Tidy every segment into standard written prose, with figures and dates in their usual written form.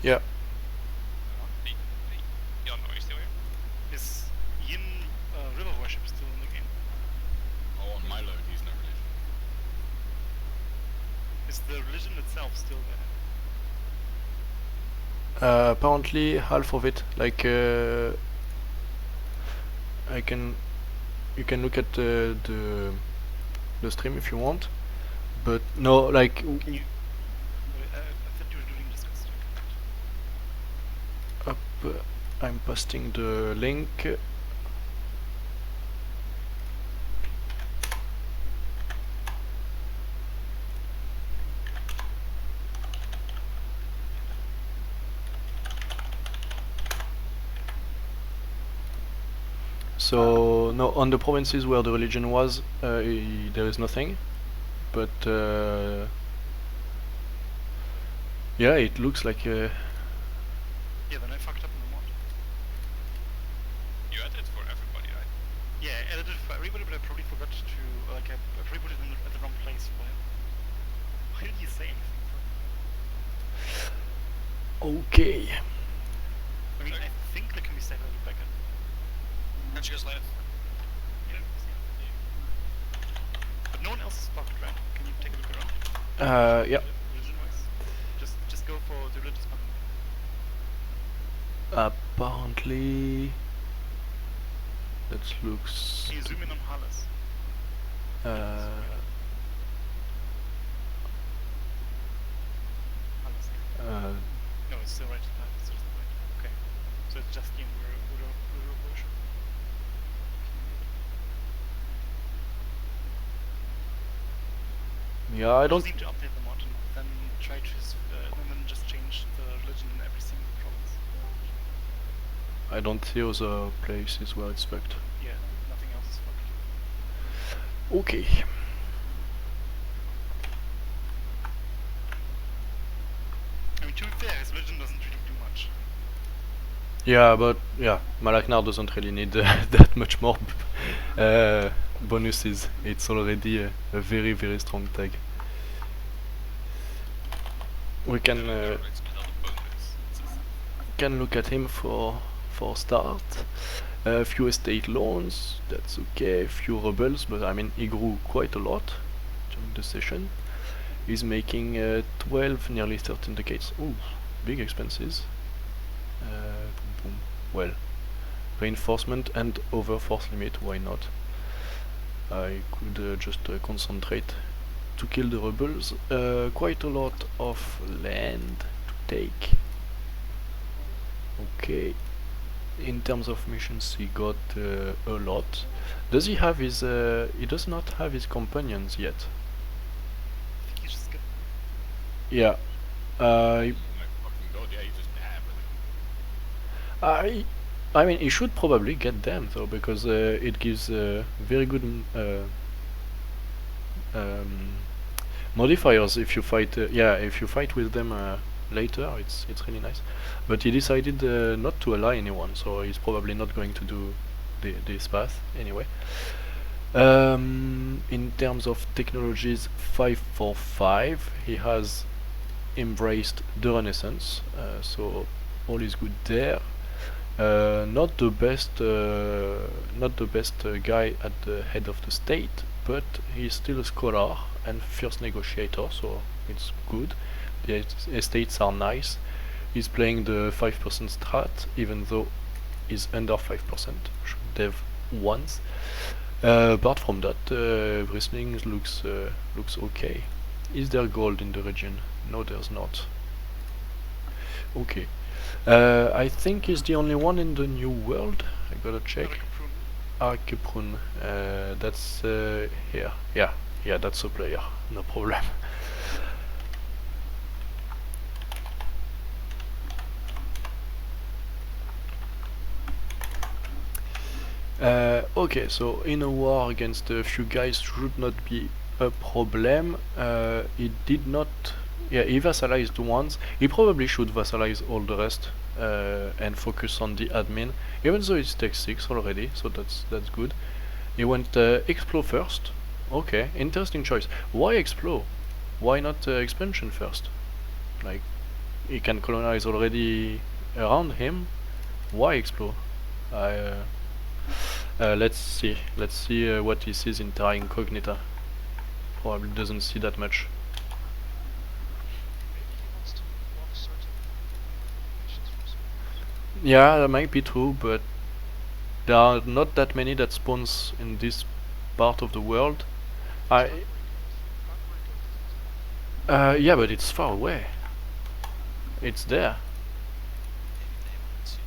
Yeah. Jan, are you still here? Is Yin river worship still in the game? Oh, on my load, he's no religion. Is the religion itself still there? Apparently half of it. Like I can, you can look at the stream if you want, but no, like Can you? I thought you were doing this with up. I'm posting the link. So no, on the provinces where the religion was, there is nothing, but yeah, it looks like Yeah, then I fucked up in the mod. You added it for everybody, right? Yeah, I edited it for everybody, but I probably forgot to like I probably put it in at the wrong place. Why did you say anything? okay. I mean, I think they can be staggered back up. Catch you guys later. Yeah. But no one else is fucked, right? Can you take a look around? Yeah. Religion-wise, just go for the religious one. Apparently, that looks. Can you zoom in on Halas? Halas. No, it's still right. It's just right. Okay. So it's just in Uro worship. Yeah, I don't. Just need to update the mod and then try to and then just change the religion in every single province. I don't see other places where it's fucked. Yeah, nothing else is fucked. Okay. I mean, to be fair, his religion doesn't really do much. Yeah, but yeah, Malaknar doesn't really need that much more bonuses. It's already a very very strong tag. We can look at him for start. A few estate loans, that's okay. A few rebels, but I mean he grew quite a lot during the session. He's making 12, nearly 13 decades. Ooh, big expenses. Boom. Well, reinforcement and over force limit, why not? I could just concentrate to kill the rebels. Quite a lot of land to take. Okay. In terms of missions, he got a lot. Does he have his? He does not have his companions yet. I think he's just good. Yeah. My fucking god, yeah, you just have I mean, he should probably get them though, because it gives very good modifiers if you fight. Yeah, if you fight with them later, it's really nice. But he decided not to ally anyone, so he's probably not going to do this path anyway. In terms of technologies, 545, he has embraced the Renaissance, so all is good there. Not the best guy at the head of the state, but he's still a scholar and fierce negotiator, so it's good. The estates are nice. He's playing the 5% strat, even though he's under 5%. Should dev once. Apart from that, everything looks okay. Is there gold in the region? No, there's not. Okay. I think he's the only one in the new world. I gotta check. Arkeprun. That's here. Yeah, that's a player. No problem. Okay, so in a war against a few guys should not be a problem. He did not. Yeah, he vassalized once. He probably should vassalize all the rest and focus on the admin, even though it's tech 6 already, so that's good. He went Explo first. Okay, interesting choice. Why Explo? Why not expansion first? Like, he can colonize already around him. Why explore? Let's see. Let's see what he sees in Terra Incognita. Probably doesn't see that much. Maybe he wants to block certain nations from spawning. Yeah, that might be true, but there are not that many that spawns in this part of the world. Valkyrie Ghost is also Yeah, but it's far away. It's there. Maybe they want to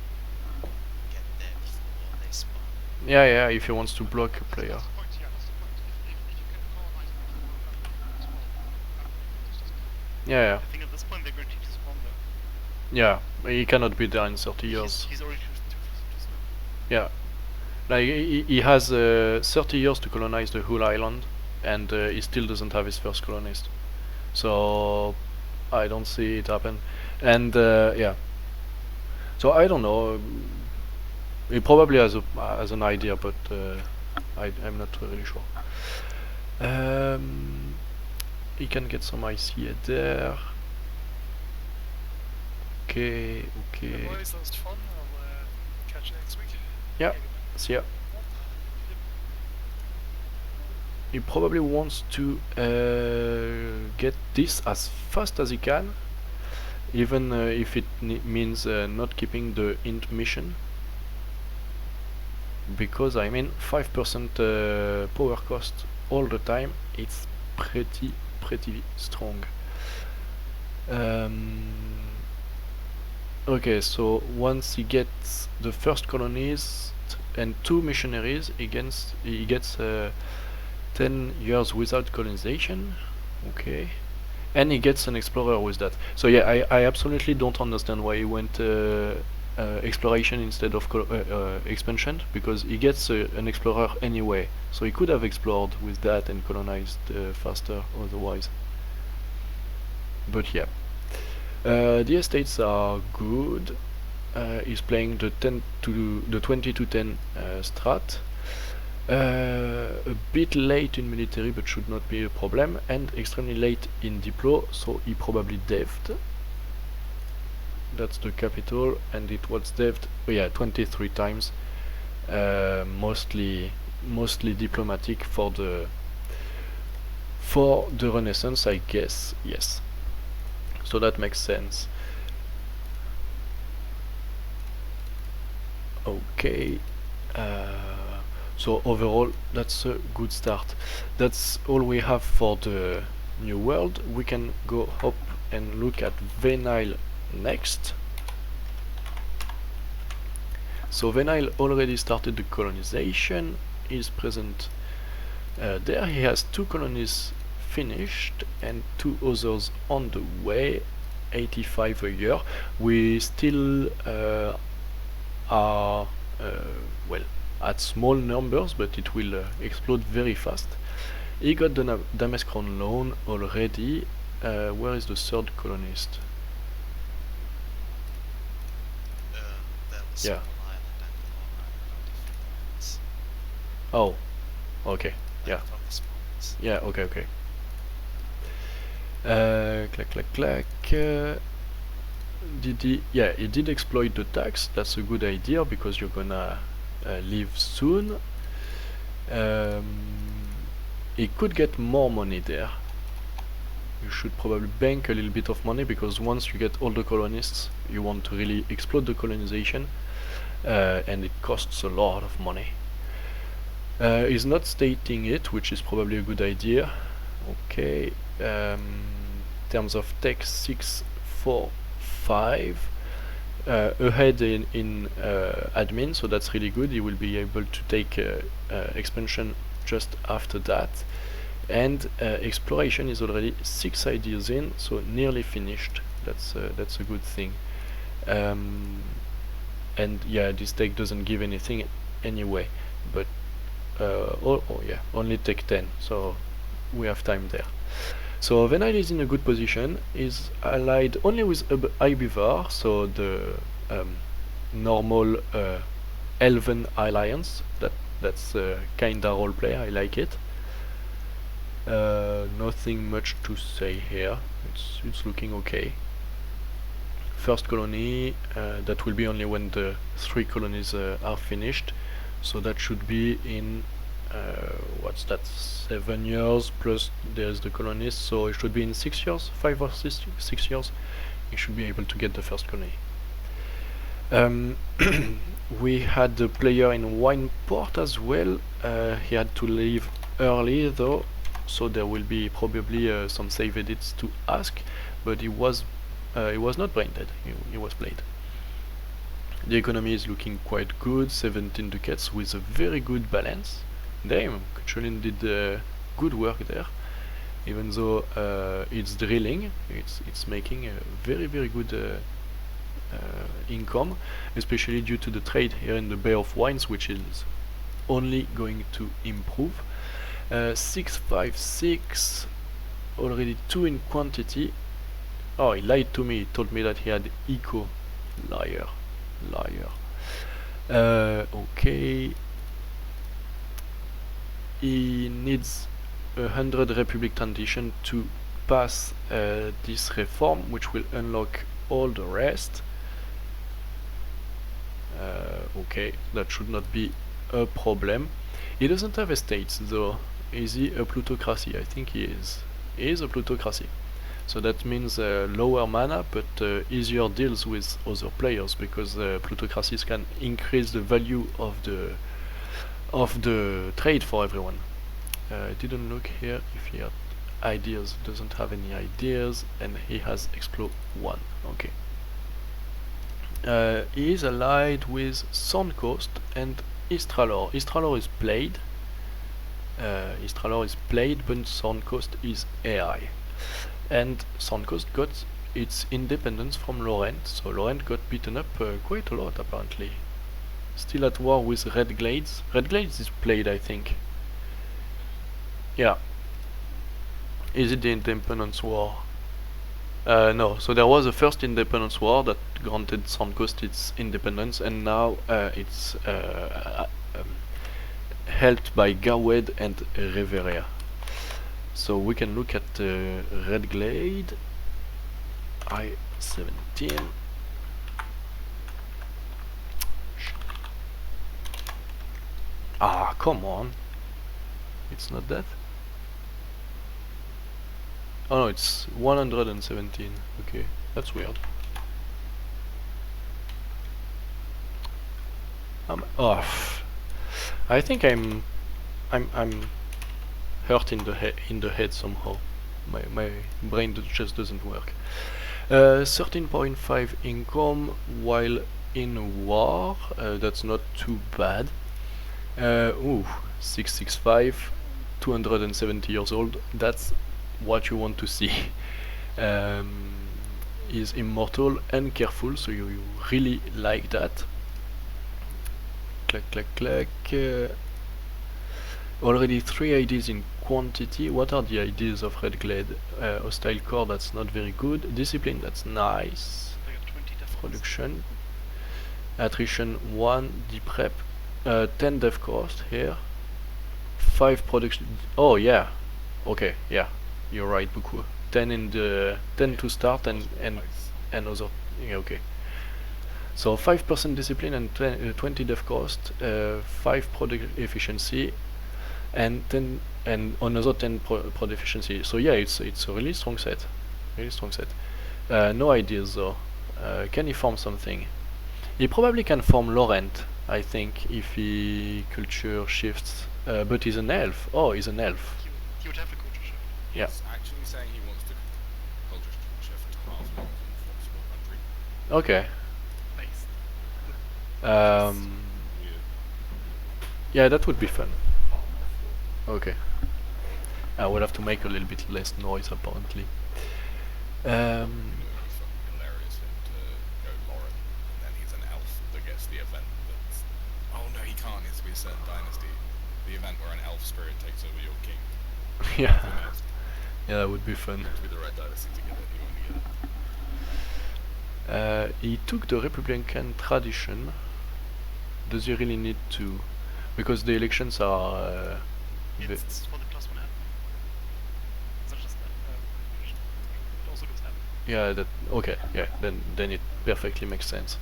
get there before they spawn. Yeah, yeah. If he wants to block a player. That's the point, yeah, that's the point. If you can colonize them before Valkyrie Ghost spawn, Valkyrie Ghost is key. Yeah, yeah, I think at this point they're going to just spawn though. yeah. He cannot be there in 30 years. He's already just now. Yeah, like he has 30 years to colonize the whole island, and he still doesn't have his first colonist. So I don't see it happen. And yeah, so I don't know. He probably has an idea, but I'm not really sure. He can get some ICA there. Okay, okay. Boys, that was fun. I'll catch you next week. Yeah, see ya. He probably wants to get this as fast as he can, even if it means not keeping the int mission, because I mean 5% power cost all the time, it's pretty strong. Okay, so once he gets the first colonist and 2 missionaries, he gets 10 years without colonization. Okay, and he gets an explorer with that. So yeah, I absolutely don't understand why he went exploration instead of expansion, because he gets an explorer anyway, so he could have explored with that and colonized faster otherwise. But yeah, the estates are good. He's playing the 20 to 10 strat. A bit late in military, but should not be a problem, and extremely late in diplo, so he probably dev'd. That's the capital, and it was dev'd, oh yeah, 23 times. Mostly diplomatic for the Renaissance, I guess. Yes, so that makes sense. Okay. So overall, that's a good start. That's all we have for the new world. We can go up and look at Venile next. So Venile already started the colonization. He's present there. He has 2 colonies finished and 2 others on the way. 85 a year. We still are well, at small numbers, but it will explode very fast. He got the Damas Crown loan already. Where is the 3rd colonist? There was Yeah. Small Island and Long Island are different islands. Oh, okay. Like Yeah. from the small ones. Yeah, okay, okay. Clack. Did he? Yeah, he did exploit the tax. That's a good idea, because you're gonna leave soon. He could get more money there. You should probably bank a little bit of money, because once you get all the colonists, you want to really explode the colonization, and it costs a lot of money. He's not stating it, which is probably a good idea. Okay, terms of tech 6, 4, 5. Ahead in admin, so that's really good. He will be able to take expansion just after that. And exploration is already 6 ideas in, so nearly finished. That's a good thing. And yeah, this tech doesn't give anything anyway, but oh yeah, only take 10, so we have time there. So Venile is in a good position. Is allied only with Ibivar, so the normal Elven alliance. That's kinda roleplay. I like it. Nothing much to say here. It's looking okay. first colony. That will be only when the 3 colonies are finished. So that should be in what's that? 7 years plus there's the colonies. So it should be in 6 years, 5 or 6 years. You should be able to get the first colony. We had the player in Wineport as well. He had to leave early though, so there will be probably some save edits to ask, but he was not brain dead. He was played. The economy is looking quite good, 17 ducats with a very good balance. Damn, Kuchulin did good work there. Even though it's drilling, it's making a very good income, especially due to the trade here in the Bay of Wines, which is only going to improve. 656, already 2 in quantity. Oh, he lied to me. He told me that he had eco. Liar. Okay. He needs 100 Republic transition to pass this reform, which will unlock all the rest. Okay, that should not be a problem. He doesn't have estates though. Is he a plutocracy? I think he is. He is a plutocracy. So that means lower mana, but easier deals with other players, because plutocracies can increase the value of the trade for everyone. I didn't look here if he had ideas. Doesn't have any ideas, and he has Explo 1. Okay. He is allied with Soundcoast and Istralor. Istralor is played. But Soundcoast is AI. And Soundcoast got its independence from Laurent, so Laurent got beaten up quite a lot apparently. Still at war with Red Glades. Red Glades is played, I think. Yeah. Is it the Independence War? No, so there was a first Independence War that granted Soundcoast its independence, and now it's helped by Gawed and Reveria. So we can look at Red Glade, I-17. Ah, come on. It's not that? Oh no, it's 117. Okay, that's weird. I think I'm hurt in the head somehow. My brain just doesn't work. 13.5 income while in war. That's not too bad. 665, 270 years old. That's what you want to see. Is immortal and careful, so you really like that. Clack. Already 3 IDs in quantity. What are the IDs of Red Glade? Hostile core, that's not very good. Discipline, that's nice. They got 20 death. Production. Attrition 1, deprep. 10 dev cost here. 5 production. Oh yeah. Okay, yeah. You're right, Buku. 10 in the 10 to start and other. Yeah, okay. So 5% discipline and 20 dev cost, 5 product efficiency, and 10 and another 10 prod efficiency. So yeah, it's a really strong set. No ideas though. Can he form something? He probably can form Laurent, I think, if he culture shifts. But he's an elf. Oh, he's an elf. He would have the culture shift. Yeah. He's actually saying he wants to culture shift half an small country. Okay. Nice. Weird. Yeah, that would be fun. Okay. I would have to make a little bit less noise apparently. It'd be fucking hilarious for him to go Lauren, and then he's an elf that gets the event that's... Oh no, he can't, it's with a certain dynasty. The event where an elf spirit takes over your king. Yeah. Who knows? Yeah, that would be fun. With the red dynasty to get it, he won't get it. He took the Republican tradition. Does he really need to? Because the elections are... It's for the +1 happen. It's not just that. It also does happen. yeah, that... Okay, yeah, then it perfectly makes sense.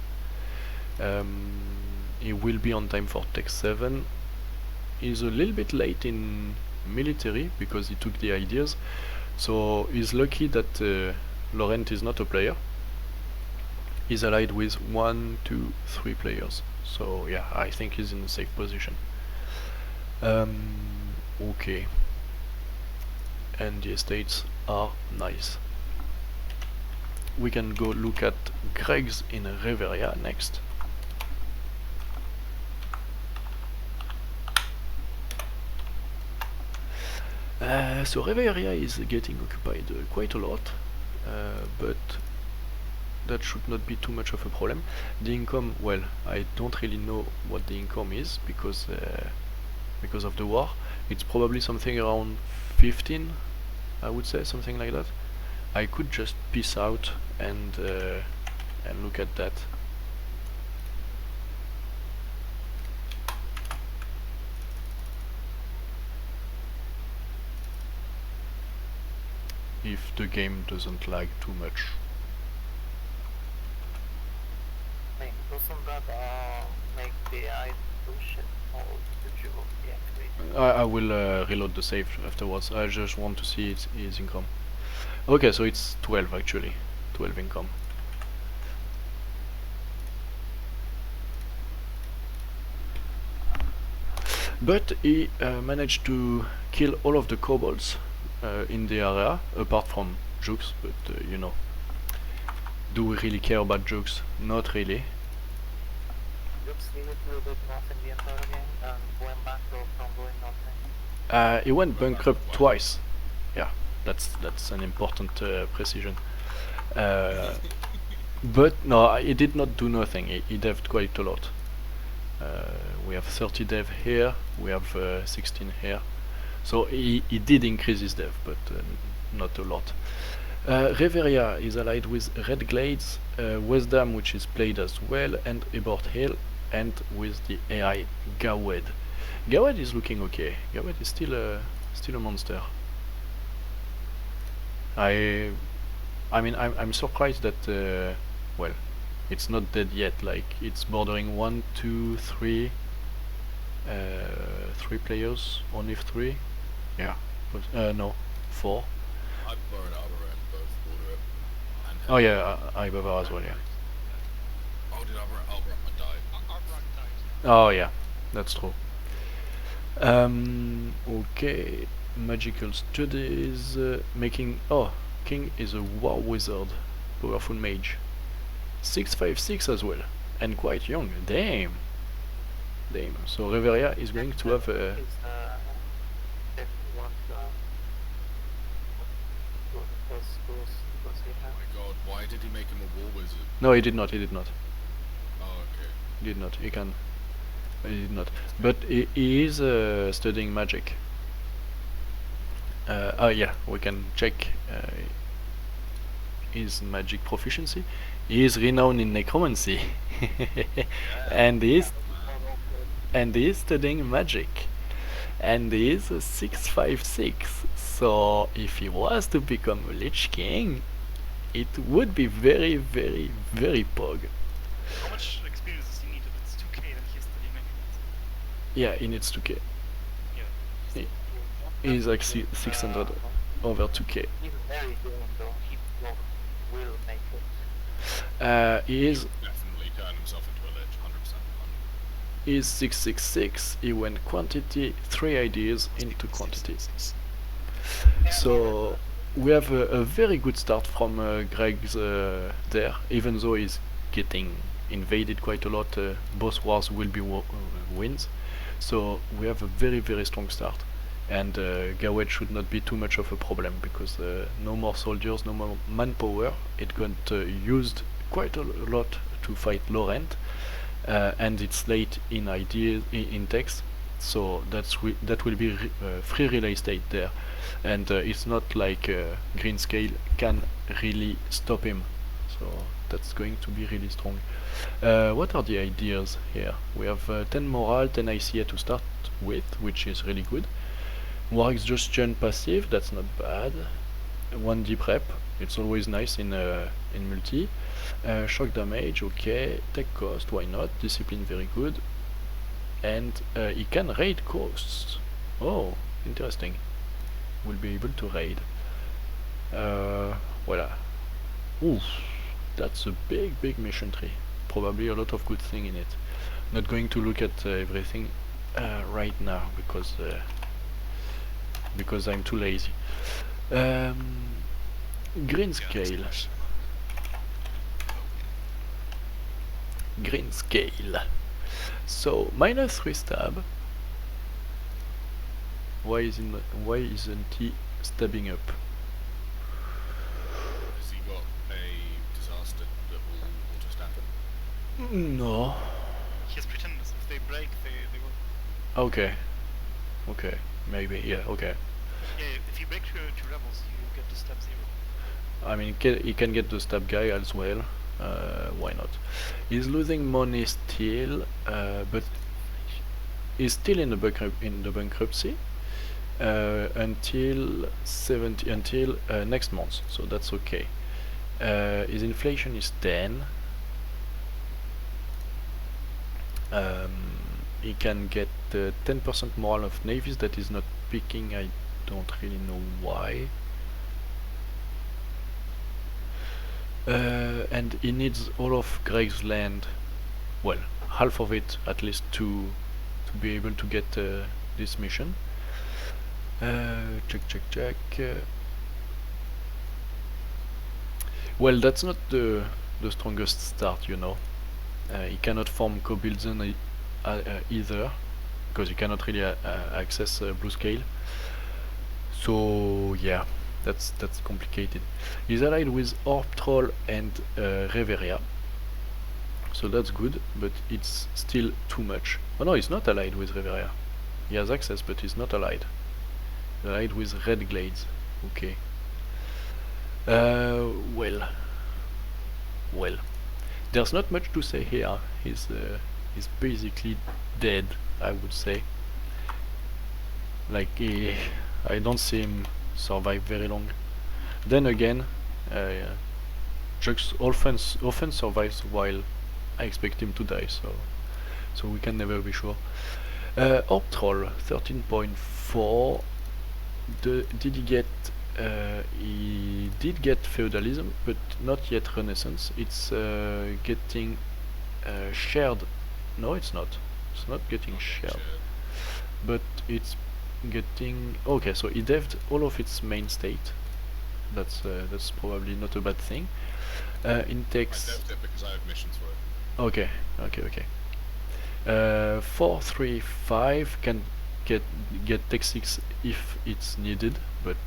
He will be on time for tech 7. He's a little bit late in military because he took the ideas, so he's lucky that Laurent is not a player. He's allied with 1, 2, 3 players, so yeah, I think he's in a safe position. Okay, and the estates are nice. We can go look at Greg's in Reveria next. So Reveria is getting occupied quite a lot, but that should not be too much of a problem. The income, well, I don't really know what the income is because of the war. It's probably something around 15, I would say, something like that. I could just peace out and look at that. If the game doesn't lag too much. Doesn't that make the AI bullshit, or did you deactivate? I will reload the save afterwards. I just want to see his income. Okay, so it's 12 actually. 12 income. But he managed to kill all of the kobolds in the area, apart from Jux, but you know. Do we really care about Jux? Not really. Just literally did nothing the entire game and went bankrupt from doing nothing. He went bankrupt twice. Yeah, that's an important precision. But no, he did not do nothing. He deved quite a lot. We have 30 dev here, we have 16 here. So he did increase his dev, but not a lot. Reveria is allied with Red Glades, Westdam, which is played as well, and Ebort Hill, and with the AI Gawed. Gawed is looking okay. Gawed is still a monster. I mean, I'm surprised that well, it's not dead yet. Like it's bordering 1, 2, 3, 3 players. Only 3. Yeah, but no, 4. I've borrowed Arbor and both order it. And Oh yeah, I Bava as well. Yeah. Oh, did Arbor die? Arbor died. Oh yeah, that's true. Okay, magical studies, making. Oh, King is a war wizard, powerful mage. 656 as well, and quite young. Damn. Damn. So Reveria is going to have a. Is if what does he Oh have? my god, why did he make him a war wizard? No, he did not. He did not. Oh, okay. He did not. He can. He did not. But he is studying magic. Oh yeah, we can check his magic proficiency. He is renowned in necromancy, and he is studying magic, and he is a 656. So if he was to become a Lich King, it would be very, very, very pog. How much experience does he need? If it's 2k, then he has to be mechanism. Yeah, he needs 2k. Yeah. He's like 600 over 2k. He's very young though. He will make it. He is Definitely turn himself into a lich, 100%. He is 666. He went quantity, 3 ideas into quantity. So we have a very good start from Greg's there, even though he's getting invaded quite a lot. Both wars will be wins, so we have a very, very strong start. And Gawed should not be too much of a problem because no more soldiers, no more manpower. It got used quite a lot to fight Laurent, and it's late in ideas in text, so that will be free real estate there, and it's not like Green Scale can really stop him. So that's going to be really strong. What are the ideas here? We have 10 morale, 10 ICA to start with, which is really good. War exhaustion passive, that's not bad. 1 deep rep. It's always nice in multi. Shock damage, okay. Tech cost, why not? Discipline, very good. And he can raid costs. Oh, interesting. Will be able to raid. Voila. Oof, that's a big mission tree. Probably a lot of good thing in it. Not going to look at everything right now because I'm too lazy. Green scale. Green scale. So -3 stab. Why isn't he stabbing up? Has he got a disaster that will auto stab him? No. He has pretenders. If they break, they will. Okay. Okay. Maybe. Yeah. Okay. Yeah, if you break two rebels, you get to stab 0. I mean, he can get the stab guy as well. Why not? He's losing money still, but he's still in the bankruptcy until next month. So that's okay. His inflation is 10. He can get 10% more of navies that is not picking. I don't really know why. And he needs all of Greg's land, well, half of it at least, to be able to get this mission. Check. Well, that's not the strongest start, you know. He cannot form co-builds either, because you cannot really access blue scale. So yeah, that's complicated. He's allied with Orb Troll and Reveria, so that's good, but it's still too much. Oh no, he's not allied with Reveria. He has access, but he's not allied. He's allied with Red Glades. Okay. Well, there's not much to say here. He's basically dead, I would say. Like, I don't see him survive very long. Then again, Jux often survives while I expect him to die, so we can never be sure. Orb Troll 13.4. Did he get? He did get feudalism, but not yet Renaissance. It's getting shared. No, it's not. It's not getting shared, but it's getting. Okay, so he deved all of its main state. That's probably not a bad thing. Intakes. I deved it because I have missions for it. Okay. 435 can get tech 6 if it's needed, but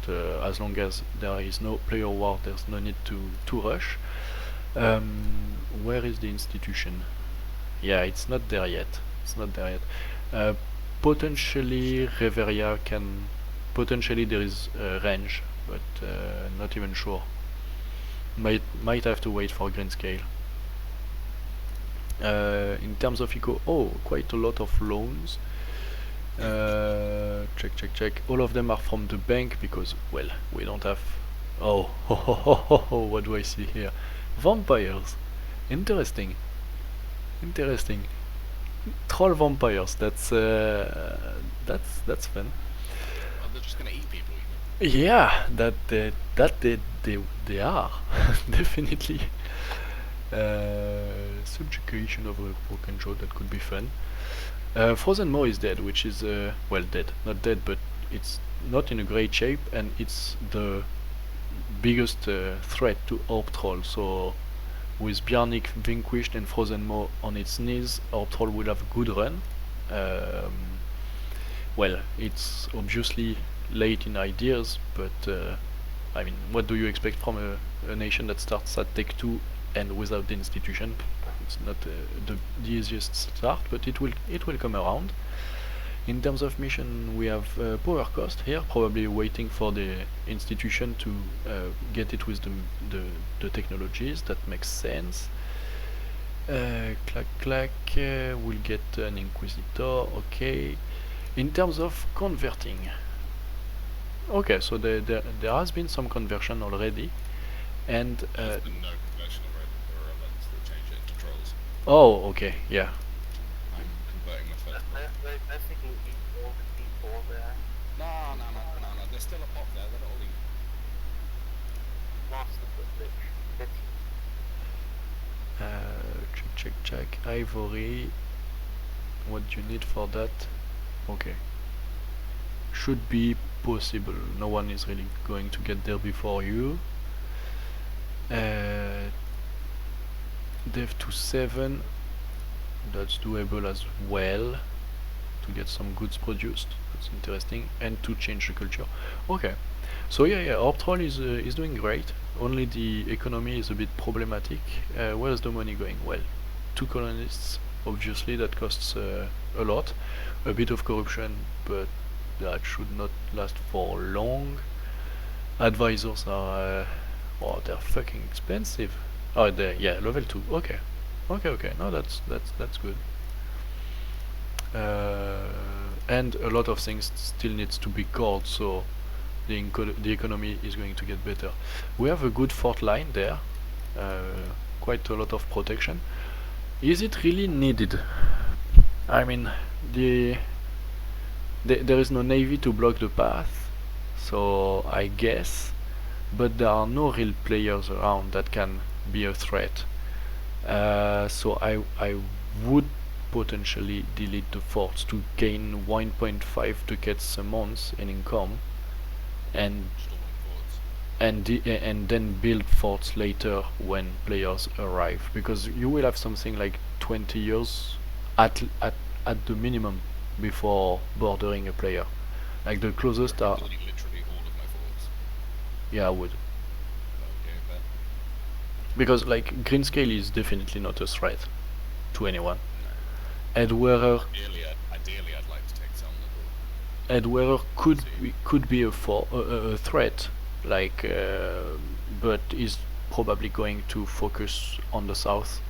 as long as there is no player war, there's no need to rush. Where is the institution? Yeah, it's not there yet. Potentially Reveria can. Potentially there is range, but not even sure. Might have to wait for green scale. In terms of eco, quite a lot of loans. Check. All of them are from the bank because, well, we don't have. What do I see here? Vampires. Interesting. Troll vampires. That's fun. Well, they're just gonna eat people, you know? Yeah, they are definitely. Subjugation of a broken jaw, that could be fun. Frozen Moor is dead, which is well, dead, not dead, but it's not in a great shape, and it's the biggest threat to Orb Troll. So with Bjarnik vanquished and Frozen Moor on its knees, Orb Troll will have a good run. Well, it's obviously late in ideas, but I mean, what do you expect from a nation that starts at Tech 2 and without the institution? It's not the easiest start, but it will come around. In terms of mission, we have power cost here, probably waiting for the institution to get it with the technologies. That makes sense. Clack. We'll get an Inquisitor. Okay. In terms of converting, Okay, so there has been some conversion already, and There's been no conversion already. There are events that change it into trolls. oh, okay, yeah. I'm converting the first block. They basically eat all the people there. No. There's still a pot there. Let it all eat. Most of the fish get Check. Ivory. What do you need for that? Okay. Should be possible. No one is really going to get there before you. Dev to 7. That's doable as well. To get some goods produced. That's interesting. And to change the culture. Okay. So yeah, Orb is doing great. Only the economy is a bit problematic. Where's the money going? Well, 2 colonists, obviously that costs a lot. A bit of corruption, but that should not last for long. Advisors are, oh, they're fucking expensive. Oh, yeah, level 2. Okay. No, that's good. And a lot of things still needs to be called, so the economy is going to get better. We have a good fort line there, quite a lot of protection. Is it really needed? I mean, there is no navy to block the path, so I guess, but there are no real players around that can be a threat. So I would potentially delete the forts to gain 1.5 ducats a month in income, and and then build forts later when players arrive, because you will have something like 20 years at the minimum before bordering a player. Like the closest are, Delete literally all of my forts. yeah, I would, Okay, but because like Greenscale is definitely not a threat to anyone. no. Edwerer Ideally, I'd like to take Selnador. Edwerer could be a threat, like, but is probably going to focus on the south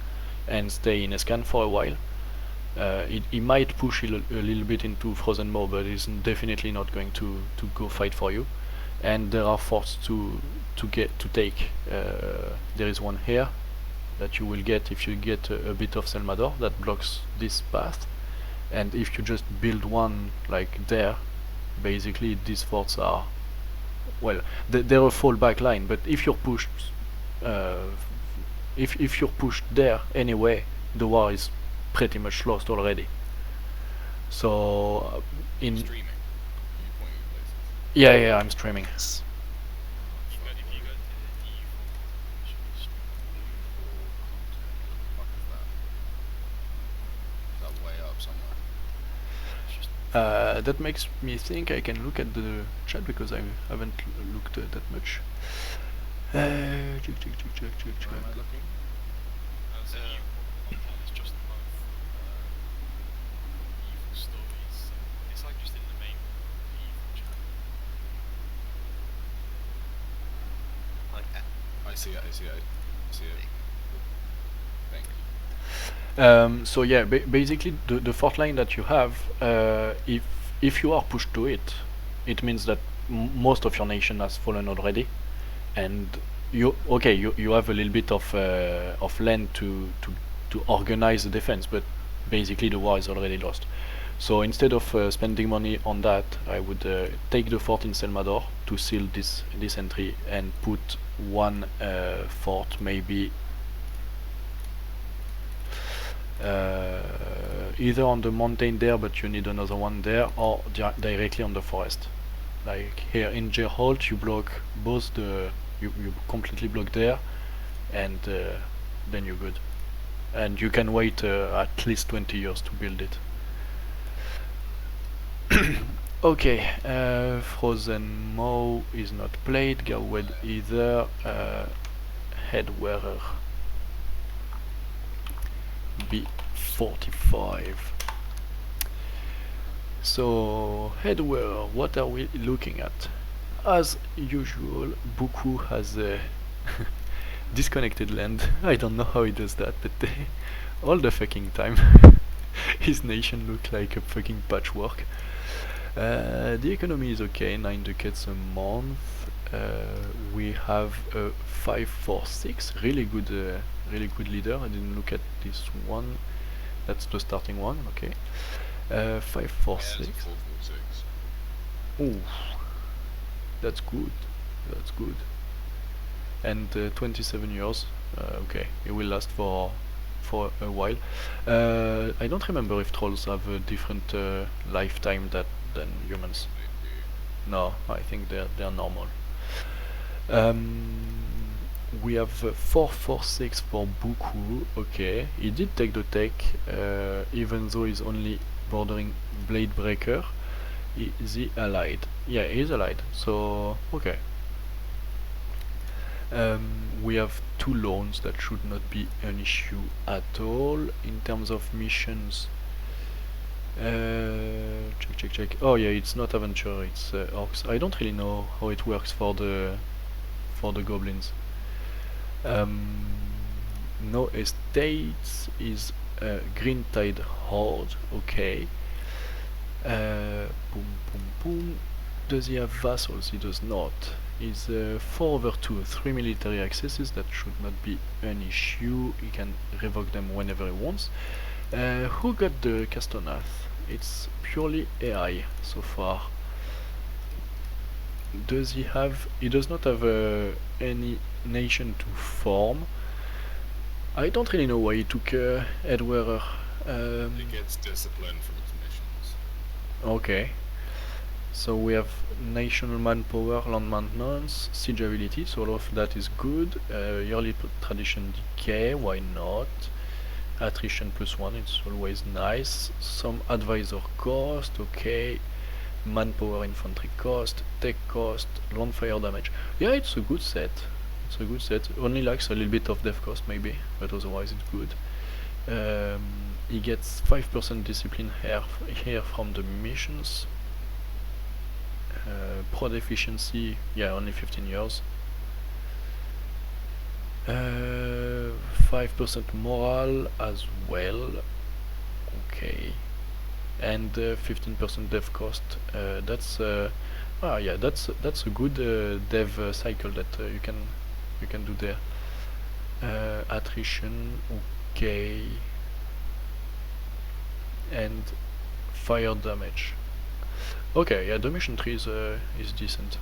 and stay in Escan for a while. He might push a little bit into Frozen Moor, but he's definitely not going to go fight for you. And there are forts to take. There is one here that you will get if you get a bit of Selmador that blocks this path. And if you just build one like there, basically these forts are, well, they're a fallback line. But if you're pushed, if you're pushed there anyway, the war is pretty much lost already. So in Streaming. Are you pointing at places? yeah, I'm streaming. Yes. If you go to EU4, you should just What the fuck is that? Is that way up somewhere? it's just That makes me think I can look at the chat, because I haven't looked that much. Check. Where am I looking? so EU4 content is just above EU4 stories. It's like just in the main EU4 chat. Like that. I see it. Thank you. So yeah, basically the fort line that you have, if you are pushed to it, it means that most of your nation has fallen already, and you have a little bit of land to organize the defense, but basically the war is already lost. So instead of spending money on that, I would take the fort in Selmador to seal this entry, and put one fort maybe either on the mountain there, but you need another one there, or directly on the forest. Like here in Gerholt, you block both you completely block there, and then you're good. And you can wait at least 20 years to build it. Okay, Frozen Moor is not played, Garwed either, Headwearer B45. So, Headwearer, what are we looking at? As usual, Buku has a disconnected land. I don't know how he does that, but all the fucking time. His nation look like a fucking patchwork. The economy is okay, 9 ducats a month. We have a 546, really good leader. I didn't look at this one. That's the starting one. Okay, Yeah, 546. it's a 446. Ooh, that's good. That's good. And 27 years. Okay, it will last for a while. I don't remember if trolls have a different lifetime than humans. They do. No, I think they're normal. We have 446 for Buku. Okay, he did take the tech, even though he's only bordering Blade Breaker. Is he allied? Yeah, he's allied. So okay. We have 2 loans that should not be an issue at all. In terms of missions, check. Oh yeah, it's not adventure, it's orcs. I don't really know how it works for the goblins. No estates is Green Tide Horde. Okay. Boom. Does he have vassals? He does not. He's 4/2, 3 military accesses. That should not be an issue. He can revoke them whenever he wants. Who got the Castonath? It's purely AI so far. Does he have? He does not have any nation to form. I don't really know why he took Eu4 R. It gets discipline from its missions. Okay. So we have national manpower, land maintenance, siege ability, so all of that is good. Yearly tradition decay, why not? Attrition +1, it's always nice. Some advisor cost, okay. Manpower infantry cost, tech cost, land fire damage. Yeah, it's a good set. It's a good set. Only lacks a little bit of death cost maybe, but otherwise it's good. He gets 5% discipline here from the missions. Prod efficiency, yeah, only 15 years. 5% morale as well. Okay, and 15% dev cost. That's that's a good dev cycle that you can do there. Attrition, okay, and fire damage. Okay, yeah, the mission tree is decent.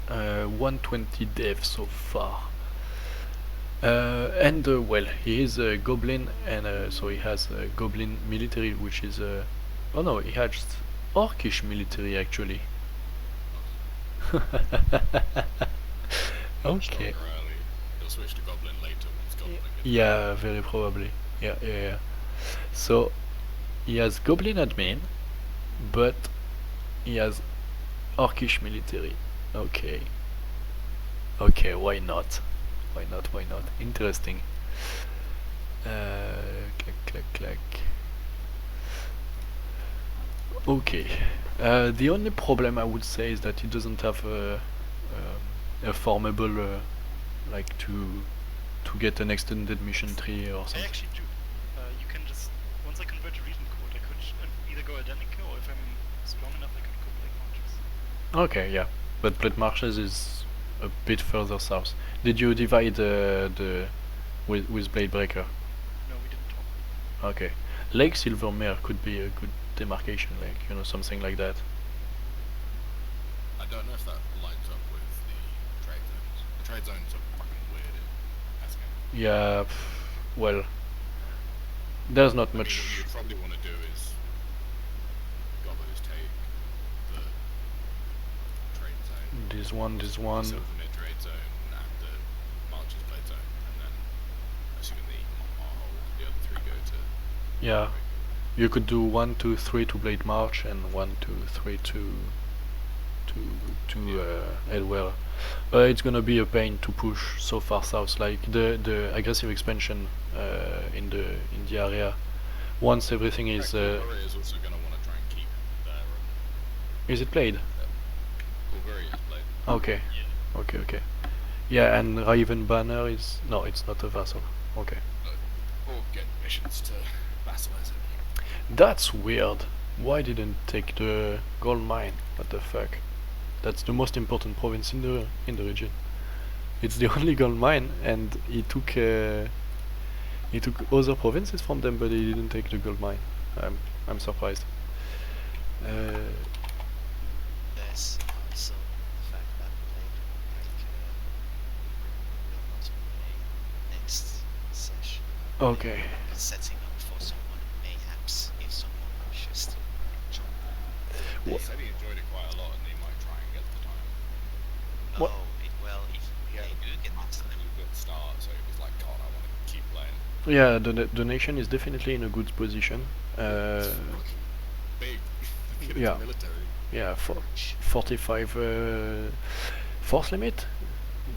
120 dev so far. And well, he is a goblin, and so he has a goblin military, which is oh no, he has orcish military actually. Okay. Stronger early. He'll switch to goblin later once goblin gets Yeah, very probably. Yeah. So he has goblin admin, but he has orcish military. Okay. Okay, why not? Why not? Interesting. Clack. Okay. The only problem I would say is that he doesn't have a formable like to get an extended mission tree or I something. actually do. You can just, once I convert to region code, I could either go identical, or if I'm strong enough, I could go blade marches. Okay, yeah, but Blade Marshes is a bit further south. Did you divide with Blade Breaker? No, we didn't talk. Okay, Lake Silvermere could be a good demarcation, like something like that. I don't know if that lines up with the trade zones. The trade zones are fucking weird in Asgard. Yeah, well, there's not I mean, much. what you probably want to do is Gobos take the trade zone. This one. Silvermere trade zone and the Marches blade zone, and then assuming the other 3 go to. Yeah, you could do 1, 2, 3 to Blade March and 1, 2, 3 to Edwell. It's gonna be a pain to push so far south. Like the aggressive expansion in the area. Once everything is Bulgaria is also going to want to try and keep their. is it played? Bulgaria is played. Okay. Okay. Yeah, and Raven Banner is no, it's not a vassal. Okay. Or get missions to vassalize it. That's weird. Why didn't take the gold mine? What the fuck? That's the most important province in the region. It's the only gold mine, and he took other provinces from them, but he didn't take the gold mine. I'm surprised. There's also the fact that Blade Breaker will not play next session. Okay. He's setting up for someone, mayhaps, if someone wishes to join. He Wha- said he enjoyed it quite a lot, and he might try and get the time. What? Well, if Yeah, they do get the had time, a good start, so he was like, God, I want to keep playing. Yeah, the nation is definitely in a good position. It's fucking big. Look at yeah. its military. Yeah, 45 force limit.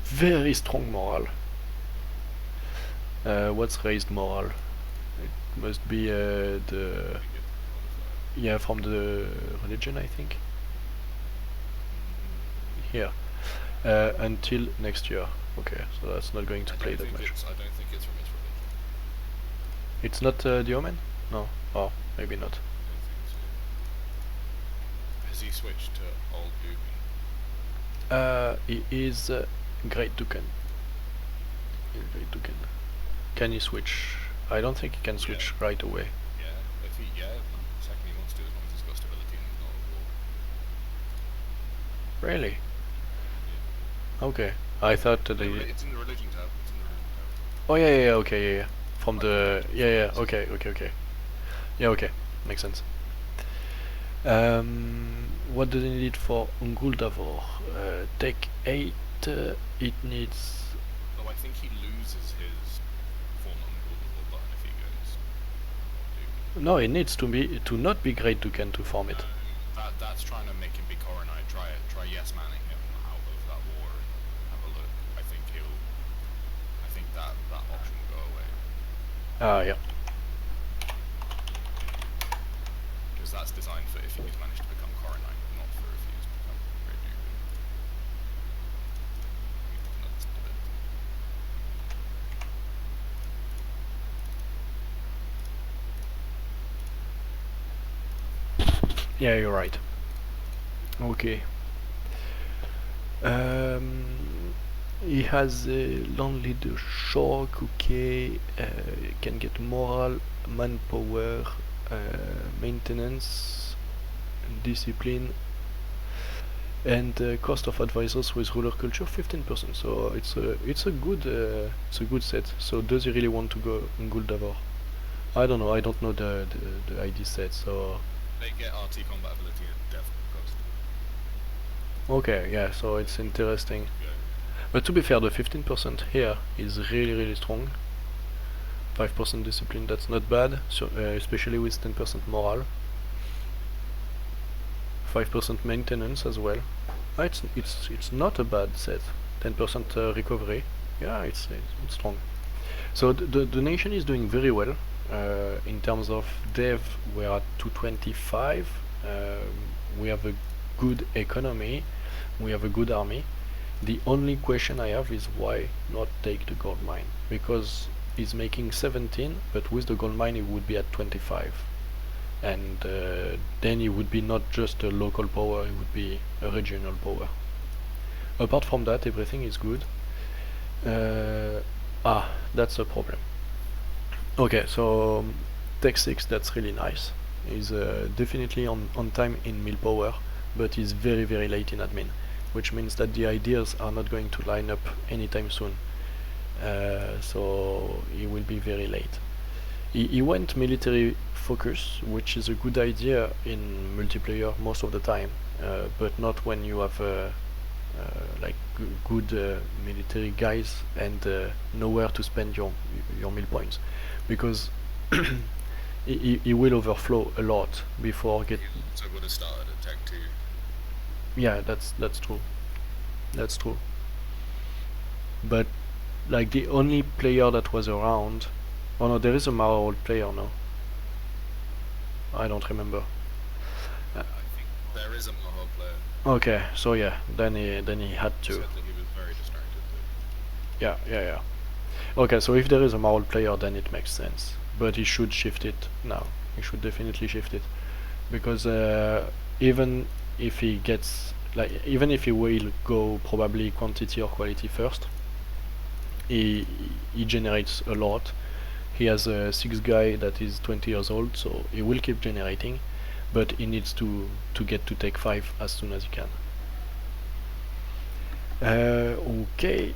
Very strong morale. What's raised morale? It must be the yeah, from the religion, I think. Here, until next year. Okay, so that's not going to play that much. I don't think it's from its religion. It's not the Omen? No. Oh, maybe not. I don't think so. Has he switched to Old Dugan? He is Great Dukan. Great Dukan. Can he switch? I don't think he can switch right away. Yeah, the second he wants to, as long as he's got stability and he's not at war. Really? Yeah. Okay. I thought that It's in the religion tab. Oh yeah, okay, yeah. From the okay. Yeah, okay, makes sense. What do they need for Unguldavor? Take 8. It needs. No, I think he loses his former Unguldable button if he goes Old Dugan. No, it needs to not be Great Dukan to form it. That's trying to make him be Coronite. Try yes manning him out of that war and have a look. I think that option will go away. Yeah. Because that's designed for if he's managed to become Coronite, not for if he's become Great Dugan. That's stability. Yeah, you're right. Okay. He has land leader shock. Okay. Can get moral, manpower, maintenance, discipline, and cost of advisors with ruler culture 15%. So it's a good set. So does he really want to go in Guldavor? I don't know. I don't know the ID set. So They get RT combat ability at death cost. okay, yeah. So it's interesting. Yeah. But to be fair, the 15% here is really strong. 5% discipline, that's not bad, so, especially with 10% morale. 5% maintenance as well. It's not a bad set. 10% recovery. Yeah, it's strong. So the nation is doing very well. In terms of dev, we're at 225. We have a good economy. We have a good army. The only question I have is why not take the gold mine? Because he's making 17, but with the gold mine he would be at 25. And then he would be not just a local power, he would be a regional power. Apart from that, everything is good. That's a problem. Okay, so Tech 6, that's really nice. He's definitely on time in mill power, but he's very late in admin, which means that the ideas are not going to line up anytime soon. So he will be very late. He went military focus, which is a good idea in multiplayer most of the time, but not when you have like good military guys and nowhere to spend your mill points, because he will overflow a lot before get. So would have started at Tech 2. Yeah, that's true. That's true. But like the only player that was around. Oh no, there is a Marvel player now. I don't remember. I think there is a Maho player. Okay, so yeah, then he had He to. said that he was very distracted. Yeah. Okay, so if there is a Marvel player, then it makes sense. But he should shift it now. He should definitely shift it. because even if he gets even if he will go probably quantity or quality first, he generates a lot. He has a 6 guy that is 20 years old, so he will keep generating, but he needs to get to take 5 as soon as he can. Okay,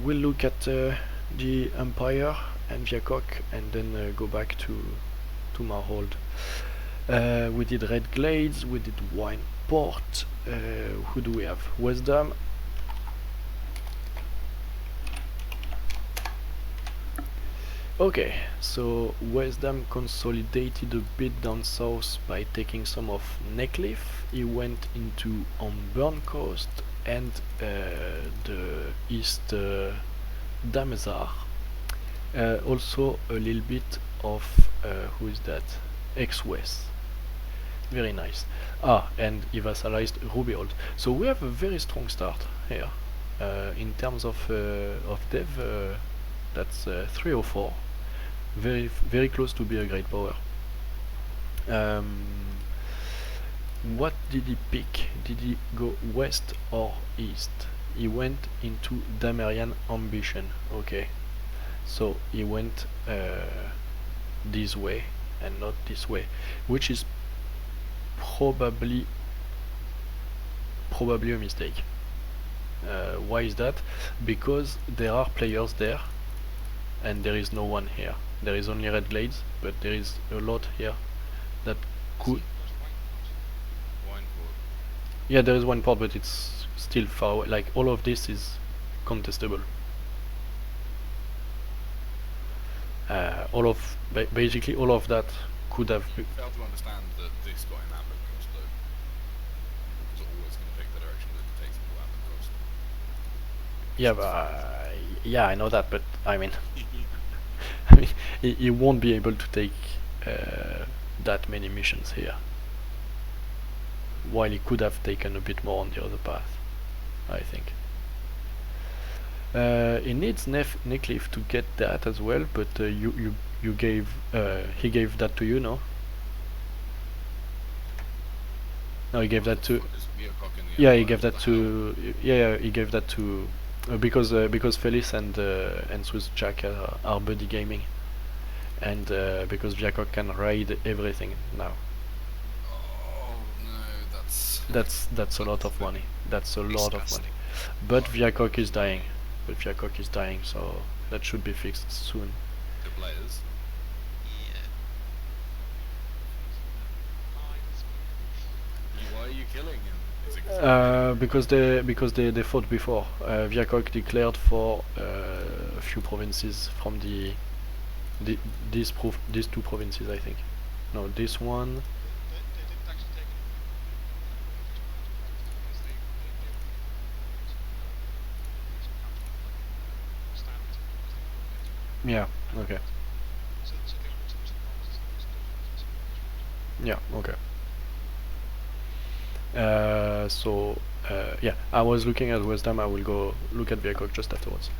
we'll look at the Empire and Viacok and then go back to Marhold. We did Red Glades, we did Wine Port. Who do we have? Wisdom. Okay, so Wisdom consolidated a bit down south by taking some of Neckcliff. He went into Anbennar coast and the east Damezar. Also a little bit of who is that? Ex-West. Very nice. Ah, and he vassalized Rubyhold. So we have a very strong start here. In terms of dev, that's 304. Very close to be a great power. What did he pick? Did he go west or east? He went into Damerian Ambition. Okay, so he went this way and not this way, which is probably a mistake. Why is that? Because there are players there and there is no one here. There is only Red Glades, but there is a lot here that could... Wine port. Yeah, there is one port, but it's still far away. Like, all of this is contestable. Basically all of that could have... Fail to understand that this got in Ambit cost though. Because always going to pick the direction that takes people Ambit cost. Yeah, but, yeah, I know that, but I mean... I mean, he won't be able to take that many missions here. While he could have taken a bit more on the other path, I think. He needs Neckcliff to get that as well, but you gave he gave that to you, no? No, he gave that to... Yeah, he gave that to... Yeah, he gave that to... because Felice and Swiss Jack are buddy gaming, and because Viacok can raid everything now. Oh no, That's a lot of money. That's a lot of money. But Viacok is dying. So that should be fixed soon. the players. Yeah. Why are you killing him? Is it Because they fought before. Viacok declared for a few provinces from these two provinces, I think. No, this one. They didn't actually take it because they standards. Yeah. Okay. So the only two provinces that was still Yeah. Okay. Yeah, I was looking at Wisdom. I will go look at Viacok just afterwards.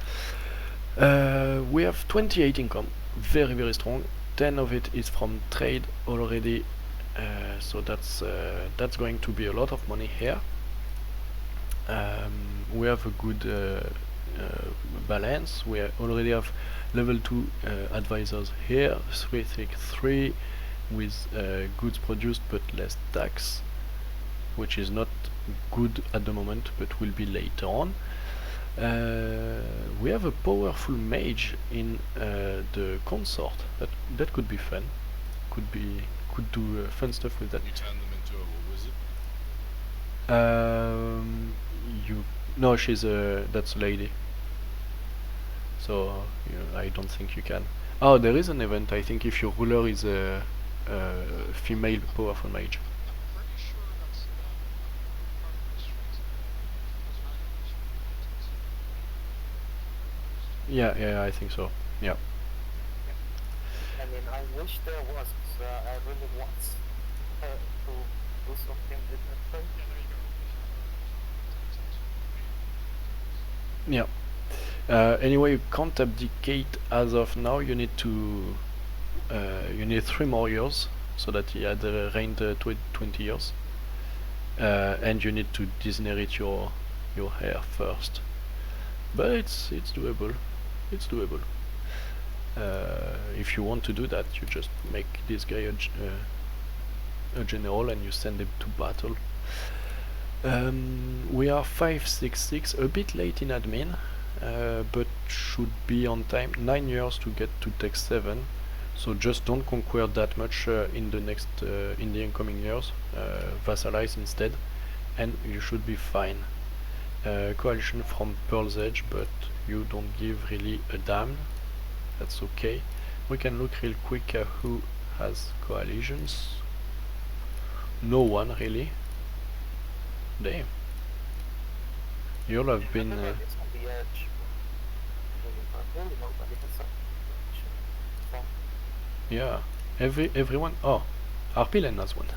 We have 28 income, very strong. 10 of it is from trade already, so that's going to be a lot of money here. We have a good balance. We already have level 2 advisors here, 363 with goods produced but less tax, which is not good at the moment but will be later on. We have a powerful mage in the consort. That could be fun. Could do fun stuff with that. you turn them into a wizard? No, that's a lady. So I don't think you can. Oh, there is an event. I think if your ruler is a female powerful mage. I'm pretty sure that's part of the strength Yeah, I think so. Yeah. I mean, I wish there was, 'cause I really want to do something different. Yeah, there you go. Yeah. Anyway, you can't abdicate as of now. You need 3 more years so that he had reigned 20 years. And you need to disinherit your heir first. But it's doable. It's doable. If you want to do that, you just make this guy a general and you send him to battle. We are 566, a bit late in admin, but should be on time. 9 years to get to tech 7, so just don't conquer that much in the incoming years. Vassalize instead, and you should be fine. Coalition from Pearl's Edge, but you don't give really a damn. That's okay. We can look real quick at who has coalitions. No one really. Damn. You all have been. Everybody's on the edge. Really nobody has a Yeah. Everyone. Oh, Arpilen has one.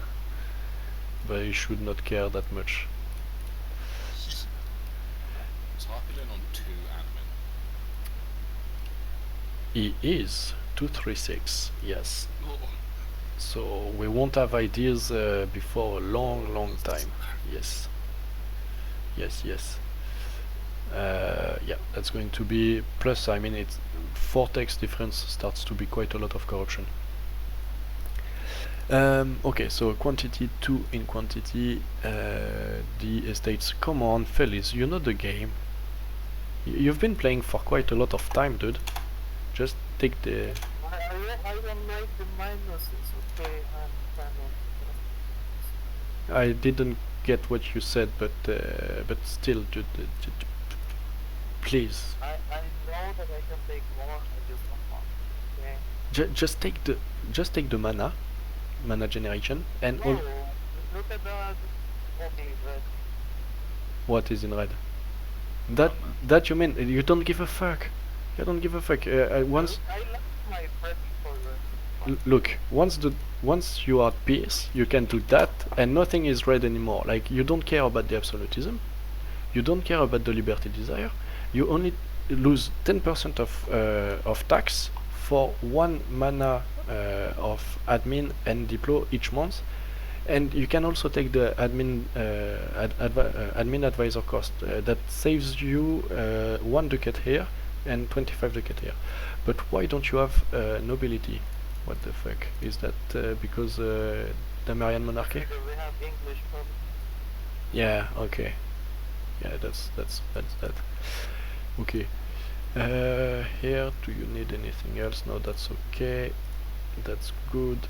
But he should not care that much. Is Harpilin on 2 admin? He is 236. Yes. Oh, So we won't have ideas before a long time. Yes. Yes. Yeah, that's going to be plus. I mean, it's 4 text difference starts to be quite a lot of corruption. Okay, so quantity 2 in quantity. The estates. Come on, fellas, you know the game. You've been playing for quite a lot of time, dude. Just take the. I don't like the minuses, okay? I'm kind of. I didn't get what you said, but still, please. I know that I can take more, I just don't want. Okay? Just take the mana generation, and No, all. look at that. Okay, red. What is in red? That you mean you don't give a fuck. You don't give a fuck. Once I left my present for red. look, once you are at peace, you can do that, and nothing is red anymore. Like, you don't care about the absolutism, you don't care about the liberty desire. You only lose 10% of tax for 1 mana of admin and deploy each month, and you can also take the admin admin advisor cost. That saves you 1 ducat here and 25 ducat here. But why don't you have nobility? What the fuck is that? Because Damarian monarchy? Because we have English problem. Yeah. Okay. Yeah, that's that. Okay. Here, do you need anything else? No, that's okay. That's good.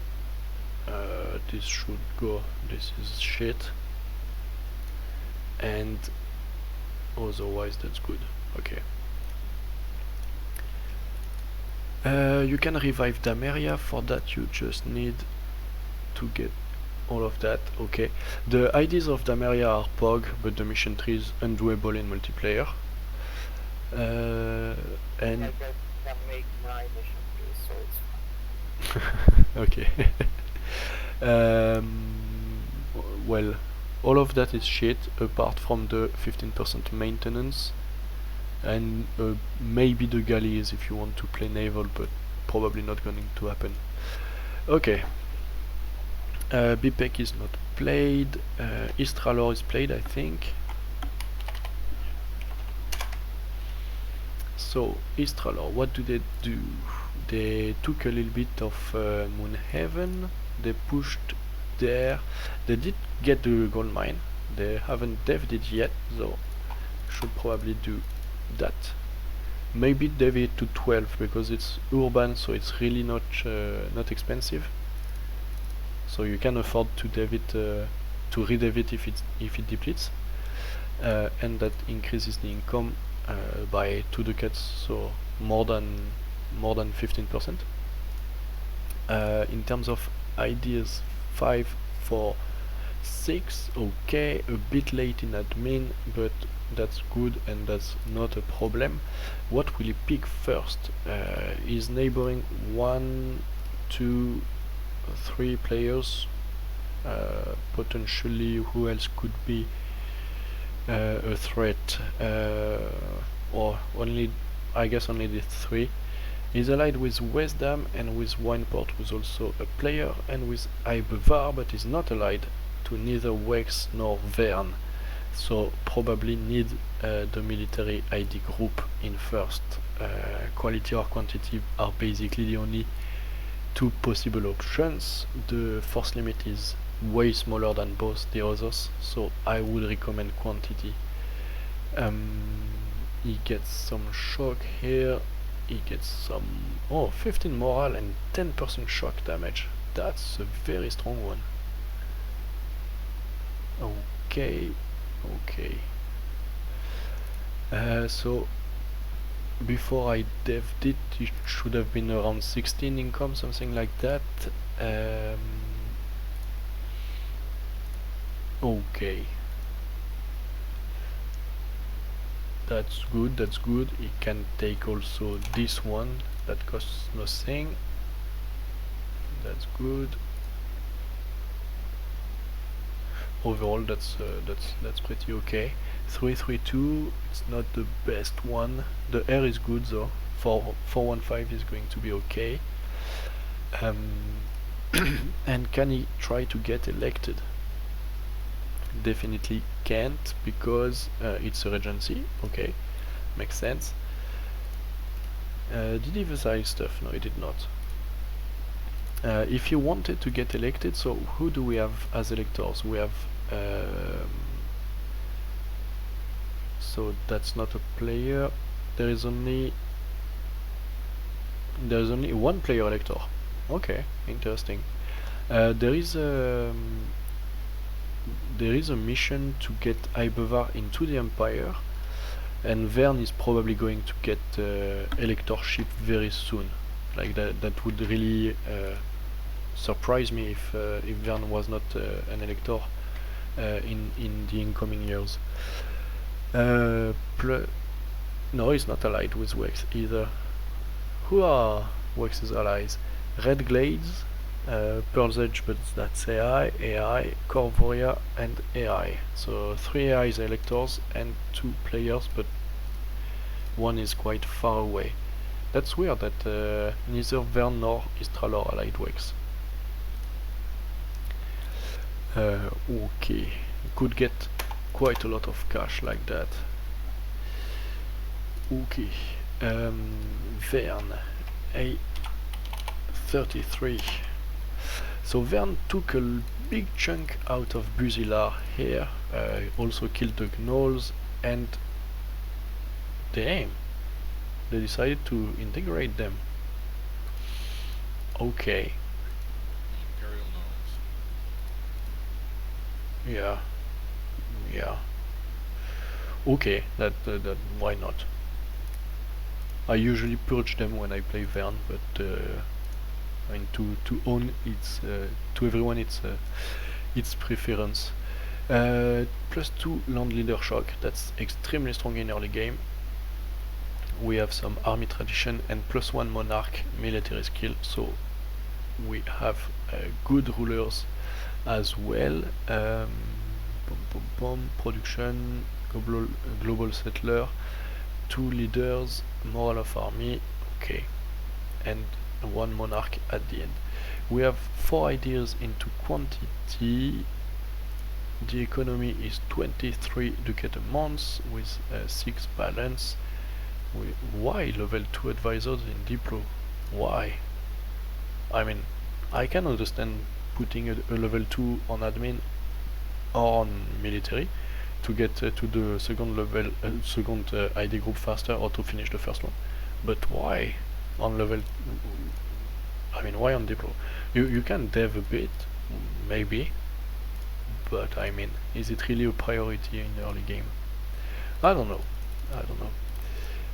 This should go. This is shit. And otherwise, that's good. Okay. You can revive Dameria. For that, you just need to get all of that. Okay. The IDs of Dameria are POG, but the mission tree is undoable in multiplayer. And Like I can make 9 mission trees, so it's fine. okay. Well, all of that is shit apart from the 15% maintenance and maybe the galleys if you want to play naval, but probably not going to happen. Okay. BPEC is not played. Istralor is played, I think. So Istralor, what do? They took a little bit of Moonhaven. They pushed there. They did get the gold mine. They haven't deved it yet, so should probably do that. Maybe dev it to 12 because it's urban, so it's really not expensive. So you can afford to dev it to redev it if it depletes, and that increases the income by 2 ducats, so more than 15%. In terms of ideas, 5, 4, 6, okay, a bit late in admin, but that's good and that's not a problem. What will he pick first? Is neighboring 1, 2, 3 players. Potentially, who else could be a threat? Or only, I guess only the 3. He's allied with Westdam and with Wineport, who's also a player, and with Eu4 R, but is not allied to neither Wex nor Vern. So probably need the military ID group in first. Quality or quantity are basically the only two possible options. The force limit is way smaller than both the others, so I would recommend quantity. He gets some shock here, he gets some 15 morale and 10% shock damage. That's a very strong one. Okay. So before I dev'd it, it should have been around 16 income, something like that. Okay. That's good. He can take also this one, that costs nothing. That's good. Overall, that's pretty okay. 332, it's not the best one. The R is good though. 415 is going to be okay. And can he try to get elected? Definitely can't, because it's a regency. Okay, makes sense. Did he versailles stuff? No, he did not. If you wanted to get elected, so who do we have as electors? We have so that's not a player. There is only one player elector. Okay, interesting. There is a mission to get Eu4 R into the Empire, and Vern is probably going to get electorship very soon. Like that would really surprise me if Vern was not an elector in the incoming years. No, he's not allied with Wex either. Who are Wex's allies? Red Glades, Pearl's Edge, but that's AI, Corvoria, and AI. So 3 AIs electors and 2 players, but one is quite far away. That's weird that neither Vern nor Istral are allied Wex. Okay, could get quite a lot of cash like that. Okay, Vern, A33. So Vern took a big chunk out of Buzilar here, also killed the gnolls, and damn, they decided to integrate them. Okay. Imperial Gnolls. Yeah. Okay, that why not? I usually purge them when I play Vern, but I mean to own it's to everyone it's preference. +2 land leader shock. That's extremely strong in early game. We have some army tradition and +1 monarch military skill, so we have good rulers as well. Production, global settler, 2 leaders, moral of army, okay, and 1 monarch at the end. We have 4 ideas into quantity. The economy is 23 ducat a month with 6 balance. Why level 2 advisors in Diplo? Why? I mean, I can understand putting a level 2 on admin or on military to get to the second level, second ID group faster, or to finish the first one. But why on level? I mean, why on Diplo? You can dev a bit, maybe, but I mean, is it really a priority in the early game? I don't know.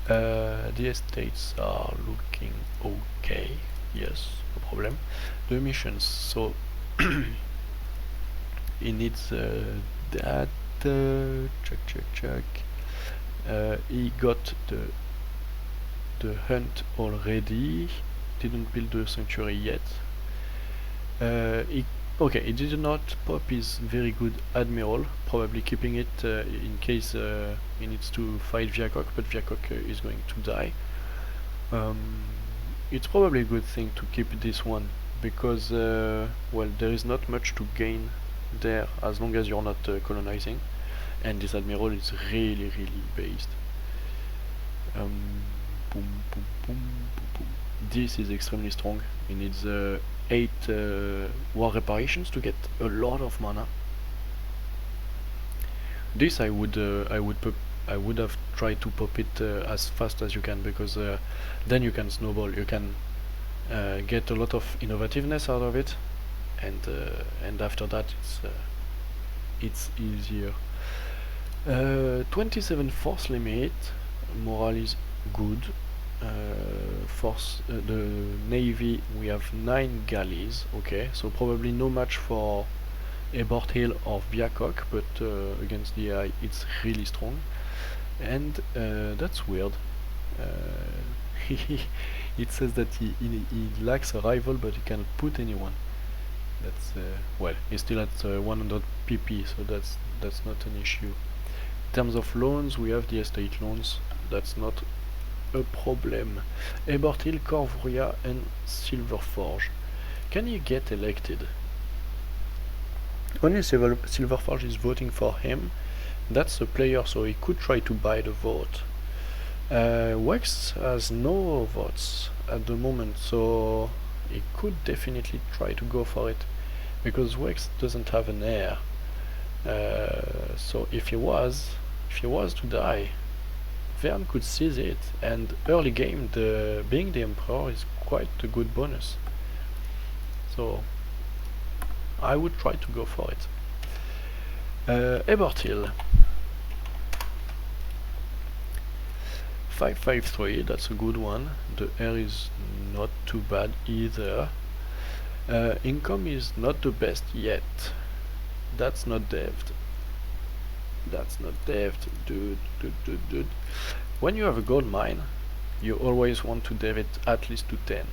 The estates are looking okay. Yes, no problem. The missions, so he needs that. Check. He got the hunt already. Didn't build the sanctuary yet. He did not pop his very good admiral, probably keeping it in case he needs to fight Viacok, but Viacok is going to die. it's probably a good thing to keep this one because well, there is not much to gain there as long as you're not colonizing, and this admiral is really based. Boom, boom, boom, boom, boom. This is extremely strong. It needs 8 war reparations to get a lot of mana. This I would have tried to pop it as fast as you can, because then you can snowball. You can get a lot of innovativeness out of it, and after that it's easier. 27 force limit. Morale is good. The navy, we have 9 galleys. Okay, so probably no match for Ebort Hill or Viacok, but against the AI it's really strong. And that's weird. It says that he lacks a rival, but he cannot put anyone. That's well, he's still at 100 PP, so that's not an issue. In terms of loans, we have the estate loans. That's not a problem. Ebort Hill, Corvuria, and Silverforge. Can he get elected? Only Silverforge is voting for him. That's a player, so he could try to buy the vote. Wex has no votes at the moment, so he could definitely try to go for it, because Wex doesn't have an heir. So if he was to die, Vern could seize it, and early game being the Emperor is quite a good bonus. So I would try to go for it. Ebort Hill. 553, that's a good one. The air is not too bad either. Income is not the best yet. That's not dev'd. That's not dev'd. Dude. When you have a gold mine, you always want to dev it at least to 10.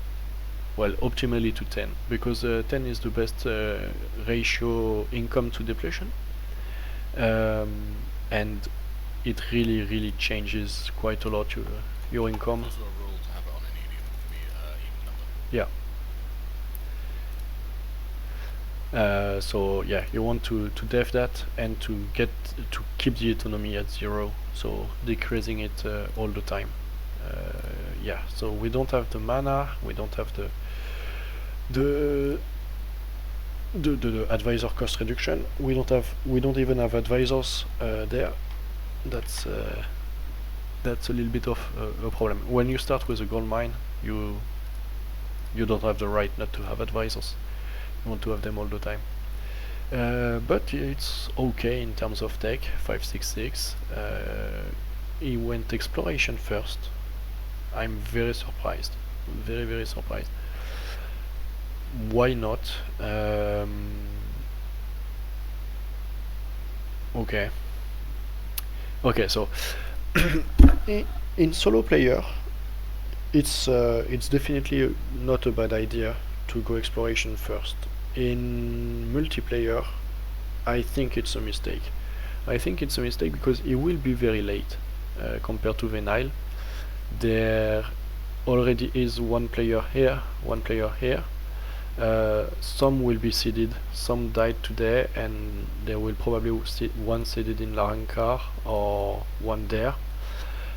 Well, optimally to 10, because 10 is the best ratio income to depletion. And it really changes quite a lot your income. Also a rule to have it on an even number. Yeah. So yeah, you want to dev that and to keep the autonomy at 0, so decreasing it all the time. Yeah, so we don't have the mana, we don't have the advisor cost reduction. We don't even have advisors there. That's a little bit of a problem. When you start with a gold mine, you don't have the right not to have advisors. You want to have them all the time. But it's okay in terms of tech. 566. He went exploration first. I'm very surprised. Very surprised. Why not? Okay. Okay, so in solo player, it's definitely not a bad idea to go exploration first. In multiplayer, I think it's a mistake. I think it's a mistake because it will be very late compared to Venile. There already is one player here, one player here. Some will be seeded, some died today, and there will probably one seeded in Larankar or one there.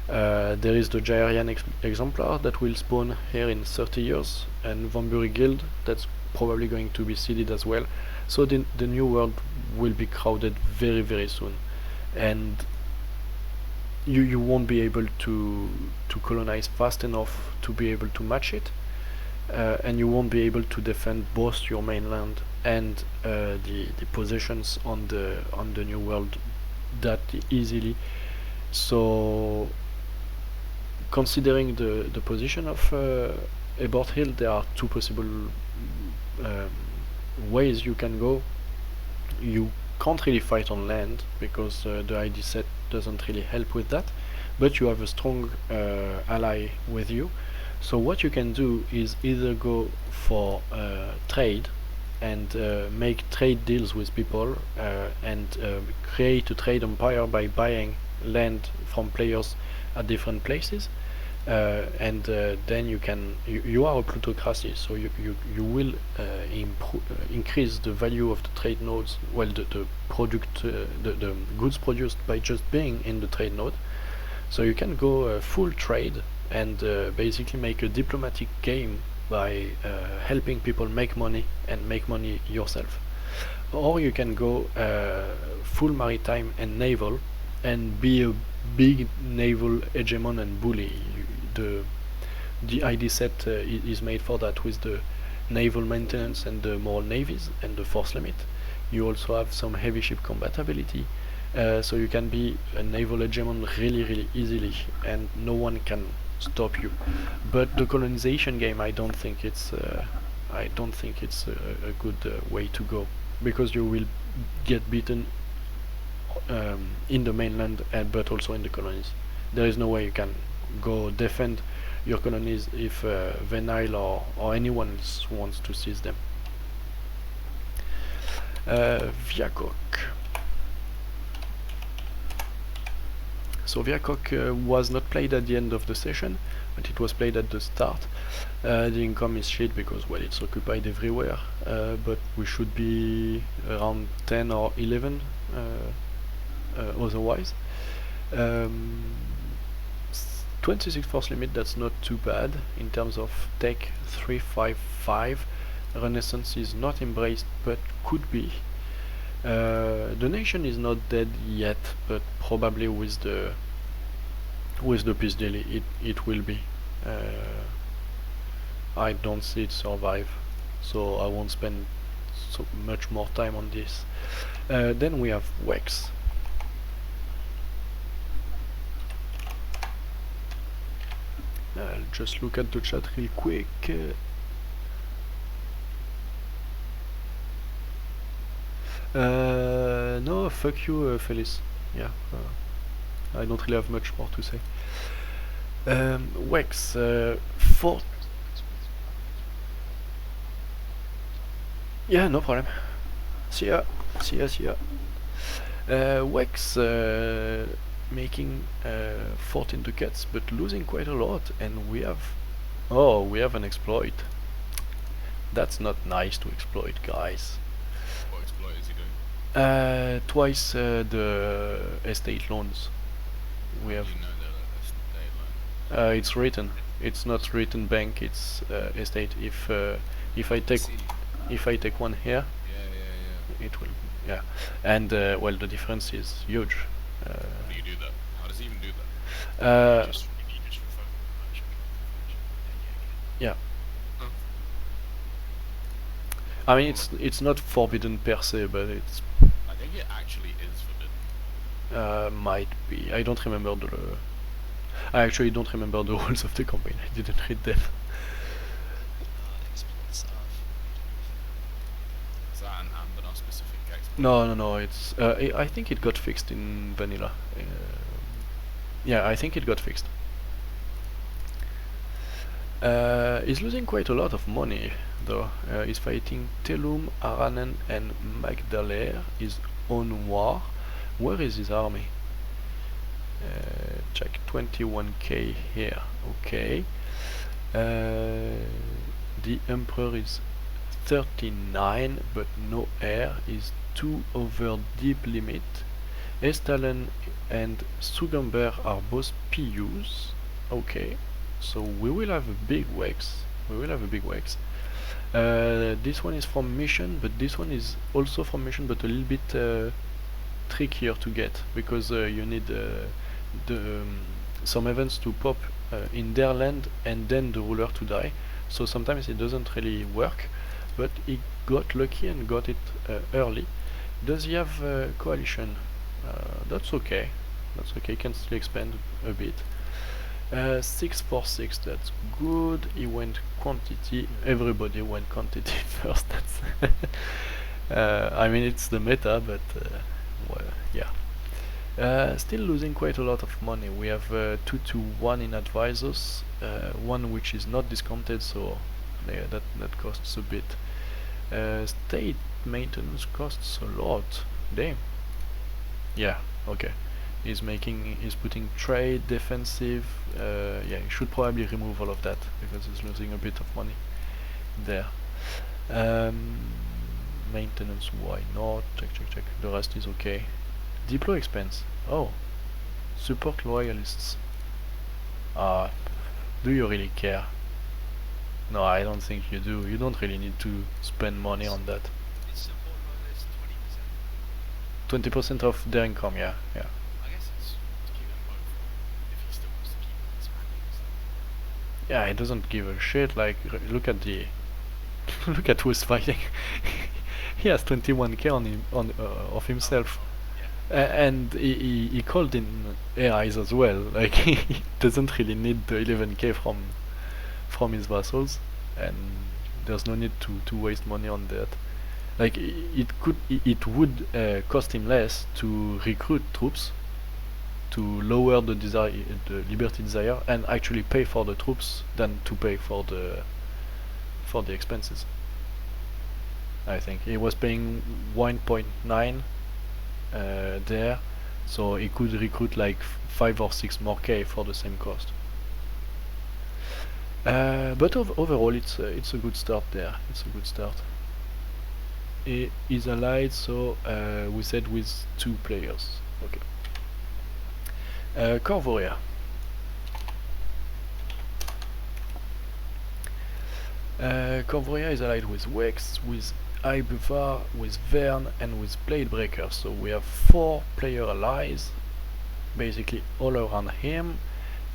There is the Jairian exemplar that will spawn here in 30 years, and Vamburi Guild that's probably going to be seeded as well. So the new world will be crowded very soon, and you won't be able to colonize fast enough to be able to match it. And you won't be able to defend both your mainland and the possessions on the new world that easily. So, considering the position of Ebort Hill, there are two possible ways you can go. You can't really fight on land because the ID set doesn't really help with that, but you have a strong ally with you. So what you can do is either go for trade and make trade deals with people and create a trade empire by buying land from players at different places. and then you are a plutocracy, so you will increase the value of the trade nodes, well, the product, the goods produced by just being in the trade node. So you can go full trade and basically make a diplomatic game by helping people make money and make money yourself. Or you can go full maritime and naval and be a big naval hegemon and bully. The ID set is made for that, with the naval maintenance and the more navies and the force limit. You also have some heavy ship combat ability, so you can be a naval hegemon really easily, and no one can stop you. But the colonization game, I don't think it's a good way to go, because you will get beaten in the mainland, but also in the colonies. There is no way you can go defend your colonies if Venile or anyone else wants to seize them. Viakok. So Viakok was not played at the end of the session, but it was played at the start. The income is shit because, well, it's occupied everywhere, but we should be around 10 or 11 otherwise. 26 force limit, that's not too bad. In terms of tech, 355. Renaissance is not embraced, but could be. The nation is not dead yet, but probably with the peace deal it will be. I don't see it survive, so I won't spend so much more time on this. Then we have Wex. I'll just look at the chat real quick. No, fuck you, Felice. Yeah, I don't really have much more to say. Wex, 4. Yeah, no problem. See ya. Wex making 14 ducats, but losing quite a lot, and we have an exploit. That's not nice to exploit, guys. What exploit is he doing? Twice the estate loans. We have. You know that estate loan. It's written. It's not written bank. It's estate. If I take See. one here, Yeah. it will. Yeah, and well, the difference is huge. How do you do that? How does he even do that? Just revoke merchant. Yeah. Oh. I mean, it's not forbidden per se, but it's I think it actually is forbidden. might be. I don't remember I actually don't remember the rules of the campaign. I didn't read them. Exploits are Is that an Anbennar specific exploit? No. It's. I think it got fixed in vanilla. Yeah, I think it got fixed. He's losing quite a lot of money, though. He's fighting Telum, Aranen, and Magdalene. His own war. Where is his army? Check 21k here. Okay. The Emperor is 39, but no air. Is 2 over deep limit. Estalen and Sugamber are both PUs. Okay. So we will have a big Wex. This one is from mission, but this one is also from mission, but a little bit trickier to get, because you need some events to pop in their land and then the ruler to die. So sometimes it doesn't really work, but he got lucky and got it early. Does he have coalition? That's okay. He can still expand a bit. 646, that's good. He went quantity. Everybody went quantity first. That's I mean, it's the meta, but well, yeah. Still losing quite a lot of money. We have 2 to 1 in advisors, one which is not discounted, so yeah, that costs a bit. State maintenance costs a lot. Damn. Yeah. Okay. He's putting trade, defensive. Yeah, he should probably remove all of that because he's losing a bit of money there. Maintenance, why not? Check. The rest is okay. Deploy expense. Oh, support loyalists. Do you really care? No, I don't think you do. You don't really need to spend money on that. Is support loyalist 20%? 20% of their income, yeah. I guess it's to keep them both if he still wants to keep expanding and stuff. Yeah, he doesn't give a shit. Like, look at the, look at who's fighting. He has 21k on him, of himself, and he called in AIs as well. Like, he doesn't really need the 11k from his vassals, and there's no need to waste money on that. Like, it would cost him less to recruit troops, to lower the liberty desire, and actually pay for the troops than to pay for the expenses. I think he was paying 1.9 there, so he could recruit like 5 or 6 more k for the same cost. But overall, it's a good start there. It's a good start. He is allied, so we said with 2 players. Okay. Corvoria. Corvoria is allied with Wex, with Eu4, with Vern, and with Bladebreaker. So we have 4 player allies, basically all around him.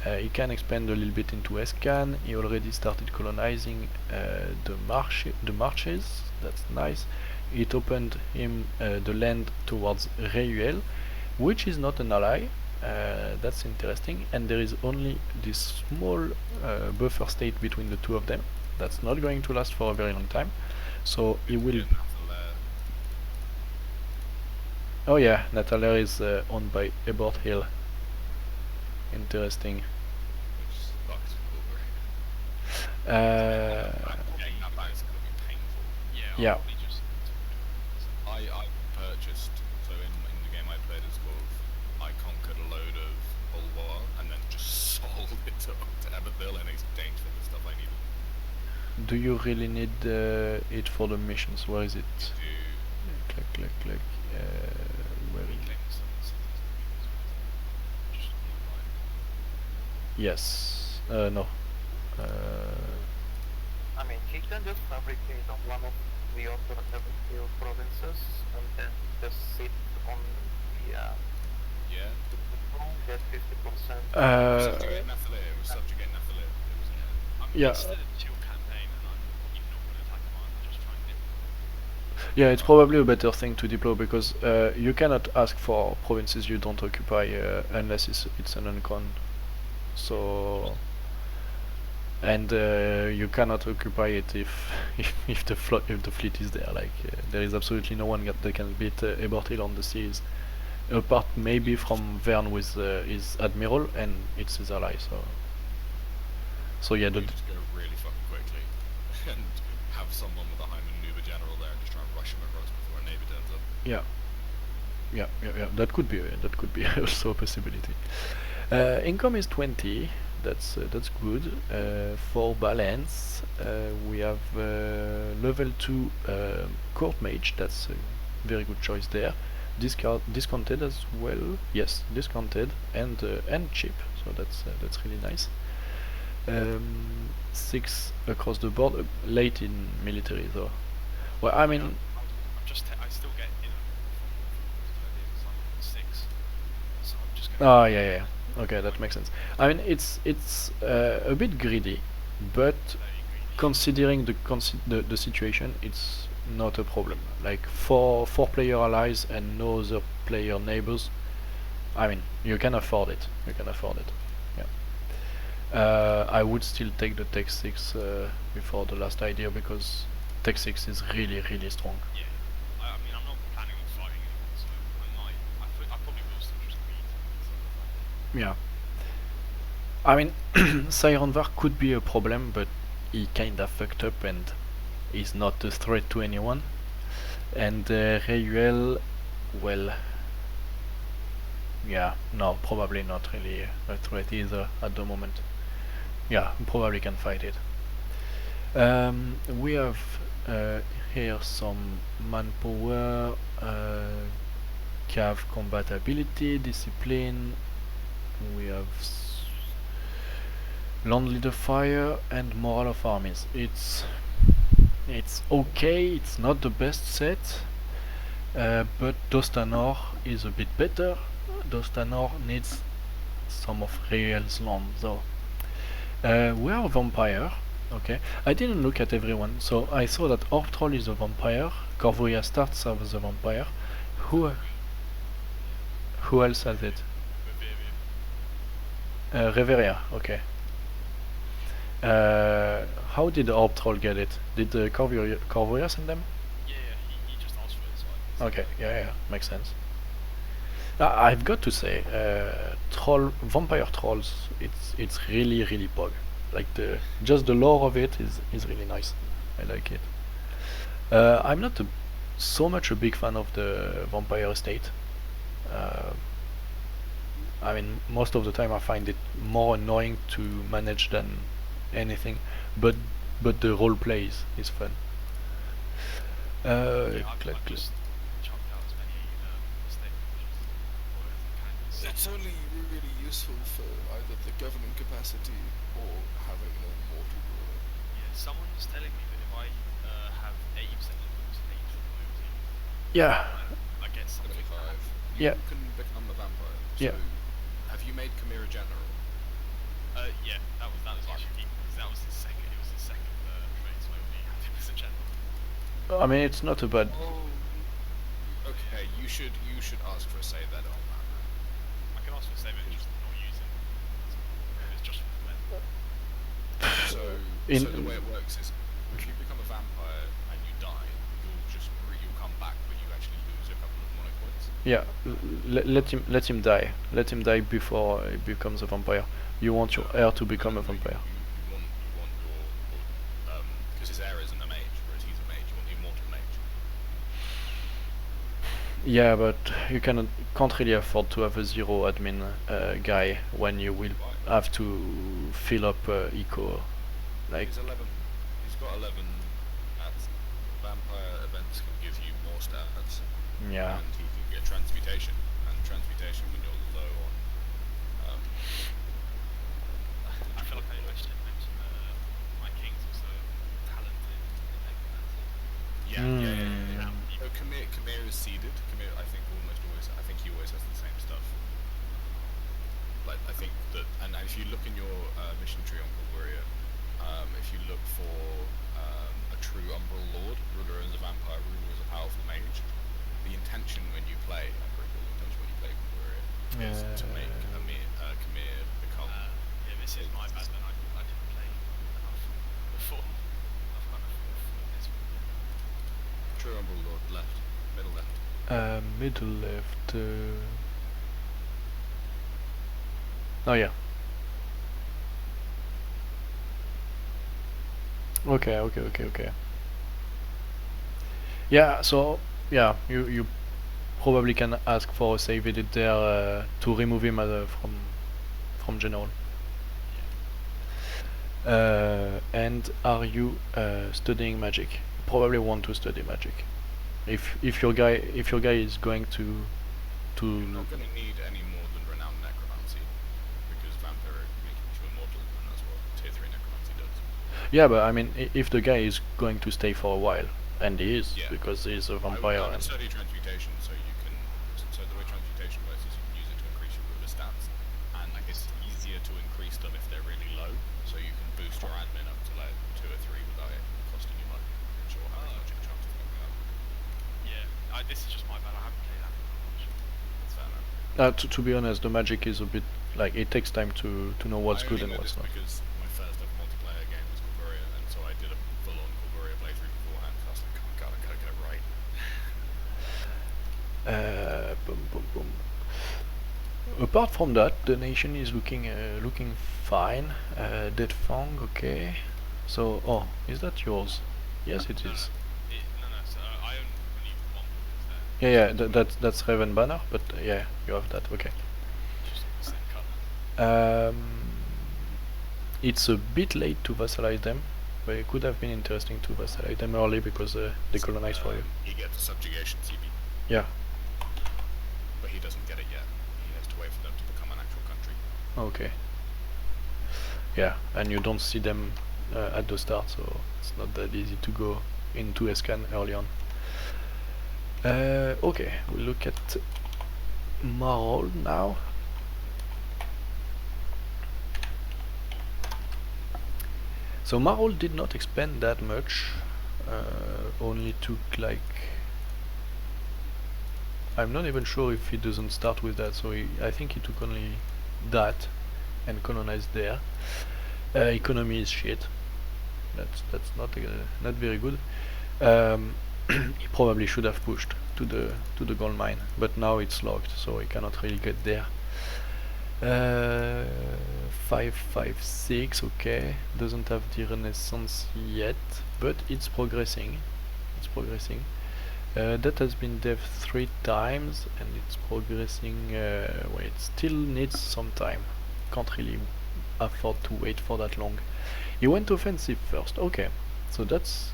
He can expand a little bit into Escan. He already started colonizing the marches. That's nice. It opened him the land towards Reuel, which is not an ally. That's interesting. And there is only this small buffer state between the two of them. That's not going to last for a very long time. So he will. Oh yeah, Nataler is owned by Ebort Hill. Interesting. Getting that back is going to be painful. Yeah. I purchased, so in the game I played as Corv, I conquered a load of Bulwar and then just sold it to Everville in exchange for the stuff I needed. Do you really need it for the missions? Where is it? Click. Where is it? Yes. No. I mean, he can just fabricate on one of the other Everfield provinces and then just sit on the Yeah. get 50%. Subjugate Nathalie, it was subjugate Nathalie. It was, I mean, Yeah. it's still a chill campaign, and I'm probably not going to attack command. I'm just trying to. Yeah, it's probably a better thing to deploy because you cannot ask for provinces you don't occupy unless it's an uncon. So, and you cannot occupy it if if the fleet is there. Like there is absolutely no one that can beat Ebort Hill on the seas, apart maybe from Vern with his admiral and it's his ally. So yeah, we just go really fucking quickly and have someone with a high maneuver general there and just try and rush him across before a neighbor turns up. yeah. That could be also a possibility. Income is 20. That's good. For balance, we have level 2 court mage. That's a very good choice there. Discounted as well. Yes, discounted and cheap. So that's really nice. 6 across the board. Late in military though. Well, I mean. I still get, from 6. So I'm just going. Oh yeah. Okay, that makes sense. I mean, it's a bit greedy, but considering the situation, it's not a problem. Like 4 player allies and no other player neighbors. I mean, you can afford it. Yeah. I would still take the Tech 6 before the last idea because Tech 6 is really strong. Yeah. I mean, I'm not planning on fighting anyone, so I probably will still just read. Yeah. I mean, Sirenvar could be a problem, but he kinda fucked up and is not a threat to anyone. And Reuel, well, yeah, no, probably not really a threat either at the moment. Yeah, probably can fight it. We have here some manpower, cav combat ability, discipline. We have land leader fire and morale of armies. It's okay. It's not the best set, but Dostanor is a bit better. Dostanor needs some of Real's land though. We are a vampire. Okay, I didn't look at everyone, so I saw that Orb Troll is a vampire. Corvoria starts as a vampire. Who who else has it? Reviexw. Reveria. Okay. How did Orb Troll get it? Did Corvoria send them? Yeah, he just asked for it, so I Okay, yeah, makes sense. I've got to say, vampire trolls, it's really bug. Like just the lore of it is really nice. I like it. I'm not so much a big fan of the vampire estate. I mean, most of the time I find it more annoying to manage than anything, but the role play is fun. yeah, I've just chopped out as many state missions as I can. It's only really useful for either the governing capacity or having an immortal ruler. Yeah, someone was telling me that if I have 80% levels, 80% loyalty, Yeah, I get something. 75. Yeah. You can become a vampire. Yeah. So, have you made Chimera General? Yeah, that was actually deep because that was his second. It was his second trade, so I only had him as a general. I mean it's not a bad. Oh. Okay, you should ask for a save edit on that. I can ask for save it and just not use it. It's just for the event. So the way it works is, if you become a vampire and you die, you'll come back, but you actually lose a couple of mono points. Yeah, let him die. Let him die before he becomes a vampire. You want your heir to become a vampire. You want your because his heir isn't a mage, whereas he's a mage. You want the immortal mage. Yeah, but you can't really afford to have a zero admin guy when you will have to fill up eco. Like He's 11. He's got 11 stats. Vampire events can give you more stats. yeah, And he can get transmutation. And transmutation when you're low on. I feel like I should mention my king's also talented in necromancy. Yeah. So Chimera is seeded. Chimera, I think he always has the same stuff. Like I think that, and if you look in your mission tree on Corvoria, if you look for a true Umbral Lord, ruler as a vampire, ruler as a powerful mage, the intention when you play, Corvoria, is to make Chimera become. Yeah, this is my bad. Then I didn't play enough before. I've kind of fallen this one. True Umbral Lord, middle left. middle left. Oh yeah. Okay. Yeah, so yeah, you probably can ask for a save edit there to remove him from general. And are you studying magic? Probably want to study magic. If your guy is going to You're not going to need any more than renowned necromancy, because vampire makes you immortal, and that's what tier 3 necromancy does. yeah, but I mean if the guy is going to stay for a while, and he is Yeah. because he's a I vampire. would And study transmutation, so the way transmutation works is you can use it to increase your ruler stats, and it's easier to increase them if they're really low, so you can boost your admin up to like 2 or 3 without it costing you money, which will have as much of a chance of fucking up. Yeah, this is just my bad. I haven't played that much. That's fair enough. to be honest, the magic is a bit like it takes time to know what's good and I only know what's this not. because my first ever multiplayer game was Corvoria, and so I did a full-on Corvoria playthrough beforehand, so I was like, oh god, I gotta get it right. Boom. Apart from that, the nation is looking fine. Dead Fang, okay. So, oh, is that yours? Yes, it is. No. So I own only one book there. Yeah, that's Raven Banner, but yeah, you have that. Okay. It's a bit late to vassalize them, but it could have been interesting to vassalize them early because they colonize for you. He gets a subjugation CB, Yeah. but he doesn't get it yet. He has to wait for them to become an actual country. Okay. Yeah, and you don't see them at the start, so it's not that easy to go into Escan early on. Okay, we look at Marol now. So Marol did not expand that much, only took like... I'm not even sure if he doesn't start with that, so I think he took only that and colonized there. Economy is shit. That's not very good. He probably should have pushed to the gold mine, but now it's locked, so he cannot really get there. 556, okay, doesn't have the Renaissance yet, but it's progressing. That has been dev 3 times, and it's progressing. Well, it still needs some time. Can't really afford to wait for that long. He went offensive first. Okay, so that's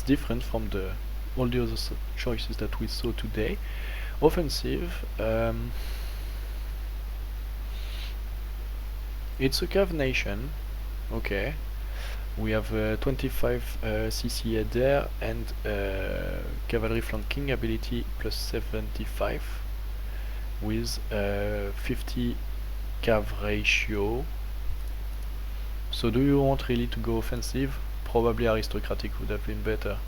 different from all the other choices that we saw today. Offensive. It's a cav nation. Okay. We have 25 CCA there and cavalry flanking ability plus 75 with 50 cav ratio. So do you want really to go offensive? Probably aristocratic would have been better.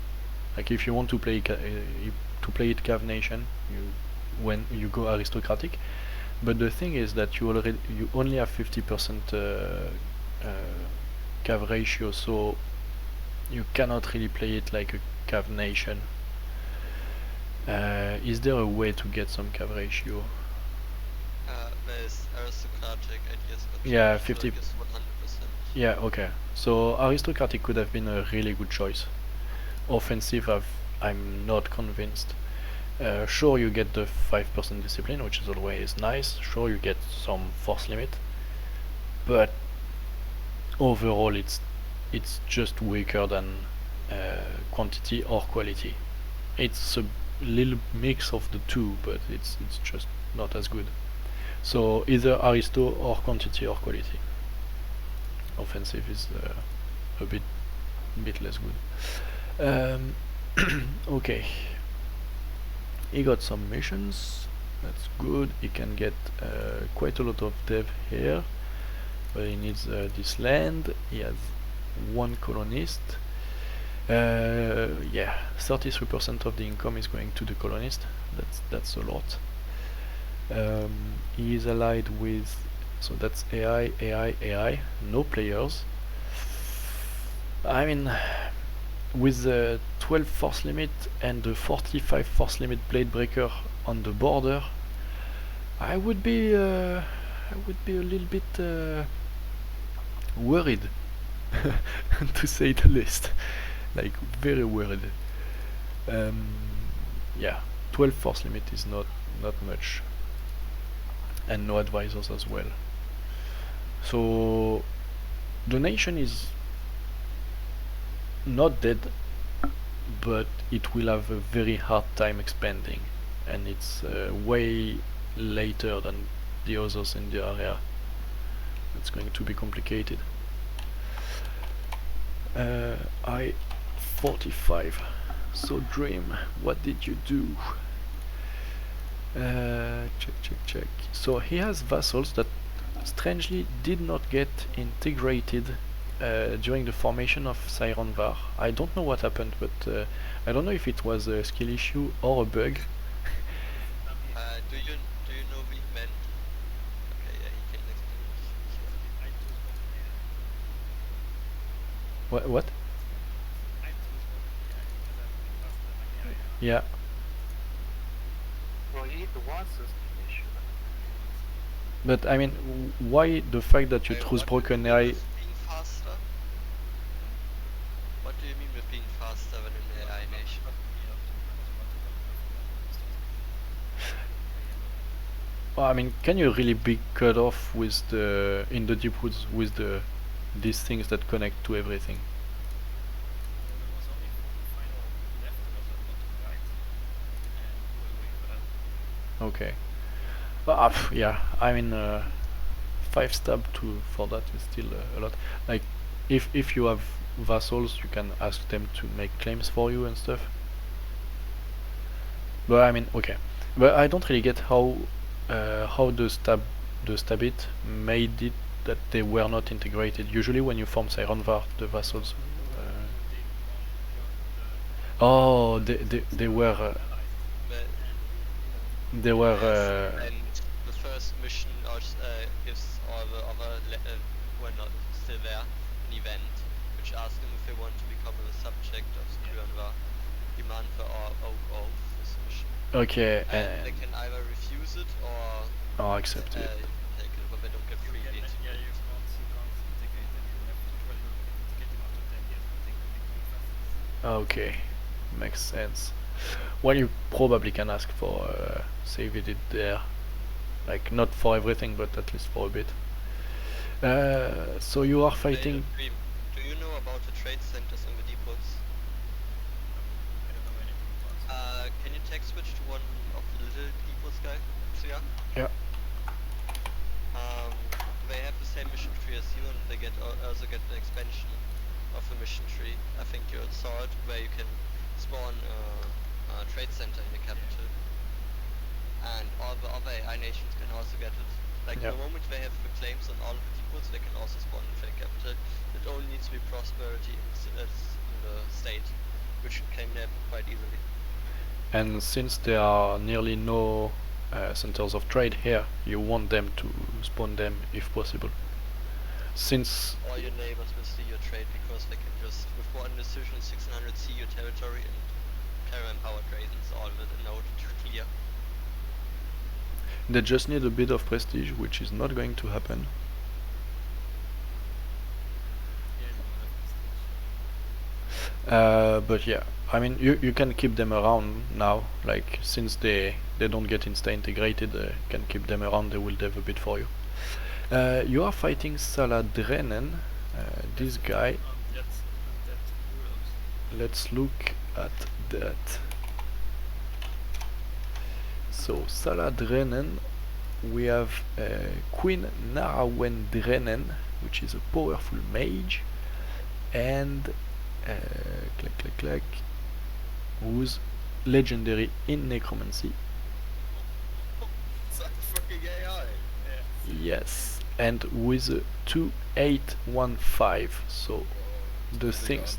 Like if you want to play it cav nation, when you go aristocratic. But the thing is that you only have 50% cav ratio, so you cannot really play it like a cav nation. Is there a way to get some cav ratio? There's aristocratic, I guess, but Yeah, I'm sure 50. it is 100%. Yeah, okay. So aristocratic could have been a really good choice. Offensive, I'm not convinced. Sure, you get the 5% discipline, which is always nice. Sure, you get some force limit, but overall, it's just weaker than quantity or quality. It's a little mix of the two, but it's just not as good. So either aristo or quantity or quality. Offensive is a bit less good. Okay. He got some missions. That's good. He can get quite a lot of dev here, but he needs this land. He has one colonist. Yeah, 33% of the income is going to the colonist. That's a lot. He is allied with, so that's AI. No players. I mean, with the 12 force limit and the 45 force limit blade breaker on the border, I would be a little bit worried, to say the least. Like very worried. Yeah, 12 force limit is not much, and no advisors as well. So the nation is not dead, but it will have a very hard time expanding, and it's way later than the others in the area. It's going to be complicated. I-45. So Dream, what did you do? Check. So he has vassals that strangely did not get integrated during the formation of Siren Var. I don't know what happened, but I don't know if it was a skill issue or a bug. Do you know the event? Okay, yeah, he can explain it. What? Yeah. Well, it was a skill issue. But I mean, why the fact that you choose What broken do you mean AI? with being faster? What do you mean with being faster than an AI nation? I mean, can you really be cut off with the in the deep woods with the these things that connect to everything? There was only one final left was at bottom right, and you will wait for that. Okay. Yeah, I mean, 5 stab to for that is still a lot. Like, if you have vassals, you can ask them to make claims for you and stuff. But I mean, okay. But I don't really get how the stab it made it that they were not integrated. Usually, when you form Sirenvar, the vassals. They want Oh, they were But they were and the first mission gives all the other who are not still there an event which asks them if they want to become a subject of Skruanvar. Demand for our oath this mission. okay And they can either refuse it or accept it. take it, but they don't get you freely can you integrated. can't integrate them. You have to integrate them after 10 years. I think the big contrast. Okay, makes sense. Well, you probably can ask for save it there, like not for everything, but at least for a bit. So you are fighting. Do you know about the trade centers in the depots? I don't know anything about. Can you tech switch to one of the little depots, guy? Yeah. Yeah. They have the same mission tree as you, and they also get the expansion of the mission tree. I think you saw it, where you can spawn a trade center in the capital, and all the other AI nations can also get it. Like Yeah. the moment they have the claims on all of the depots, they can also spawn in the capital. It only needs to be prosperity in the state, which can happen quite easily. And since there are nearly no centers of trade here, you want them to spawn them if possible. Since All your neighbors will see your trade because they can just, with one decision, 1600 see your territory and para-empowered raisins all with a node to clear. they just need a bit of prestige, which is not going to happen. But yeah, I mean, you can keep them around now. Like, since they don't get insta integrated, can keep them around. They will dev a bit for you. You are fighting Saladrenen. This guy. Let's look at that. So Saladrenen, we have Queen Narawendrenen, which is a powerful mage, and who's legendary in necromancy. Is that fucking AI? Yes, and with a 2815. So the things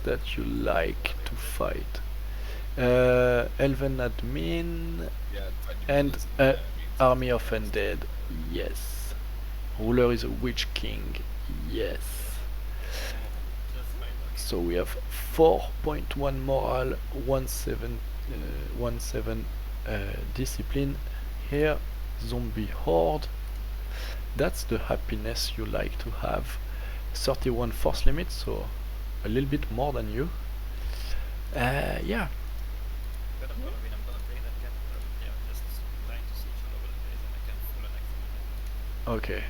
that you like to fight. Elven admin Yeah, and army of undead. Yes. Ruler is a witch king. Yes. So we have 4.1 moral, 17 discipline. Here, zombie horde. That's the happiness you like to have. 31 force limit, so a little bit more than you. Yeah. But I'm gonna win. I'm gonna play that cat. Yeah, just trying to siege all over the place, and I can full an accident. Okay.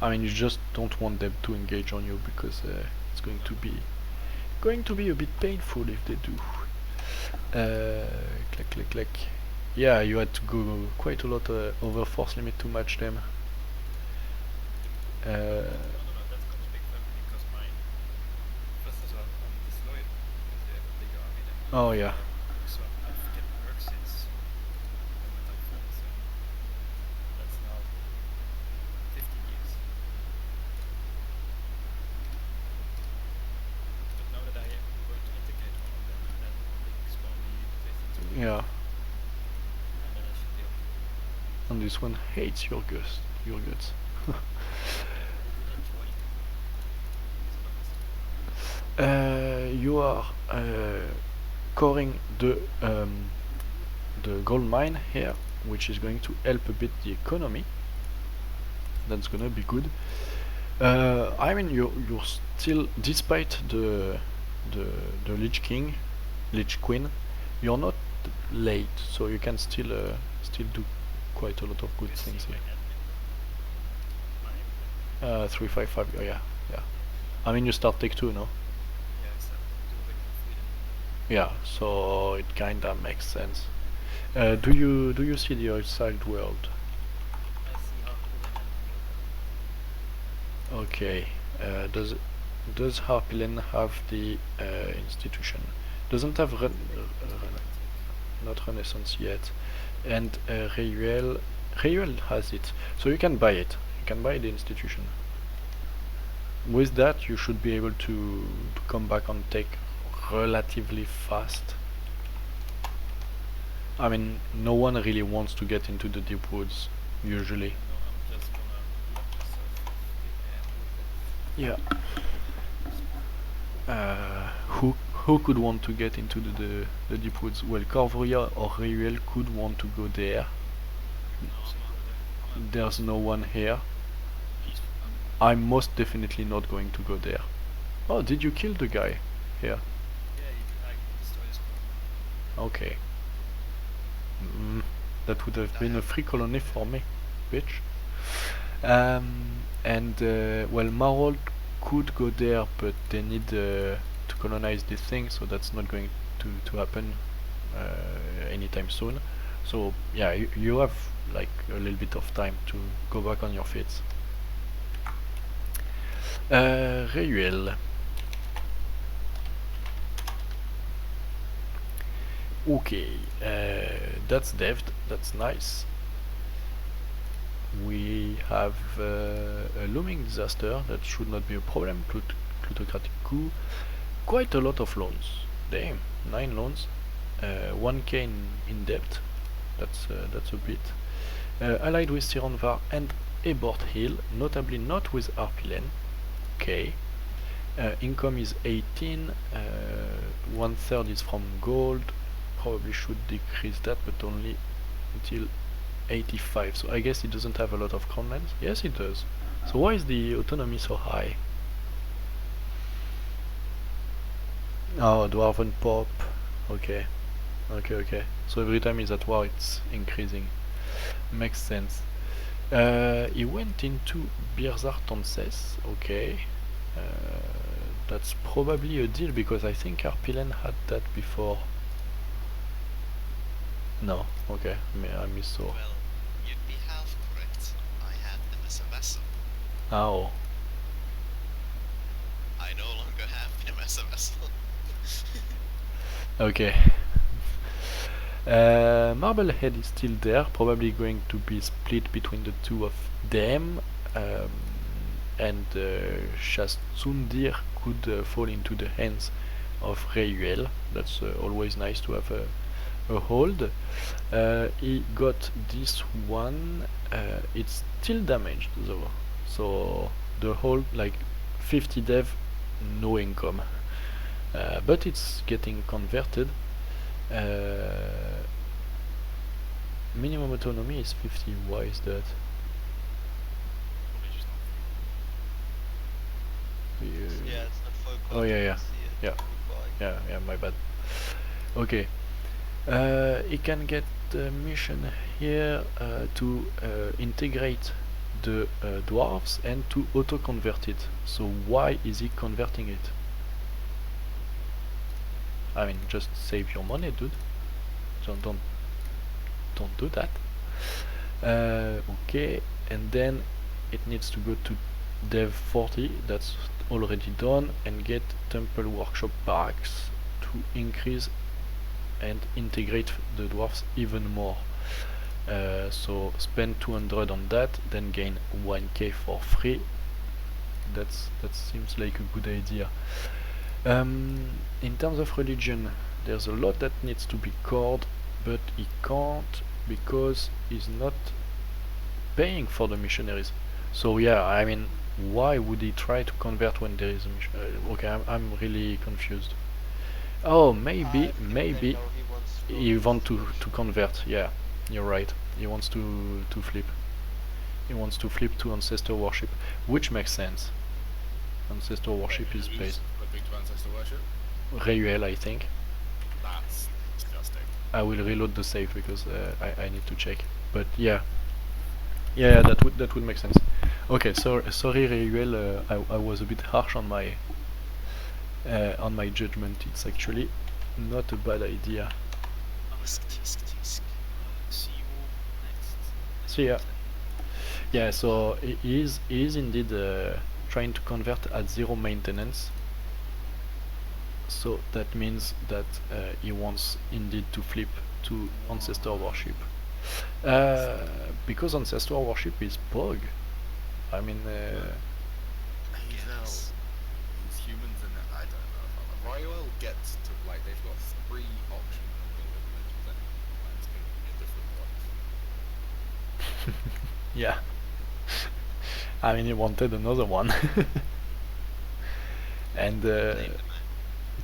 I mean, you just don't want them to engage on you because it's going to be a bit painful if they do. Click. Yeah, you had to go quite a lot over force limit to match them. No, that's gonna be big for me because my versus are disloyal because they have a bigger army than me. Oh yeah. So I've get work since the moment I formed, so that's now 15 years. But now that I am going to integrate one of them, then they spawn the placing to Yeah. and then I should be okay. And this one hates your guts. You are coring the gold mine here, which is going to help a bit the economy. That's gonna be good. I mean, you're still, despite the Lich Queen, you're not late, so you can still do quite a lot of good Is things he here. admin? 355, oh yeah, yeah. I mean, you start take 2, no? Yeah, exactly. Do the complete. Yeah, so it kinda makes sense. Do you see the outside world? I see Harpilin and Neopel. Okay. Does Harpilin have the institution? Doesn't have not Renaissance yet, and Rayuel has it. So you can buy it. You can buy the institution. With that, you should be able to come back on tech relatively fast. I mean, no one really wants to get into the deep woods, usually. No, I'm just gonna block myself with the air with it. Yeah. Who could want to get into the deep woods? Well, Corvoria or Rayuel could want to go there. No, I'm at There's no one here. peaceful camp. I'm most definitely not going to go there. Oh, did you kill the guy here? Yeah, I destroy his colony. Okay. That would have been a free colony for me, bitch. Well, Marold could go there, but they need to colonize this thing, so that's not going to happen anytime soon. So yeah, you have like a little bit of time to go back on your feet. Rayuel. Okay, that's dev'd, that's nice. We have a looming disaster, that should not be a problem. Plutocratic coup, quite a lot of loans. Damn, 9 loans, 1k in debt, that's a bit. Allied with Sironvar and Ebort Hill, notably not with Arpilen. Okay. Income is 18, 1/3 is from gold. Probably should decrease that, but only until 85. So I guess it doesn't have a lot of crown lands. Yes, it does. So why is the autonomy so high? Oh, Dwarven Pop. Okay. Okay. So every time he's at war, it's increasing. Makes sense. He went into Birzar Tonses. Okay. That's probably a deal, because I think Arpilen had that before. No, okay, I missaw. Well, you'd be half correct. I had them as a vassal. Oh. I no longer have them as a vassal. Okay. Marblehead is still there, probably going to be split between the two of them. And Shastundir could fall into the hands of Rayuel. That's always nice to have a hold. He got this one. It's still damaged though, so the hold, like 50 dev, no income, but it's getting converted. Minimum autonomy is 50. Why is that? Probably just not Yeah, it's not full Oh, yeah, yeah. competency, Yeah. required. Yeah, my bad. Okay. He can get a mission here to integrate the dwarves and to auto-convert it. So why is he converting it? I mean, just save your money, dude. Don't do that. Okay, and then it needs to go to dev 40. That's already done, and get temple workshop barracks to increase and integrate the dwarfs even more. So spend 200 on that, then gain 1k for free. That seems like a good idea. In terms of religion, there's a lot that needs to be cored, but he can't because he's not paying for the missionaries. So yeah, I mean, why would he try to convert when there is a mission? Okay, I'm really confused. Oh, maybe I know he wants to he go wants to to convert. Yeah, you're right. He wants to flip. He wants to flip to ancestor worship, which makes sense. Ancestor worship is based Flipping to ancestor worship. Rayuel, I think. That's disgusting. I will reload the save because I need to check. But yeah, yeah, that would make sense. Okay, so sorry, Reuel, I was a bit harsh on my judgment. It's actually not a bad idea. Tisk, tisk, tisk. See you all next See ya. turn. Yeah, so he is indeed trying to convert at 0 maintenance. So that means that he wants indeed to flip to Ancestor Worship. Because Ancestor Worship is POG. I mean, He's Yes. He's humans in it. I don't know. Royal gets to like they've got 3 optional building legends anyway. Like, it's going to be a different life. yeah. I mean, he wanted another one. And Blame the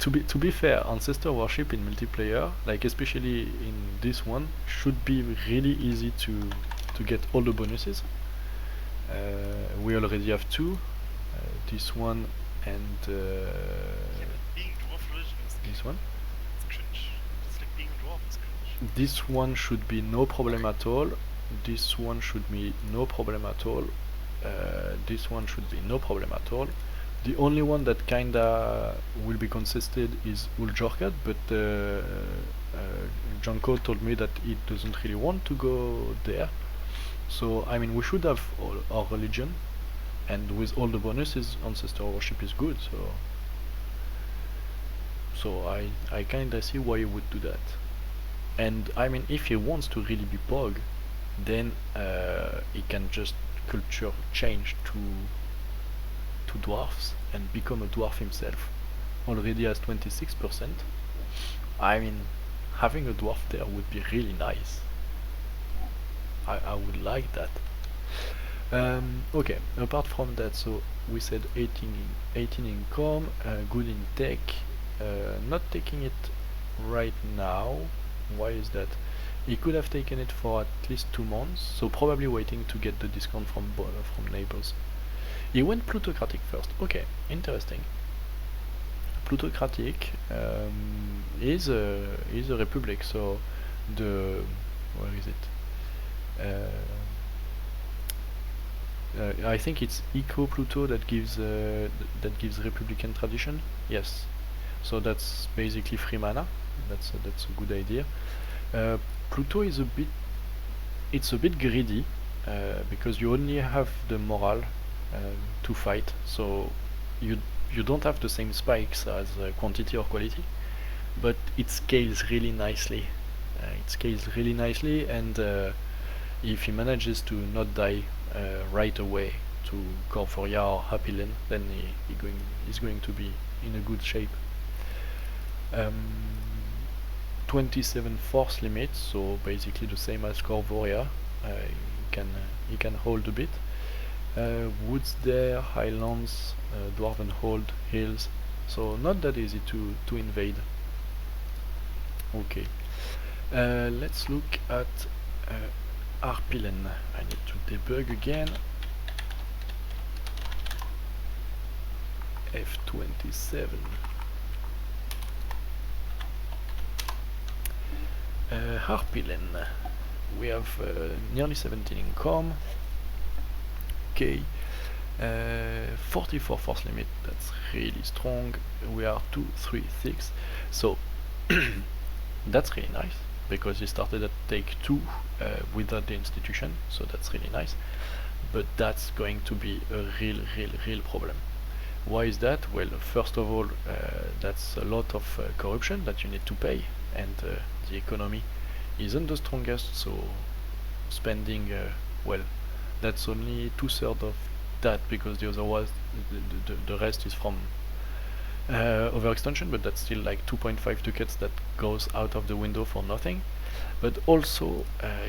man. to be fair, Ancestor Worship in multiplayer, like especially in this one, should be really easy to get all the bonuses. We already have 2. This one and Yeah, but being dwarf religion is this one. it's cringe. It's like being a dwarf is cringe. This one should be no problem at all. This one should be no problem at all. This one should be no problem at all. The only one that kinda will be consisted is Uljorkat, but Janko told me that he doesn't really want to go there. So I mean, we should have all our religion, and with all the bonuses, Ancestor Worship is good. So I kinda see why he would do that. And I mean, if he wants to really be POG, then he can just culture change to dwarfs and become a dwarf himself. Already has 26%. I mean, having a dwarf there would be really nice. I would like that. Okay, apart from that, so we said 18 income, good in tech, not taking it right now. Why is that? He could have taken it for at least 2 months, so probably waiting to get the discount from neighbors. He went plutocratic first. Okay, interesting. Plutocratic is a republic, so where is it? I think it's Eco Pluto that gives republican tradition. Yes, so that's basically free mana. That's a good idea. Pluto is it's a bit greedy because you only have the morale to fight, so you don't have the same spikes as quantity or quality, but it scales really nicely. And if he manages to not die right away to Corvoria or Happy Land, then he's going to be in a good shape. 27 force limit, so basically the same as Corvoria. He can hold a bit. Woods there, highlands, dwarven hold, hills, so not that easy to invade. Okay, let's look at Arpilen. I need to debug again. F27. Harpilen. We have nearly 17 income. Okay. 44 force limit. That's really strong. We are 2, 3, 6. So that's really nice because he started at take 2 without the institution. So that's really nice. But that's going to be a real problem. Why is that? Well, first of all, that's a lot of corruption that you need to pay, and the economy isn't the strongest, so spending, well, that's only 2/3 of that, because the other was the rest is from overextension, but that's still like 2.5 ducats that goes out of the window for nothing. But also,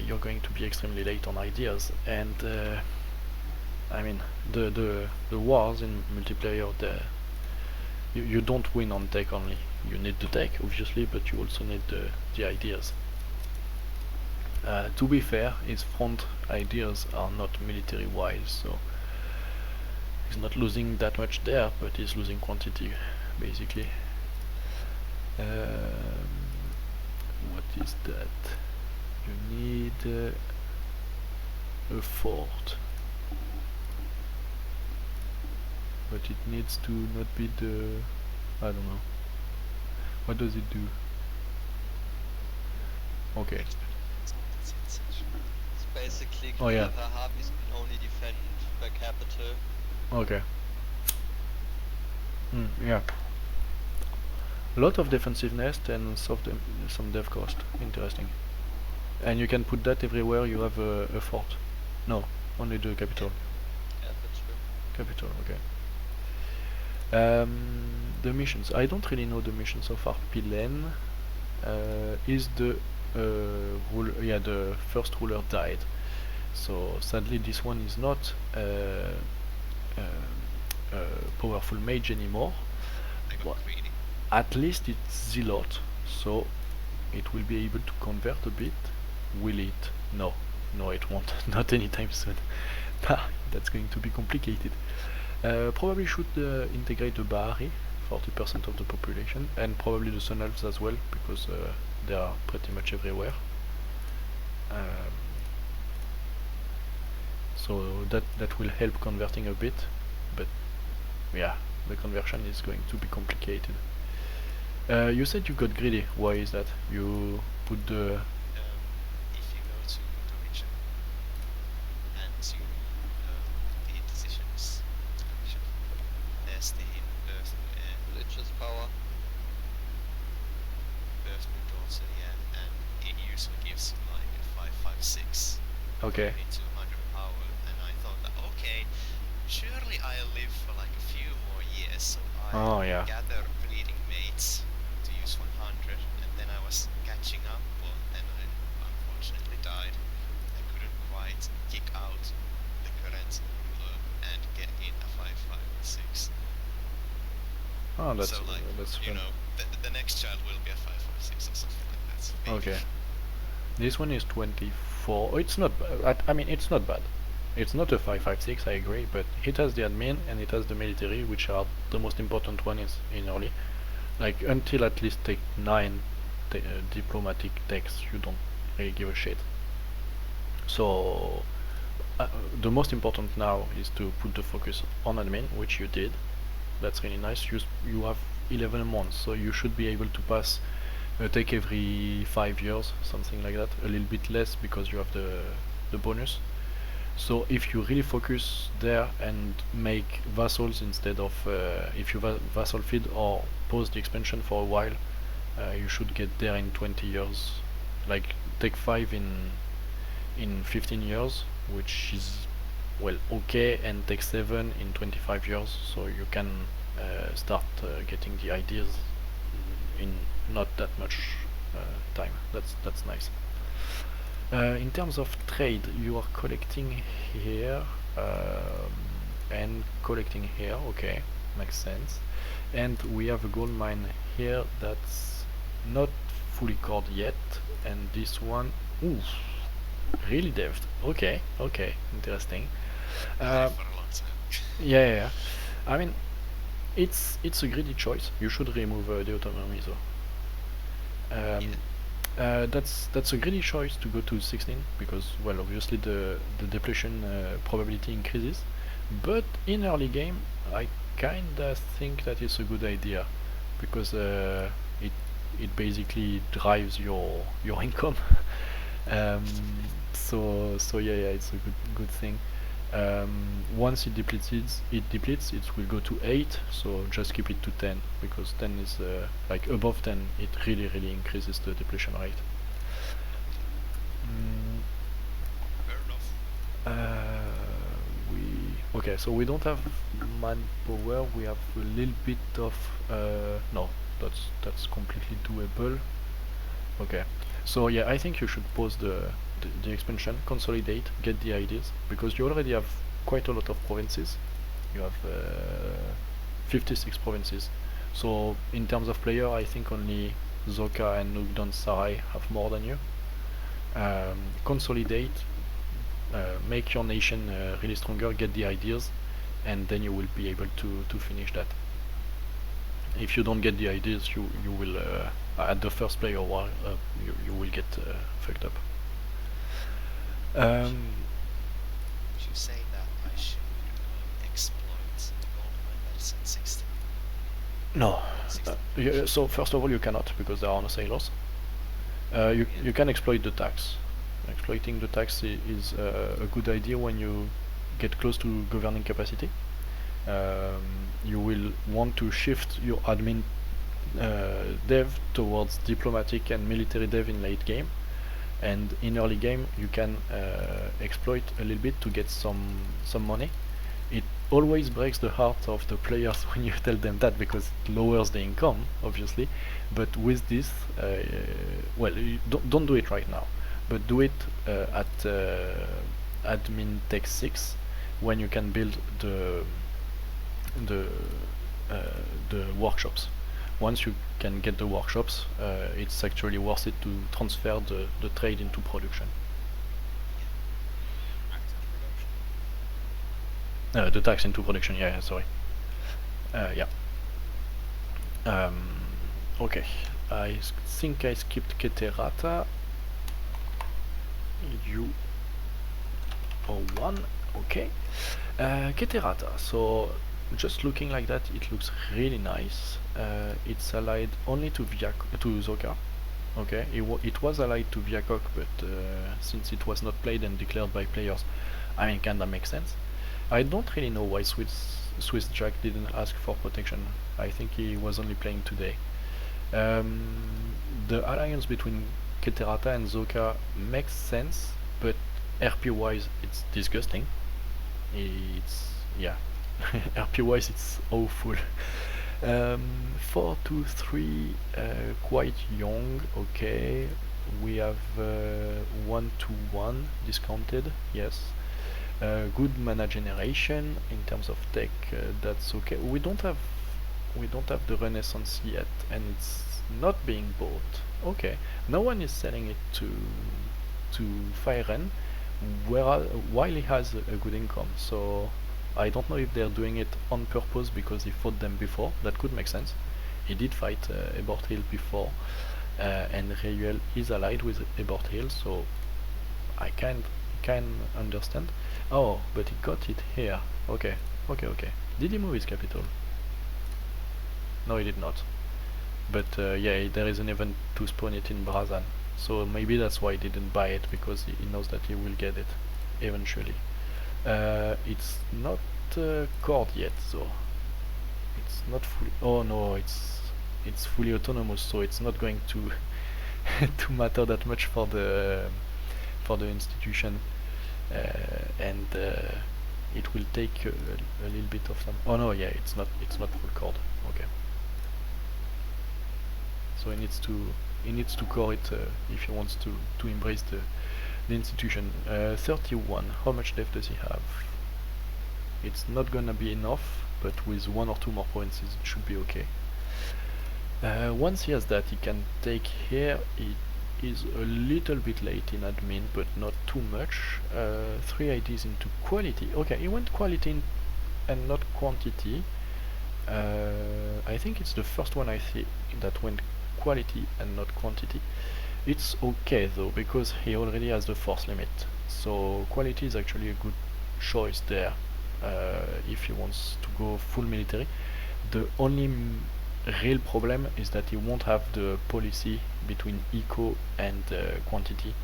you're going to be extremely late on ideas, and I mean, the wars in multiplayer, you don't win on tech only. You need the tech, obviously, but you also need the ideas. To be fair, his front ideas are not military wise, so he's not losing that much there, but he's losing quantity, basically. What is that? You need a fort, but it needs to not be the, I don't know, what does it do? Okay, That's it, essentially. It's basically Oh, yeah. her harpies can only defend the capital. okay. Yeah. A lot of defensiveness and some dev cost. Interesting. And you can put that everywhere you have a fort. No, only the capital. Capital. Capital, okay. The missions. I don't really know the missions so far. Pilen is the yeah, the first ruler died. So sadly, this one is not powerful mage anymore. I got What? greedy. At least it's zealot, so it will be able to convert a bit. Will it? No, no, it won't. Not anytime soon. That's going to be complicated. Probably should integrate the Bahari, 40% of the population, and probably the Sun Elves as well, because they are pretty much everywhere. So that will help converting a bit, but yeah, the conversion is going to be complicated. You said you got greedy. Why is that? You put the If you go to the region and to the decisions section, there's the Religious power. birthmoon daughter, yeah, and it usually gives you like a 556. okay. Only 200 power, and I thought that okay, surely I'll live for like a few more years, so I Oh, yeah. gather breeding mates to use 100, and then I was catching up, but then I unfortunately died. I couldn't quite kick out the current ruler and get in a 556. Oh, that's So like, that's you fun. know, the next child will be a 556 or something like that. maybe. Okay. This one is 24. Oh, it's not. I mean, it's not bad. It's not a 556. I agree, but it has the admin and it has the military, which are the most important ones in early. Like until at least take 9 diplomatic techs, you don't really give a shit. So the most important now is to put the focus on admin, which you did. That's really nice. You have 11 months, so you should be able to pass take every 5 years, something like that. A little bit less because you have the bonus. So if you really focus there and make vassals instead of if you vassal feed or pause the expansion for a while, you should get there in 20 years. Like take 5 in 15 years, which is well okay, and take 7 in 25 years, so you can start getting the ideas in not that much time. That's nice. In terms of trade, you are collecting here and collecting here. Okay, makes sense. And we have a gold mine here that's not fully cored yet, and this one, ooh, really deved. Okay, okay, interesting. I for a long time. Yeah, yeah, yeah. I mean, it's a greedy choice. You should remove the autonomy though. That's a greedy choice to go to 16 because, well, obviously the depletion probability increases, but in early game I kinda think that it's a good idea because it basically drives your income. So yeah, it's a good thing. Once it depletes, it will go to 8, so just keep it to 10, because 10 is like above 10, it really increases the depletion rate. Fair enough. Okay, so we don't have manpower, we have a little bit of no, that's completely doable. Okay, so yeah, I think you should pause the expansion, consolidate, get the ideas, because you already have quite a lot of provinces. You have 56 provinces. So in terms of player, I think only Zoka and Nugdon Sarai have more than you. Consolidate, make your nation really stronger, get the ideas, and then you will be able to finish that. If you don't get the ideas, you will at the first player war you will get fucked up. say that I should exploit the gold mine that is at 60? No. 60. So first of all, you cannot because there are no sailors. You can exploit the tax. Exploiting the tax is a good idea when you get close to governing capacity. You will want to shift your admin dev towards diplomatic and military dev in late game, and in early game you can exploit a little bit to get some money. It always breaks the heart of the players when you tell them that, because it lowers the income, obviously. But with this, well, you don't do it right now, but do it at admin tech 6, when you can build the workshops. Once you can get the workshops, it's actually worth it to transfer the trade into production. The tax into production, yeah, sorry. Yeah. Okay, I think I skipped Keterata. U4 okay. Keterata, so just looking like that, it looks really nice. It's allied only to Zoka. Okay, it was allied to Viakok, but since it was not played and declared by players, I mean, kinda makes sense. I don't really know why Swiss Jack didn't ask for protection. I think he was only playing today. The alliance between Keterata and Zoka makes sense, but RP wise it's disgusting. It's, yeah, RP wise it's awful. 4, 2, 3, quite young, okay. We have 1 to 1 discounted, yes. Good mana generation in terms of tech, that's okay. We don't have the Renaissance yet, and it's not being bought. Okay, no one is selling it to Firen, while he has a good income. So I don't know if they're doing it on purpose because he fought them before. That could make sense. He did fight Ebort Hill before, and Reuel is allied with Ebort Hill, so I can understand. Oh, but he got it here. Okay. Did he move his capital? No, he did not. But yeah, there is an event to spawn it in Brazan, so maybe that's why he didn't buy it, because he knows that he will get it eventually. It's not cored yet, so it's not fully. Oh no, it's fully autonomous, so it's not going to to matter that much for the institution, and it will take a little bit of time. Oh no, yeah, it's not full cored. Okay. So he needs to core it if he wants to embrace the institution. 31. How much dev does he have? It's not gonna be enough, but with 1 or 2 more provinces it should be okay. Once he has that, he can take here. It is a little bit late in admin, but not too much. 3 IDs into quality. Okay, he went quality and not quantity. I think it's the first one I see that went quality and not quantity. It's okay though, because he already has the force limit, so quality is actually a good choice there if he wants to go full military. The only real problem is that he won't have the policy between eco and quantity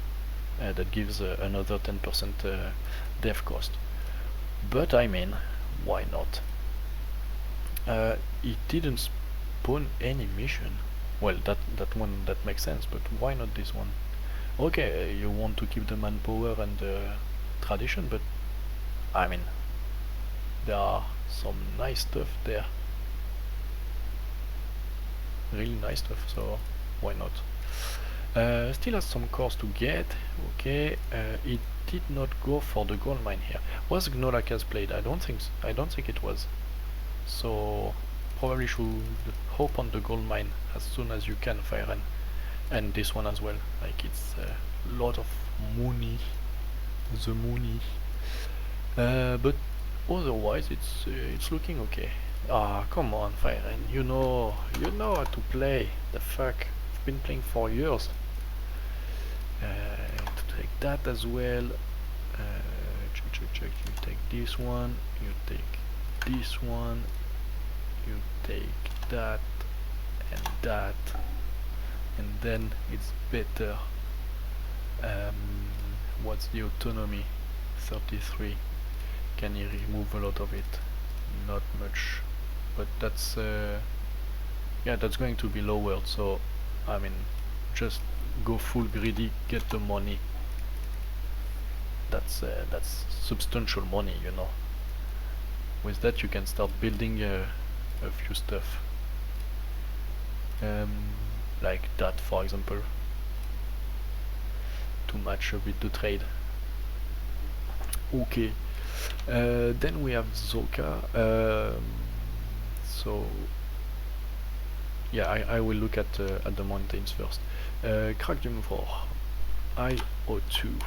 that gives another 10% dev cost. But I mean, why not? It didn't spawn any mission. Well, that one, that makes sense, but why not this one? Okay, you want to keep the manpower and the tradition, but I mean, there are some nice stuff there. Really nice stuff, so why not? Still has some cores to get. Okay, it did not go for the gold mine here. Was Gnolak played? I don't think it was. So probably should hope on the gold mine as soon as you can, Firen, and this one as well. Like, it's a lot of money, the money. But otherwise, it's looking okay. Ah, come on, Firen. You know how to play. The fuck, I've been playing for years. To take that as well. check. You take this one, you take this one, you take that and that, and then it's better. What's the autonomy? 33. Can you remove a lot of it? Not much, but that's yeah, that's going to be lowered. So I mean, just go full greedy, get the money. That's substantial money, you know. With that you can start building a few stuff, like that for example, to match a bit the trade. Okay, then we have Zoka. So yeah, I will look at the mountains first. Crack Eu4 IO2.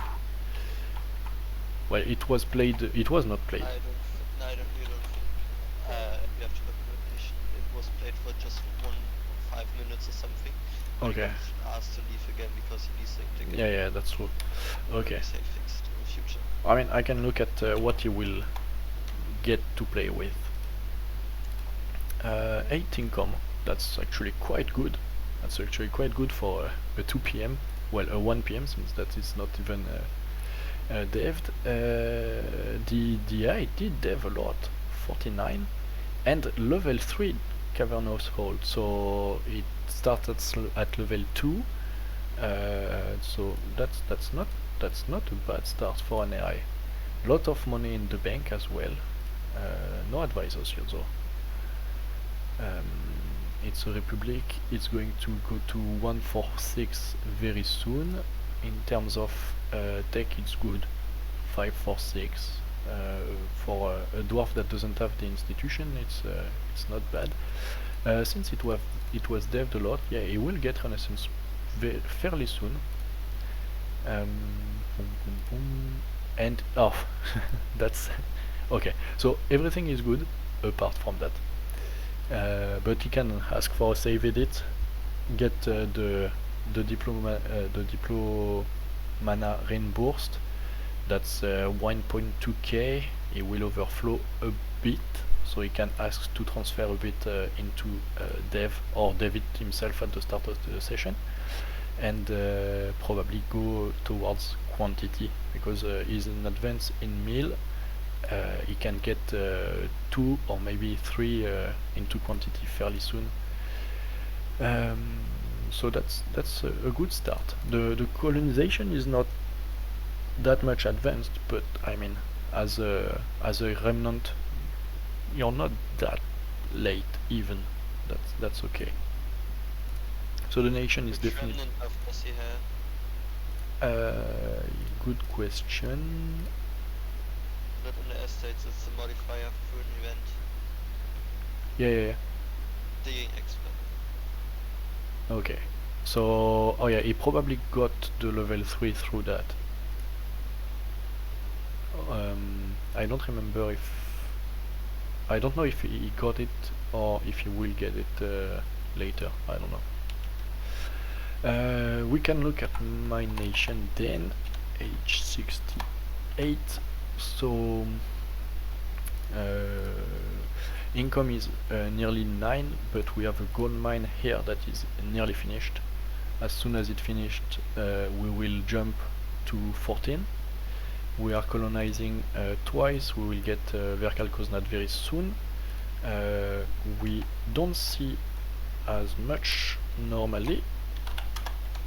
Well, it was played. It was not played. I don't you don't think you have to look at the nation. It was played for just 5 minutes or something. But Okay. he got asked to leave again because he leasing ticket. Yeah, that's true. Okay. Say fixed in the future. I mean, I can look at what he will get to play with. 8 income. That's actually quite good. That's actually quite good for a 2 p.m. Well, a 1 p.m. since that is not even dev'd. I did dev a lot, 49, and level 3 cavernous hold. So it started at level 2. So that's not a bad start for an AI. Lot of money in the bank as well. No advisors here though. It's a republic. It's going to go to 146 very soon. In terms of tech, it's good. 546 for a dwarf that doesn't have the institution. It's not bad. Since it was dev'd a lot, yeah, he will get Renaissance fairly soon. And oh, that's okay. So everything is good apart from that. But he can ask for a save edit, get the diplomana reimbursed. That's 1.2k. He will overflow a bit, so he can ask to transfer a bit into dev, or dev it himself at the start of the session, and probably go towards quantity, because he's in advance in meal. He can get 2 or maybe 3 into quantity fairly soon. So that's a good start. The colonization is not that much advanced, but I mean, as a remnant, you're not that late even. That's okay. So the nation is Which definitely. remnant of does he have? Good question. That in the estates it's a modifier for an event. Yeah. Digging expert. Okay. So, oh yeah, he probably got the level 3 through that. I don't remember if... I don't know if he got it or if he will get it later. I don't know. We can look at my nation then. Age 68. So... income is nearly 9, but we have a gold mine here that is nearly finished. As soon as it finished, we will jump to 14. We are colonizing twice. We will get Verkal Koznat very soon. We don't see as much normally,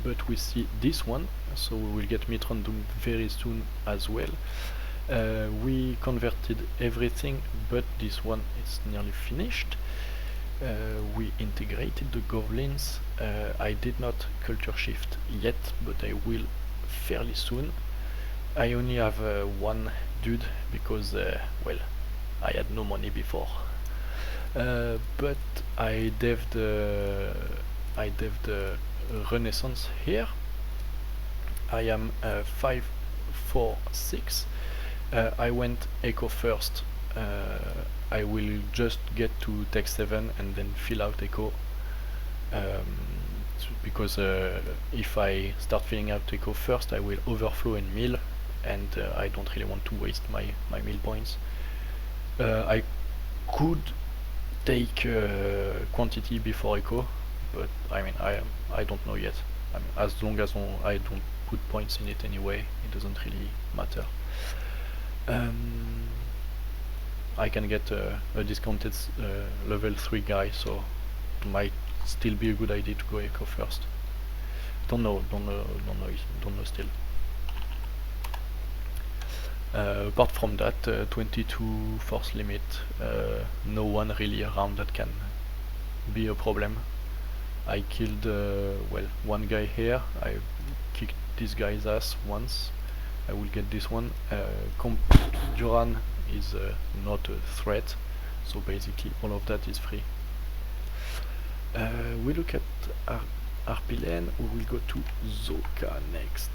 but we see this one, so we will get Mitrandum very soon as well. We converted everything, but this one is nearly finished. We integrated the goblins. I did not culture shift yet, but I will fairly soon. I only have one dude because, well, I had no money before. But I dev'd Renaissance here. I am 5, 4, 6. I went echo first. I will just get to tech 7 and then fill out echo. Because if I start filling out echo first, I will overflow and mill, and I don't really want to waste my mill points. I could take quantity before echo, but I mean I don't know yet. I mean, as long as I don't put points in it anyway, it doesn't really matter. I can get a discounted level 3 guy, so it might still be a good idea to go echo first. Don't know still. Apart from that, 22 force limit, no one really around that can be a problem. I killed well, one guy here. I kicked this guy's ass once. I will get this one. Duran is not a threat, so basically all of that is free. We look at RP lane. We will go to Zoka next.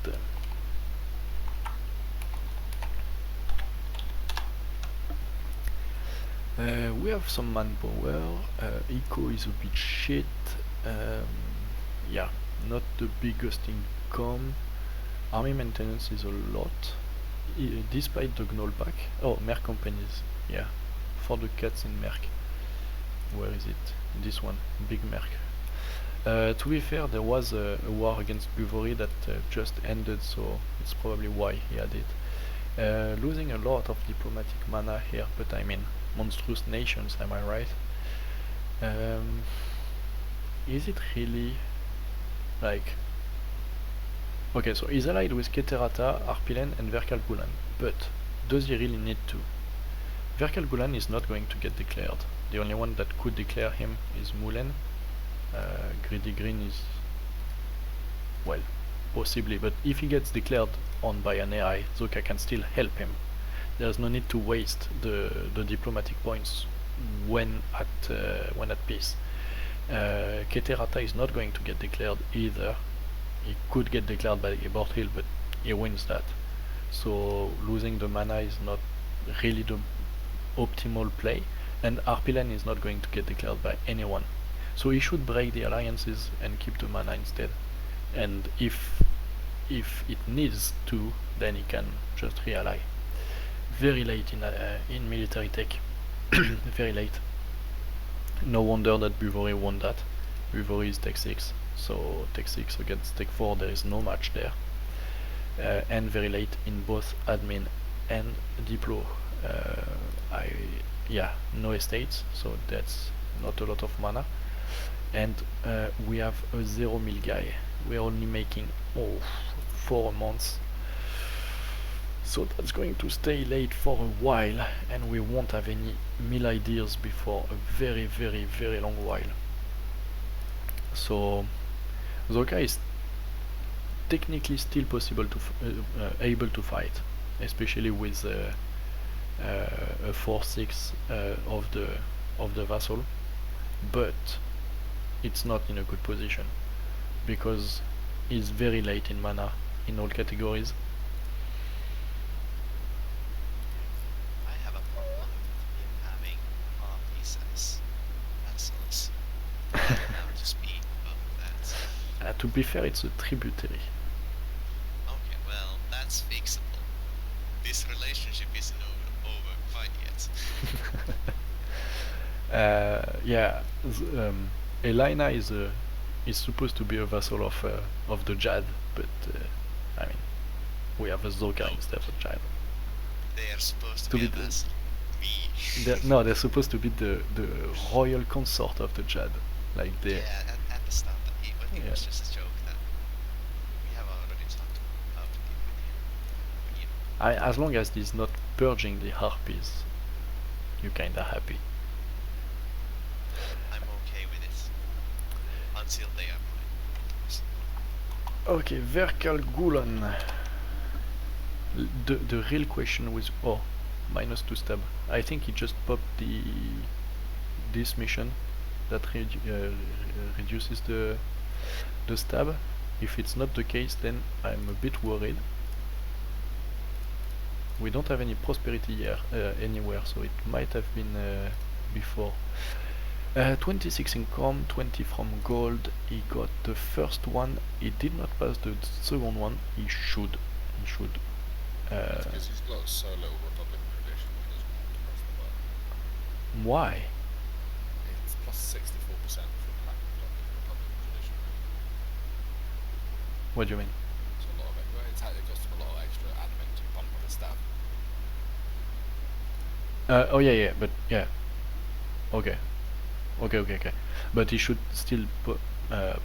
We have some manpower. Eco is a bit shit. Yeah, not the biggest income. Army maintenance is a lot, despite the gnoll pack. Oh, Merc companies, yeah, for the cats in Merc. Where is it? This one, big Merc. To be fair, there was a war against Buvory that just ended, so it's probably why he had it. Losing a lot of diplomatic mana here, but I mean, monstrous nations, am I right? Is it really like... Okay, so he's allied with Keterata, Arpilen and Verkal Gulan, but does he really need to? Verkal Gulan is not going to get declared. The only one that could declare him is Mulen. Greedy Green is... well, possibly, but if he gets declared on by an AI, Zoka can still help him. There's no need to waste the diplomatic points when at peace. Keterata is not going to get declared either. He could get declared by Ebort Hill, but he wins that. So losing the mana is not really the optimal play, and Arpilen is not going to get declared by anyone. So he should break the alliances and keep the mana instead. And if it needs to, then he can just re-ally. Very late in military tech. Very late. No wonder that Buvory won that. Buvory is tech 6. So tech 6 against tech 4, there is no match there. And very late in both admin and diplo. No estates, so that's not a lot of mana. And we have a 0 mil guy. We're only making 4 months. So that's going to stay late for a while, and we won't have any mill ideas before a very, very, very long while. So Zoka is technically still possible to able to fight, especially with a 4/6 of the vassal, but it's not in a good position because he's very late in mana in all categories. I have a problem with him having armies as vassals. How to speak about that. To be fair, it's a tributary. Okay, well, that's fixable. This relationship isn't over quite yet. Elina is supposed to be a vassal of the Jad, but I mean, we have a Zoka instead of Jad. They are supposed to be a vassal. Me. No, they're supposed to be the royal consort of the Jad, like they. Yeah, at the start, I think it was just a joke that we have already talked about it with him. But, As long as he's not purging the harpies, you're kinda happy. I'm okay with it. Until they are mine. Okay, Verkal Gulan. The real question was -2 stab. I think he just popped this mission that reduces the stab. If it's not the case, then I'm a bit worried. We don't have any prosperity here anywhere, so it might have been before. 26 income, 20 from gold. He got the first one. He did not pass the second one. He should. Because he's got so little Republican tradition, he doesn't want to press the button. Why? It's plus 64% for lack of Republican tradition. What do you mean? It's a lot of it. Well, it costs him a lot of extra admin to bump with his staff. Oh yeah, but yeah. Okay. But he should still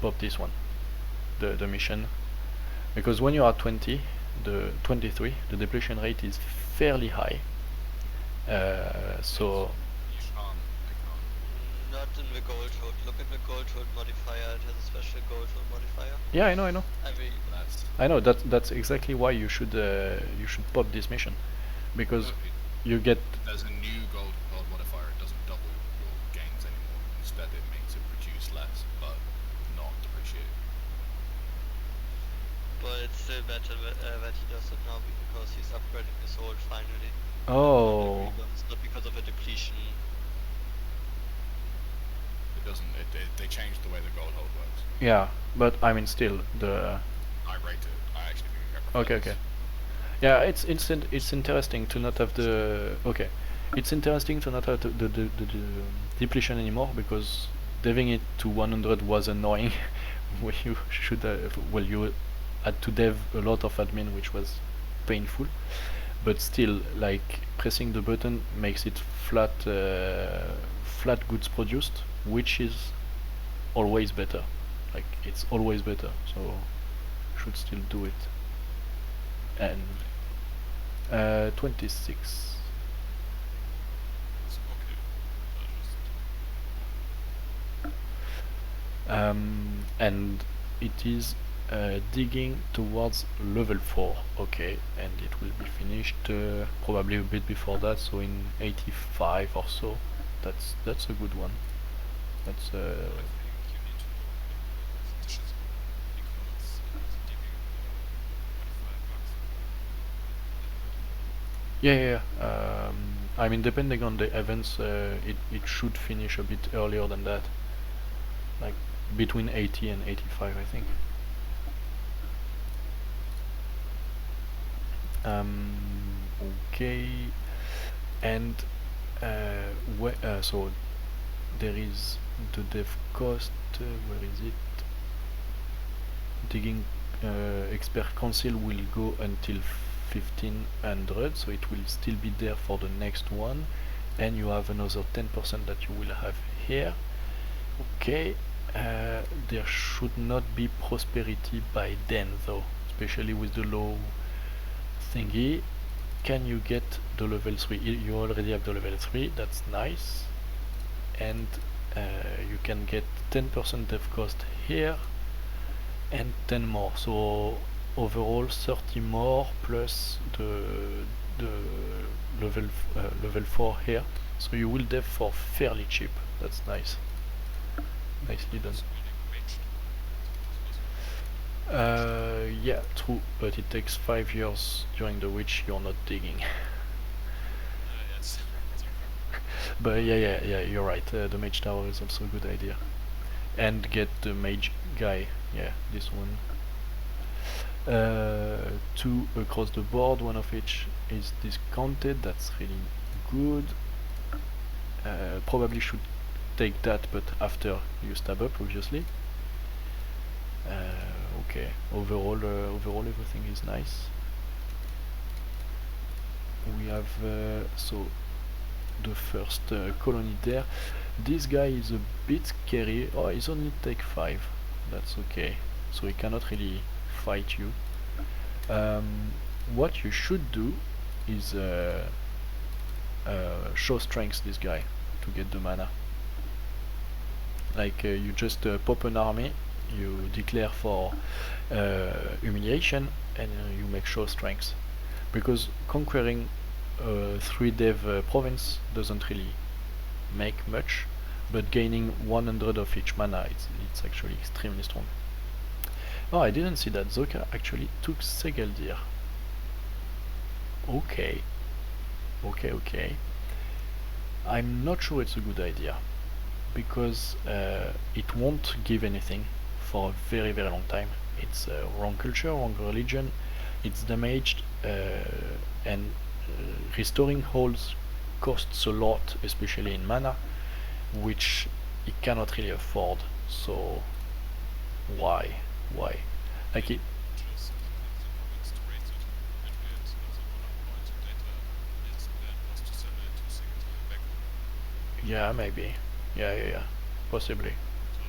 pop this one, the mission, because when you are 20, the 23, the depletion rate is fairly high. So You can't. Not in the gold hood. Look at the gold hood modifier. It has a special gold hood modifier. yeah, I know. Every That's I know that's exactly why you should pop this mission, because no, you get there's a new gold modifier. It doesn't double your gains anymore. Instead, it makes it produce less, but not depreciate. but it's still better that he does it now because he's upgrading his hold finally. oh It's not because of a depletion. It doesn't. They changed the way the gold hold works. yeah, but I mean still the I rate it. I actually think it okay. Yeah, it's interesting to not have the It's interesting to not have the depletion anymore, because deving it to 100 was annoying. Well, you should you had to dev a lot of admin, which was painful. But still, like, pressing the button makes it flat goods produced, which is always better. Like, it's always better. So should still do it. And 26. It's okay. And it is digging towards level 4. Okay, and it will be finished probably a bit before that, so in 85 or so. That's a good one. That's I think you need to look at the conditions because digging $25. I mean, depending on the events, it should finish a bit earlier than that, like between 80 and 85, I think. Okay, and so there is the dev cost. Where is it? Digging expert council will go until 1500, so it will still be there for the next one, and you have another 10% that you will have here. Okay, there should not be prosperity by then though, especially with the low thingy. Can you get the level 3? You already have the level 3, that's nice. And you can get 10% dev cost here and 10 more, so overall 30 more plus the level 4 here, so you will dev for fairly cheap. That's nice, nicely done. Yeah, true, but it takes 5 years during the which you're not digging. Yes. But yeah, you're right. The mage tower is also a good idea, and get the mage guy. Yeah, this one. 2 across the board, one of which is discounted. That's really good. Probably should take that, but after you stab up, obviously. Okay. Overall everything is nice. We have so the first colony there. This guy is a bit scary. Oh, he's only take 5. That's okay. So he cannot really fight you. What you should do is show strength this guy to get the mana. Like you just pop an army, you declare for humiliation, and you make show strength. Because conquering 3 dev province doesn't really make much, but gaining 100 of each mana, it's actually extremely strong. Oh, I didn't see that Zoka actually took Segeldir. Okay. I'm not sure it's a good idea, because it won't give anything for a very long time. It's wrong culture, wrong religion, It's damaged, and restoring holds costs a lot, especially in mana, which it cannot really afford. So why? Like it. Just at the moment straight it and get another mana point and later his plan was to sell it to second back. Yeah, maybe. Yeah. Possibly. So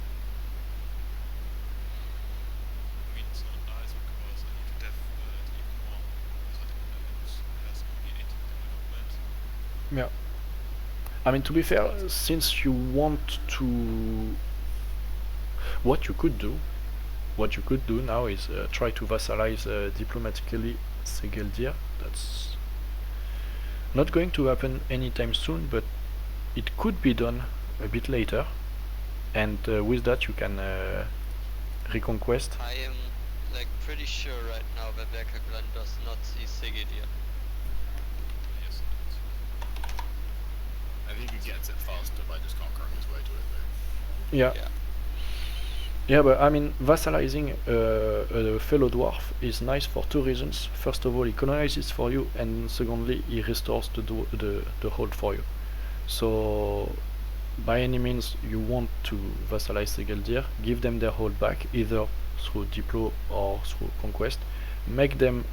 I mean it's not nice because I need to def it even more so that it has only 18 development. Yeah. I mean, to be fair, since you want to, what you could do now is try to vassalize diplomatically Segildir. That's not going to happen anytime soon, but it could be done a bit later, and with that you can reconquest. I am like pretty sure right now that Werkaglan does not see Sigidir. Yes, it is. I think he gets it faster by just conquering his way to it though. Yeah. Yeah. Yeah, but I mean, vassalizing a fellow dwarf is nice for two reasons. First of all, he colonizes for you, and secondly, he restores the hold for you. So, by any means you want to vassalize Segildir, give them their hold back, either through Diplo or through Conquest. Make them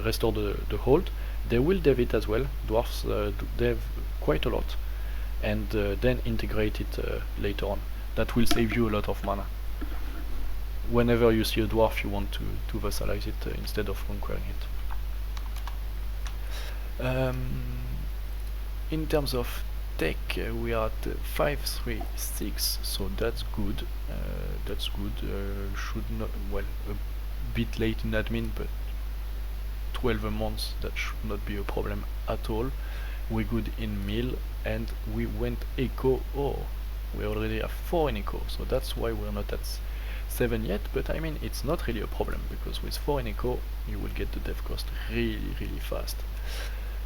restore the hold. They will dev it as well. Dwarfs dev quite a lot, and then integrate it later on. That will save you a lot of mana. Whenever you see a dwarf, you want to vassalize it instead of conquering it. In terms of tech, we are at 536, so that's good. Should not, well, a bit late in admin, but 12 a month, that should not be a problem at all. We're good in mill, and we went eco. Oh, we already have 4 in eco, so that's why we're not at 7 yet, but I mean, it's not really a problem, because with 4 in eco, you will get the dev cost really fast.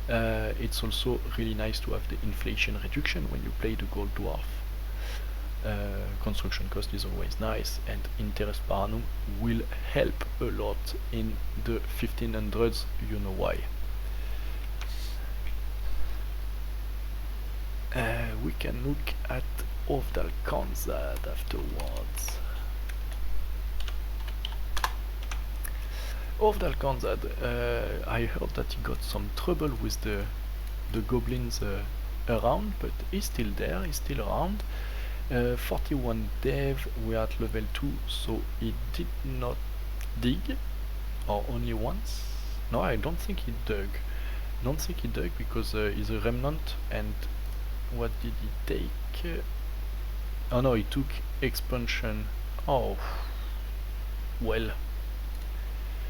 It's also really nice to have the inflation reduction when you play the gold dwarf. Construction cost is always nice, and interest per annum will help a lot in the 1500s, you know why. We can look at Ovdal Khanzad afterwards. Ovdal Khanzad, I heard that he got some trouble with the goblins around, but he's still there, he's still around. 41 dev, we are at level 2, so he did not dig, or only once. No, I don't think he dug. Because he's a remnant, and what did he take? Oh no, he took expansion. Oh, well.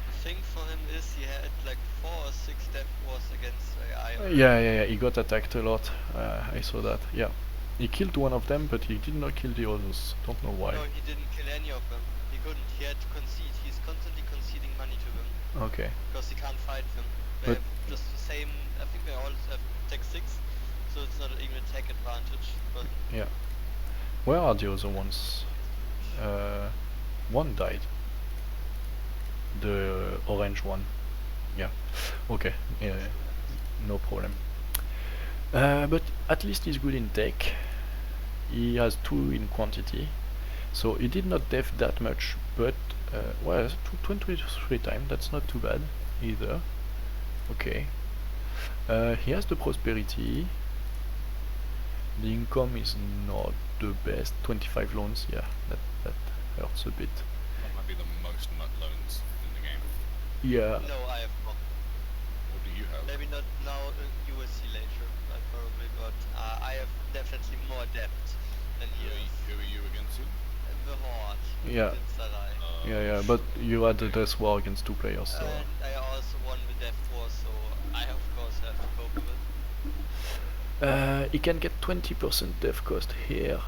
The thing for him is he had like 4 or 6 death wars against AI. Yeah, he got attacked a lot. I saw that, yeah. He killed one of them, but he did not kill the others. Don't know why. No, he didn't kill any of them. He couldn't. He had to concede. He's constantly conceding money to them. Okay. Because he can't fight them. They But have just the same. I think they all have tech 6, so it's not even a tech advantage. But yeah. Where are the other ones? One died. The orange one. Yeah. Okay. Yeah. No problem. But at least he's good in tech. He has 2 in quantity, so he did not def that much, but well, 23 times, that's not too bad either. Okay. He has the prosperity. The income is not the best. 25 loans, yeah, that hurts a bit. That might be the most nut loans in the game. Yeah. no, I have not. What do you have? Maybe not now. You will see later. Probably, but I have definitely more debt than you. Who are you against him? The Horde. Yeah. In Sarai. Yeah, but you had the death war against 2 players, so. And I also won the death war, so I of course have to cope with it. He can get 20% dev cost here.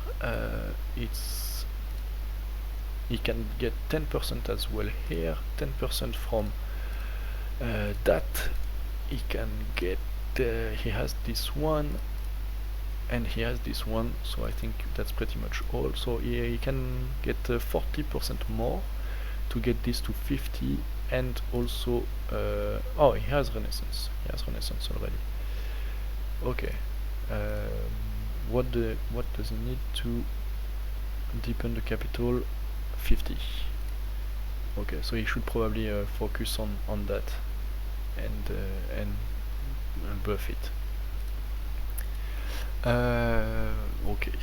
He can get 10% as well here, 10% from that. He can get, he has this one, and he has this one, so I think that's pretty much all. So he can get 40% more to get this to 50, and also oh, he has Renaissance. He has Renaissance already. Okay. What does he need to deepen the capital? 50. Okay, so he should probably focus on that and buff it. Okay.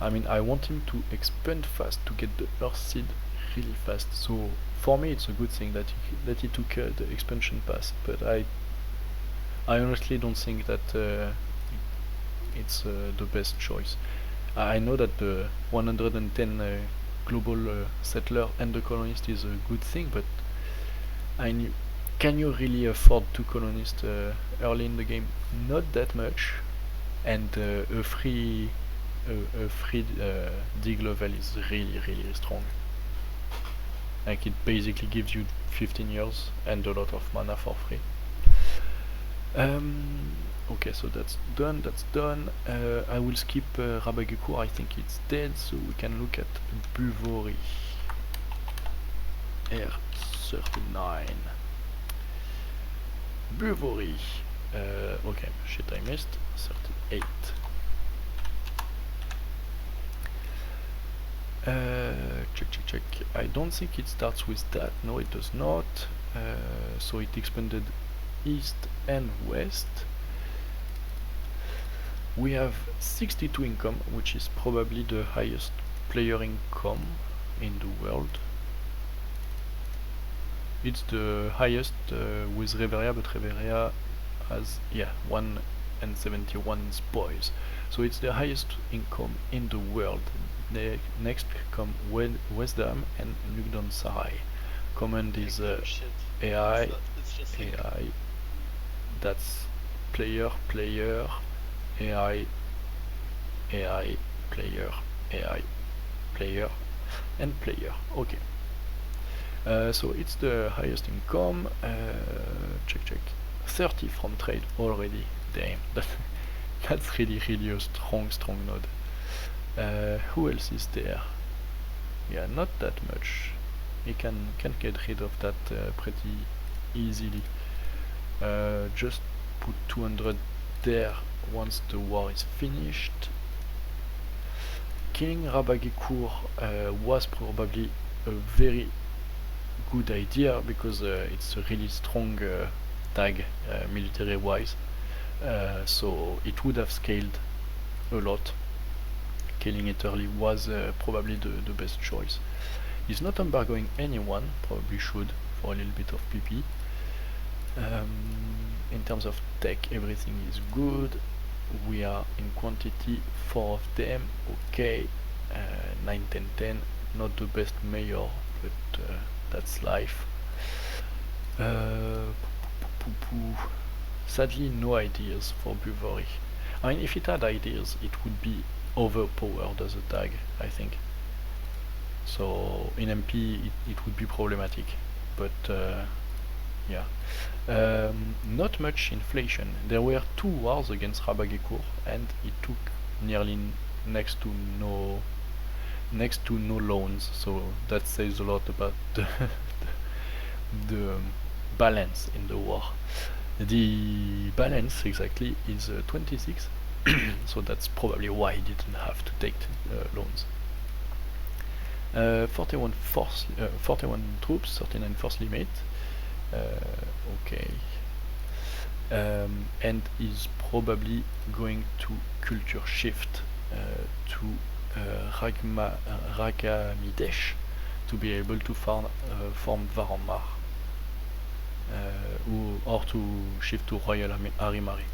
I mean, I want him to expand fast to get the Earth Seed really fast. So for me, it's a good thing that he took the expansion pass. But I honestly don't think that it's the best choice. I know that the 110 global settler and the colonist is a good thing, but can you really afford 2 colonists early in the game? Not that much, and a free dig level is really strong. Like, it basically gives you 15 years and a lot of mana for free. Okay, so that's done. I will skip Rabagekur, I think it's dead, so we can look at Buvori. R39. Buvori. Okay, shit, I missed. 38. Check. I don't think it starts with that. No, it does not. So it expanded east and west. We have 62 income, which is probably the highest player income in the world. It's the highest with Reveria, but Reveria has 171 spoils. So it's the highest income in the world. Next come Wisdom and Nugdon Sarai. Command is AI. That's player, AI, player, and player. Okay. So it's the highest income. Check. 30 from trade already. Damn, that's really a strong node. Who else is there? Yeah, not that much. You can get rid of that pretty easily. Just put 200 there once the war is finished. Killing Rabagekur was probably a very good idea because it's a really strong tag military wise, so it would have scaled a lot. Killing it early was probably the best choice. He's not embargoing anyone, probably should for a little bit of PP. In terms of tech, everything is good. We are in quantity, 4 of them. Okay, 9, 10, 10. Not the best mayor, but that's life. Sadly, no ideas for Buvori. I mean, if it had ideas, it would be overpowered as a tag, I think. So in MP, it would be problematic, but yeah. Not much inflation. There were 2 wars against Rabagekur, and it took nearly next to no loans. So that says a lot about the balance in the war. The balance exactly is 26, so that's probably why he didn't have to take loans. 41 troops, 39 force limit. Okay. And is probably going to culture shift to Ragamidesh to be able to form Varanmar, or to shift to Royal Arimari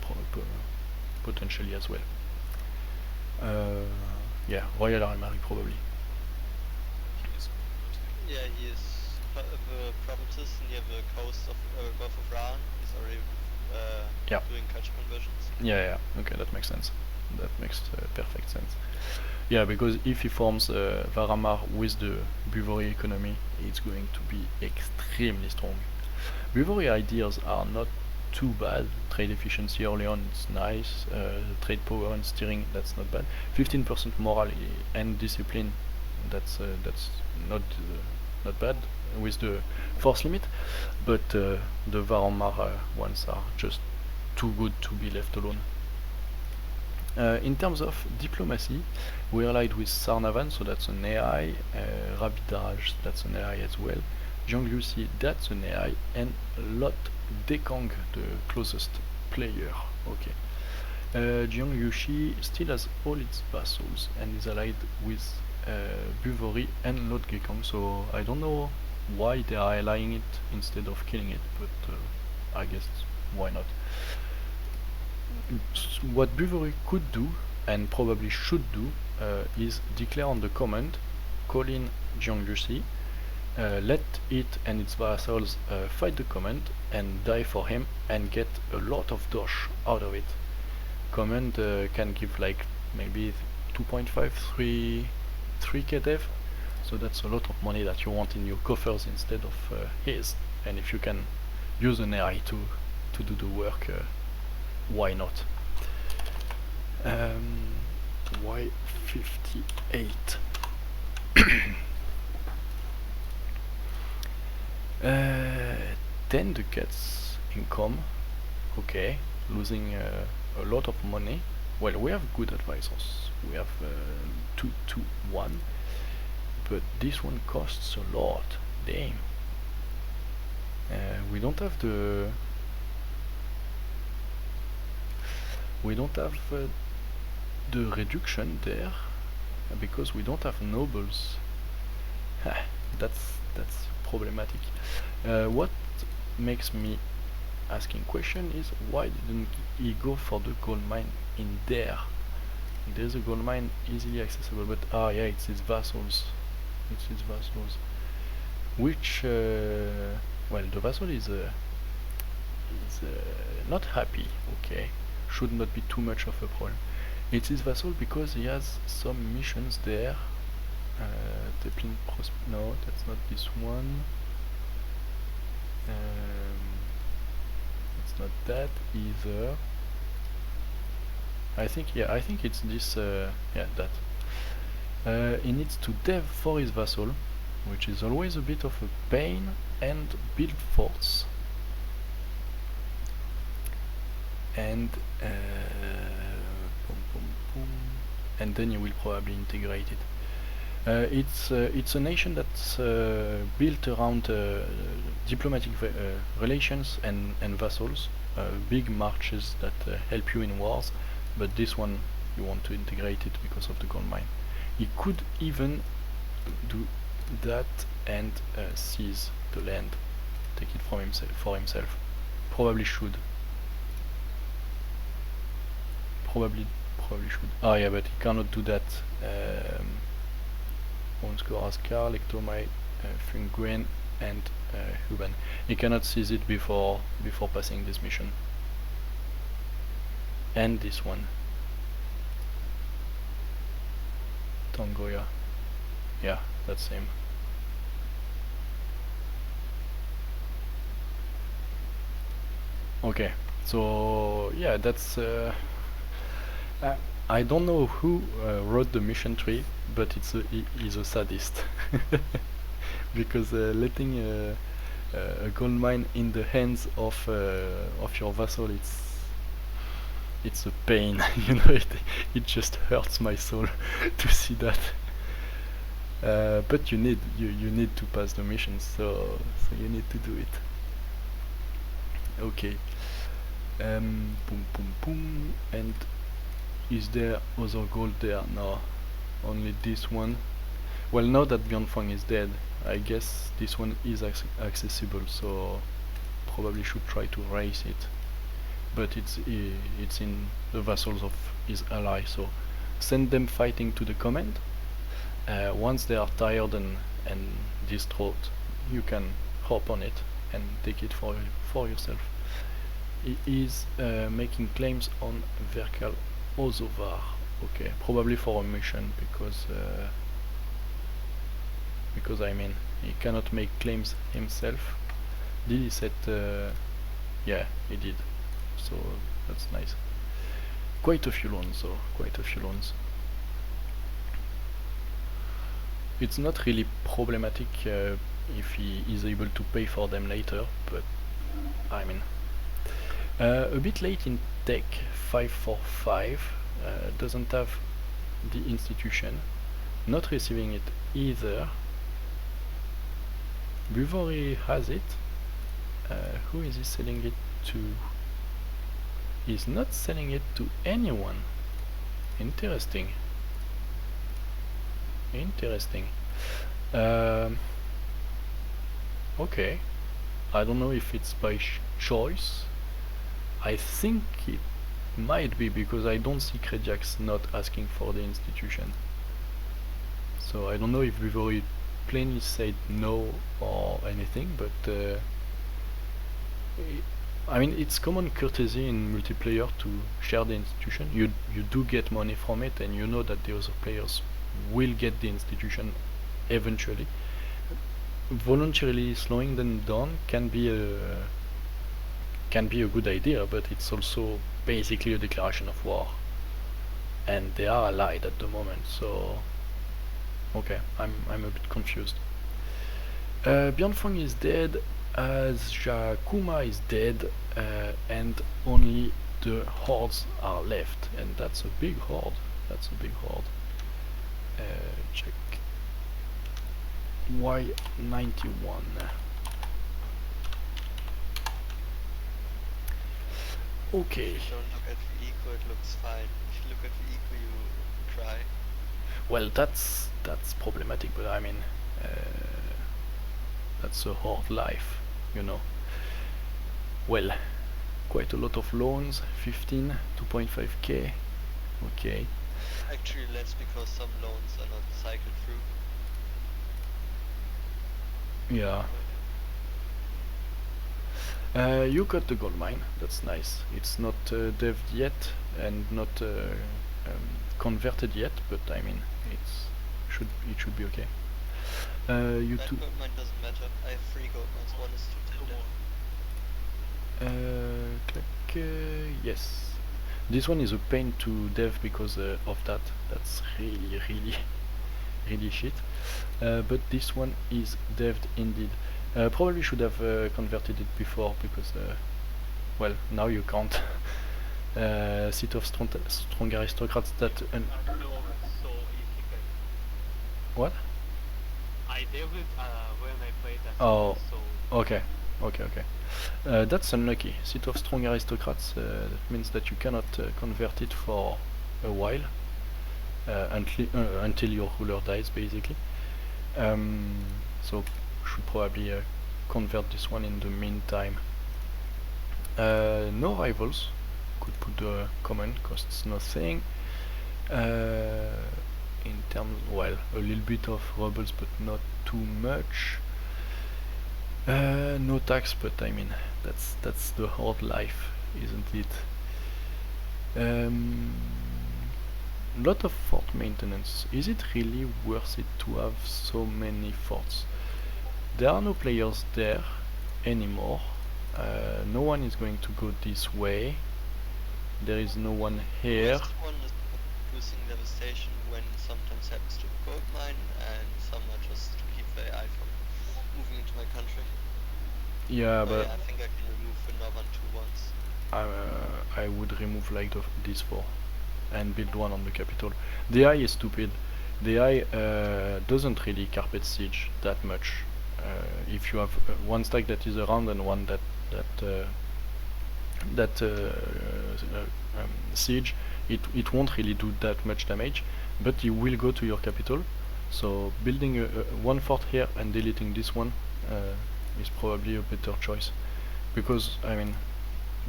potentially as well. Yeah, Royal Arimari probably. Yeah, he is the provinces near the coast of Gulf of Ran. He's already doing culture conversions. Yeah, okay, that makes sense. That makes perfect sense. Yeah, because if he forms Varamar with the Buvori economy, it's going to be extremely strong. Buvori ideas are not too bad. Trade efficiency early on is nice. Trade power and steering, that's not bad. 15% morale and discipline, that's not not bad with the force limit, but the Varomar ones are just too good to be left alone. In terms of diplomacy, we allied with Sarnavan, so that's an AI, Rabidaraj, that's an AI as well, Jiang Lucy, that's an AI, and Lot Dekang, the closest player. Okay. Jiang Yushi still has all its vassals and is allied with Buvori and Lot Gekang, so I don't know why they are allying it instead of killing it, but I guess why not. What Buvori could do, and probably should do, is declare on the command, call in Jiang Yushi, let it and its vassals fight the command and die for him and get a lot of dosh out of it. Command can give like maybe 2.5, 3k dev, so that's a lot of money that you want in your coffers instead of his, and if you can use an AI to do the work, why not? Y58. 10 ducats income, okay, losing a lot of money. Well, we have good advisors, we have 2, 2, 1, but this one costs a lot, damn. We don't have the reduction there because we don't have nobles. that's problematic. What makes me asking question is why didn't he go for the gold mine in there? There's a gold mine easily accessible, but yeah, it's his vassals. It's his vassals. Which well, the vassal is not happy. Okay, should not be too much of a problem. It's his vassal because he has some missions there. No, that's not this one. It's not that either. I think it's this. Yeah, that. He needs to dev for his vassal, which is always a bit of a pain, and build forts. And and then you will probably integrate it. It's a nation that's built around diplomatic relations and vassals, big marches that help you in wars, but this one you want to integrate it because of the gold mine. He could even do that and seize the land, take it from himself. Probably should. Probably should. Oh yeah, but he cannot do that. Score Askar, Lectomai, Funguen, and Huban. He cannot seize it before passing this mission. And this one. Tongoya. Yeah, that's him. Okay, so yeah, that's I don't know who wrote the mission tree, but he's a sadist. Because letting a gold mine in the hands of your vassal, it's a pain. You know, it just hurts my soul to see that. But you need to pass the mission, so you need to do it. Okay. Boom, boom, boom, and is there other gold there? No, only this one. Well, now that Bjornfang is dead, I guess this one is accessible, so probably should try to raise it. But it's in the vassals of his ally, so send them fighting to the command. Once they are tired and distraught, you can hop on it and take it for yourself. He is making claims on Verkal Ozovar. Okay, probably for a mission because I mean he cannot make claims himself. Did he set? Yeah, he did. So that's nice. Quite a few loans, though. Quite a few loans. It's not really problematic if he is able to pay for them later, but I mean, a bit late in tech, 545, doesn't have the institution, not receiving it either. Before he has it, who is he selling it to? He's not selling it to anyone. Interesting. Interesting. Okay. I don't know if it's by choice. I think it might be, because I don't see Crediax not asking for the institution. So I don't know if Vivori plainly said no or anything, but I mean, it's common courtesy in multiplayer to share the institution. You do get money from it, and you know that the other players will get the institution eventually. Voluntarily slowing them down can be a good idea, but it's also basically a declaration of war, and they are allied at the moment. So okay, I'm a bit confused. Bjornfang is dead, as Jakuma is dead, and only the hordes are left, and that's a big horde. Check Y91. Okay. If you don't look at reequal, it looks fine. If you look at reequal, you cry. Well, that's problematic, but I mean, that's a hard life, you know. Well, quite a lot of loans, 15, 2.5k. Okay. Actually less, because some loans are not cycled through. Yeah. You got the gold mine. That's nice. It's not dev'd yet and not converted yet, but I mean, it should be okay. You That two. gold mine doesn't matter. I have 3 gold mines. One is to 10 Click, yes. This one is a pain to dev because of that. That's really shit. But this one is dev'd indeed. Probably should have converted it before, because well, now you can't. Seat of strong aristocrats that what? I did it when I played that. Oh, So okay. That's unlucky. Seat of strong aristocrats, that means that you cannot convert it for a while, until your ruler dies, basically. So should probably convert this one in the meantime. No rivals. Could put the common, costs nothing. In terms, well, a little bit of rebels, but not too much. No tax, but I mean, that's the hard life, isn't it? Lot of fort maintenance. Is it really worth it to have so many forts? There are no players there anymore. No one is going to go this way. There is no one here. West one is producing devastation when sometimes happens to a gold mine, and some are just to keep the AI from moving into my country. Yeah, But but yeah, I think I can remove the northern 2 ones. I would remove like these 4 and build one on the capital. The AI is stupid. The AI doesn't really carpet siege that much. If you have one stack that is around and one that siege, it won't really do that much damage, but you will go to your capital. So building one fort here and deleting this one is probably a better choice, because I mean,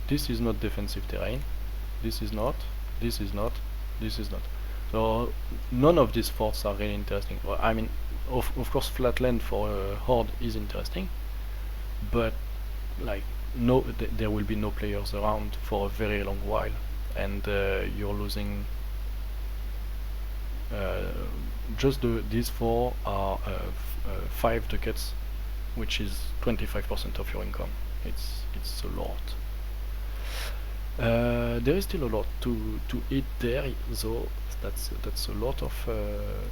this is not defensive terrain, this is not. So none of these forts are really interesting. Well, I mean, of course, flatland for a horde is interesting, but like there will be no players around for a very long while, and you're losing. Just these 4 are 5 ducats, which is 25% of your income. It's a lot. There is still a lot to eat there, though. That's a lot of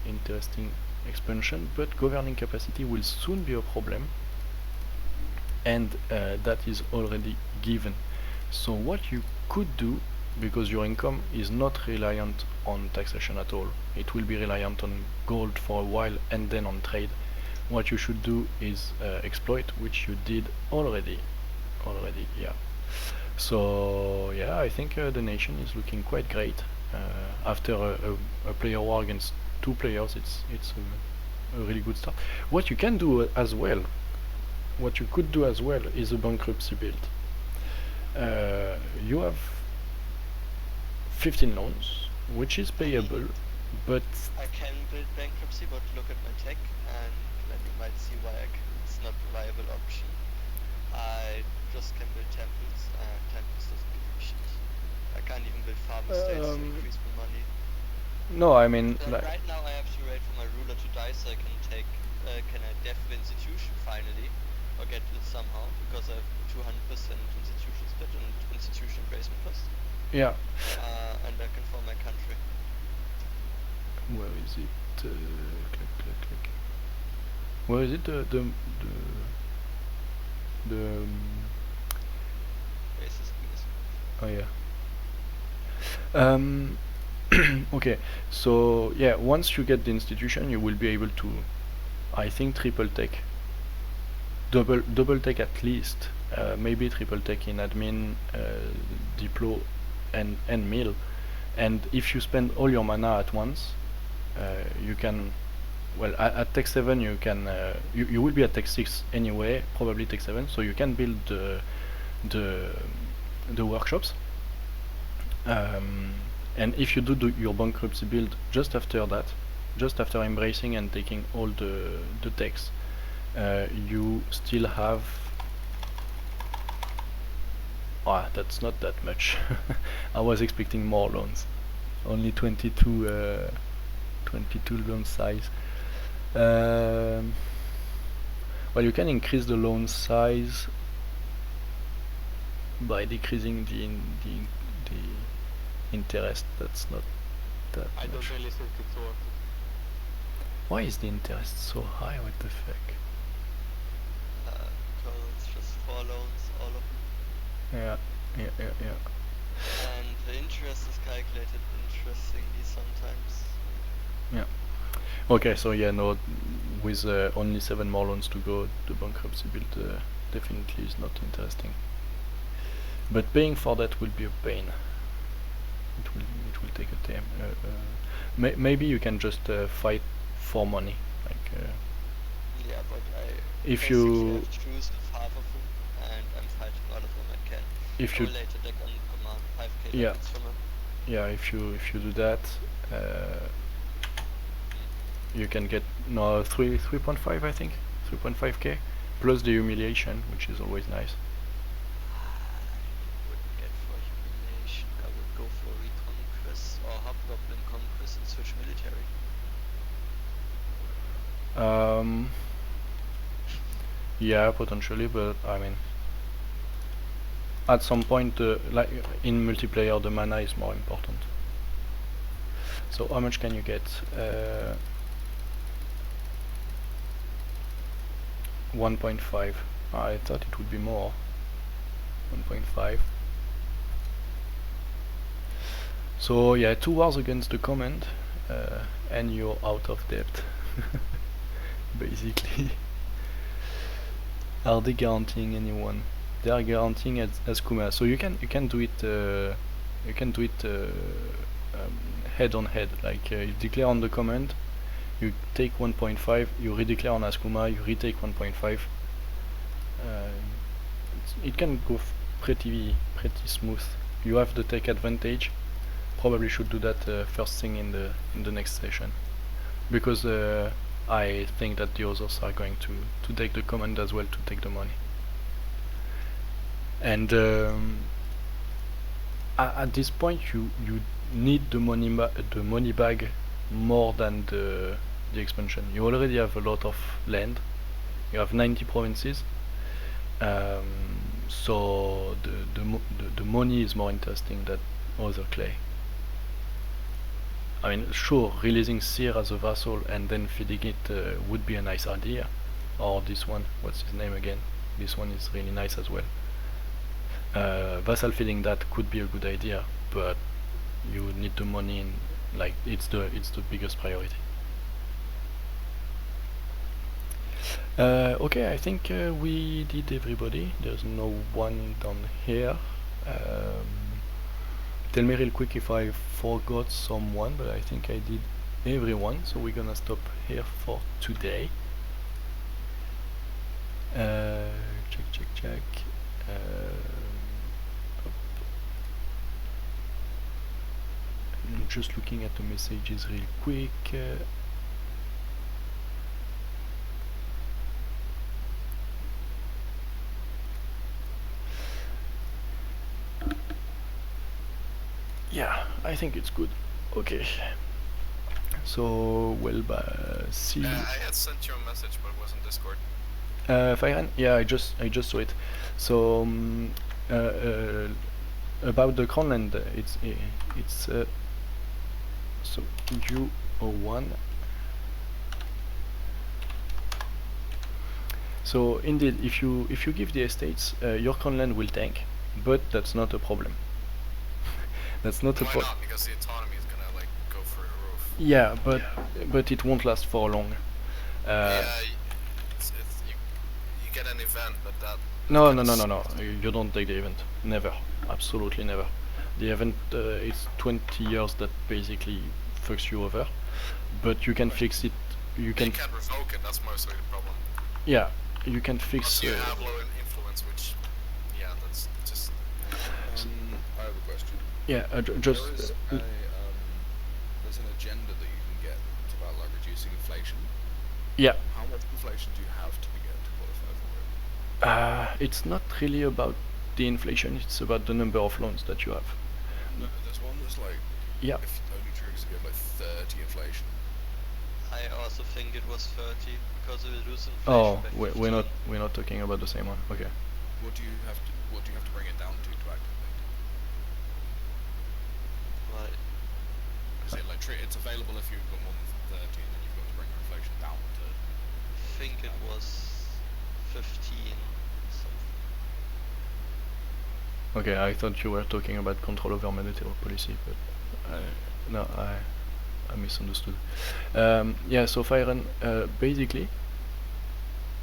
interesting expansion, but governing capacity will soon be a problem, and that is already given. So what you could do, because your income is not reliant on taxation at all, it will be reliant on gold for a while and then on trade. What you should do is exploit, which you did already, yeah. So yeah, I think the nation is looking quite great. After a player war against 2 players, it's a really good start. What you can do as well, what you could do as well, is a bankruptcy build. You have 15 loans, which is payable, but I can build bankruptcy, but look at my tech, and then you might see why it's not a viable option. I just can build temples, and temples doesn't give me shit. I can't even build farm estates to increase my money. no, I mean, Then like, right now I have to wait for my ruler to die so I can take, can I def the institution finally, or get it somehow, because I have 200% institution split and institution embracement cost, yeah. and I can form my country. Where is it? Click, click, click. Where is it? The Basis, oh yeah. Okay, so yeah, once you get the institution, you will be able to, I think, triple tech, double tech at least, maybe triple tech in admin, diplo, and mill. And if you spend all your mana at once, you can, well, at tech 7 you can, you will be at tech 6 anyway, probably tech 7, so you can build the workshops. And if you do your bankruptcy build just after that, just after embracing and taking all the techs, you still have, that's not that much. I was expecting more loans. Only 22 loan size. Well, you can increase the loan size by decreasing the interest. That's not that I don't much. really think it's worth it. Why is the interest so high? What the fuck? because it's just 4 loans, all of them. Yeah. And the interest is calculated interestingly sometimes. Yeah. Okay, so yeah, no, with only 7 more loans to go, the bankruptcy build definitely is not interesting. But paying for that will be a pain. It will take a time. Maybe you can just fight for money, like. Yeah, but I If basically you- have to choose with half of them, and I'm fighting all of them I can. If I you will later deck on command 5k Yeah. ducats from him. Yeah, if you do that, you can get 3.5, I think, 3.5k plus the humiliation, which is always nice. I wouldn't get for humiliation. I would go for reconquest or hobgoblin conquest and switch military. Yeah, potentially, but I mean, at some point, like in multiplayer, the mana is more important. So how much can you get? 1.5. I thought it would be more. 1.5. So yeah, 2 wars against the command, and you're out of debt. Basically. Are they guaranteeing anyone? They are guaranteeing as Kuma. So you can do it head on head. Like you declare on the command, you take 1.5, you redeclare on Ascuma, you retake 1.5. It can go pretty smooth. You have the tech advantage. Probably should do that first thing in the next session, because I think that the others are going to take the command as well to take the money. And at this point, you need the money bag more than the expansion. You already have a lot of land. You have 90 provinces. So the money is more interesting than other clay. I mean, sure, releasing Seer as a vassal and then feeding it would be a nice idea. Or this one, what's his name again? This one is really nice as well. Vassal feeding that could be a good idea, but you need the money in, like, it's the biggest priority. Okay, I think we did everybody. There's no one down here. Tell me real quick if I forgot someone, but I think I did everyone, so we're gonna stop here for today. Check. I'm just looking at the messages real quick. Yeah, I think it's good. Okay. So, well, see. I had sent you a message, but it was on Discord. Firen? Yeah, I just saw it. So about the Cronland, it's so Eu4 R. So indeed, if you give the estates, your Cronland will tank, but that's not a problem. That's not a Why problem. not? Because the autonomy is gonna like go through the roof. Yeah, but it won't last for long. Yeah, you get an event, but that. No. You don't take the event. Never. Absolutely never. The event is 20 years that basically fucks you over, but you can fix it. You can. You can't revoke it. That's mostly the problem. Yeah, you can fix. Unless you have low influence, which, yeah, that's just. I have a question. Yeah, just. There's an agenda that you can get. It's about like reducing inflation. Yeah. How much inflation do you have to get to qualify for it? It's not really about the inflation. It's about the number of loans that you have. No, there's one that's like. Yeah. If it only triggers if you have like 30 inflation. I also think it was 30 because it reduced inflation Oh, by we're not talking about the same one. Okay. What do you have to bring it down to activate? Right. Is it like it's available if you've got more than 30, and then you've got to bring your inflation down to? I think it was 15 something. Okay, I thought you were talking about control over monetary policy, but no, I misunderstood. Yeah, so Firen, basically,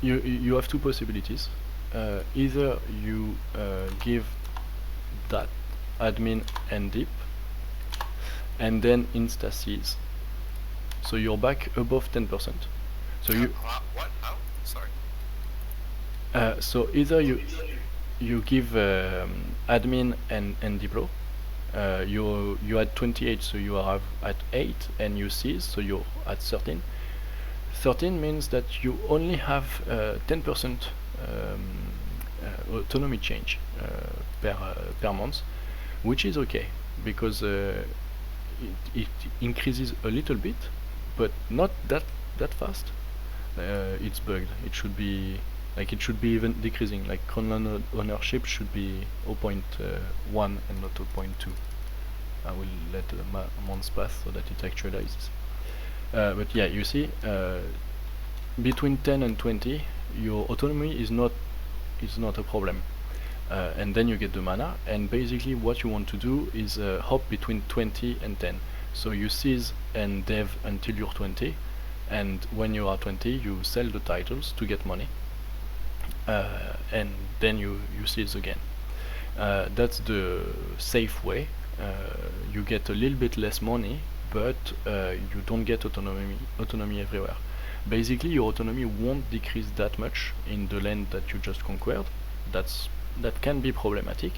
you have two possibilities. Either you give that admin and dip, and then insta seize. So you're back above 10%. So you. What? Oh, sorry. So either you give admin and diplo. You had 28, so you are at 8, and you seize, so you're at 13. 13 means that you only have 10% autonomy change per month, which is okay because it increases a little bit, but not that fast. It's bugged. It should be even decreasing. Like Cronland ownership should be 0.1 and not 0.2. I will let months pass so that it actualizes. But yeah, you see, between 10 and 20, your autonomy is not a problem. And then you get the mana, and basically what you want to do is hop between 20 and 10. So you seize and dev until you're 20, and when you are 20, you sell the titles to get money, and then you seize again. That's the safe way. You get a little bit less money, but you don't get autonomy everywhere. Basically, your autonomy won't decrease that much in the land that you just conquered. That can be problematic,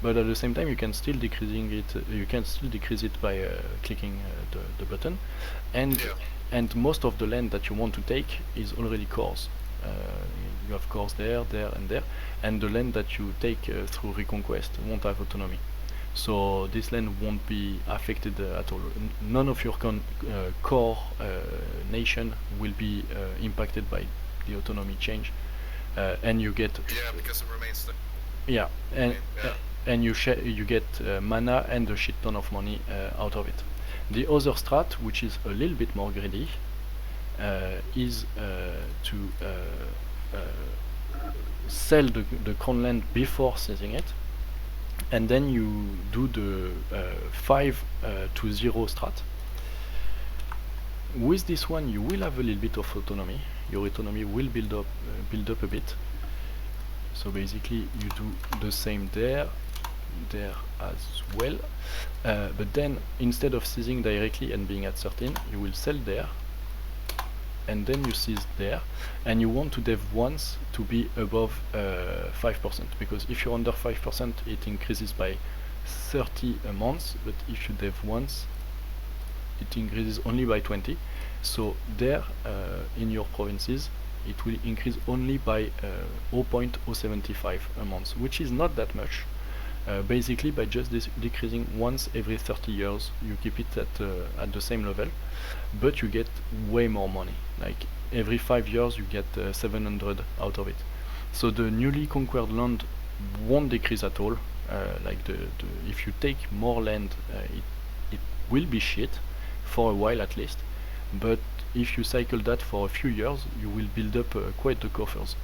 but at the same time you can still decrease it by clicking the button, and most of the land that you want to take is already cores. You have cores there, and there, and the land that you take through reconquest won't have autonomy. So this land won't be affected at all. None of your core nation will be impacted by the autonomy change, and you get. Yeah, because it remains the. Yeah, and you get mana and a shit ton of money out of it. The other strat, which is a little bit more greedy, is to sell the crown land before seizing it, and then you do the 5 to 0 strat. With this one, you will have a little bit of autonomy. Your autonomy will build up a bit. So basically, you do the same there as well. But then, instead of seizing directly and being at 13, you will sell there, and then you seize there, and you want to dev once to be above 5%, because if you're under 5%, it increases by 30 a month, but if you dev once, it increases only by 20. So there, in your provinces, it will increase only by 0.075 a month, which is not that much. Basically, by just decreasing once every 30 years, you keep it at the same level, but you get way more money. Like every 5 years, you get 700 out of it. So the newly conquered land won't decrease at all. Like if you take more land, it will be shit for a while at least. But if you cycle that for a few years, you will build up quite the coffers.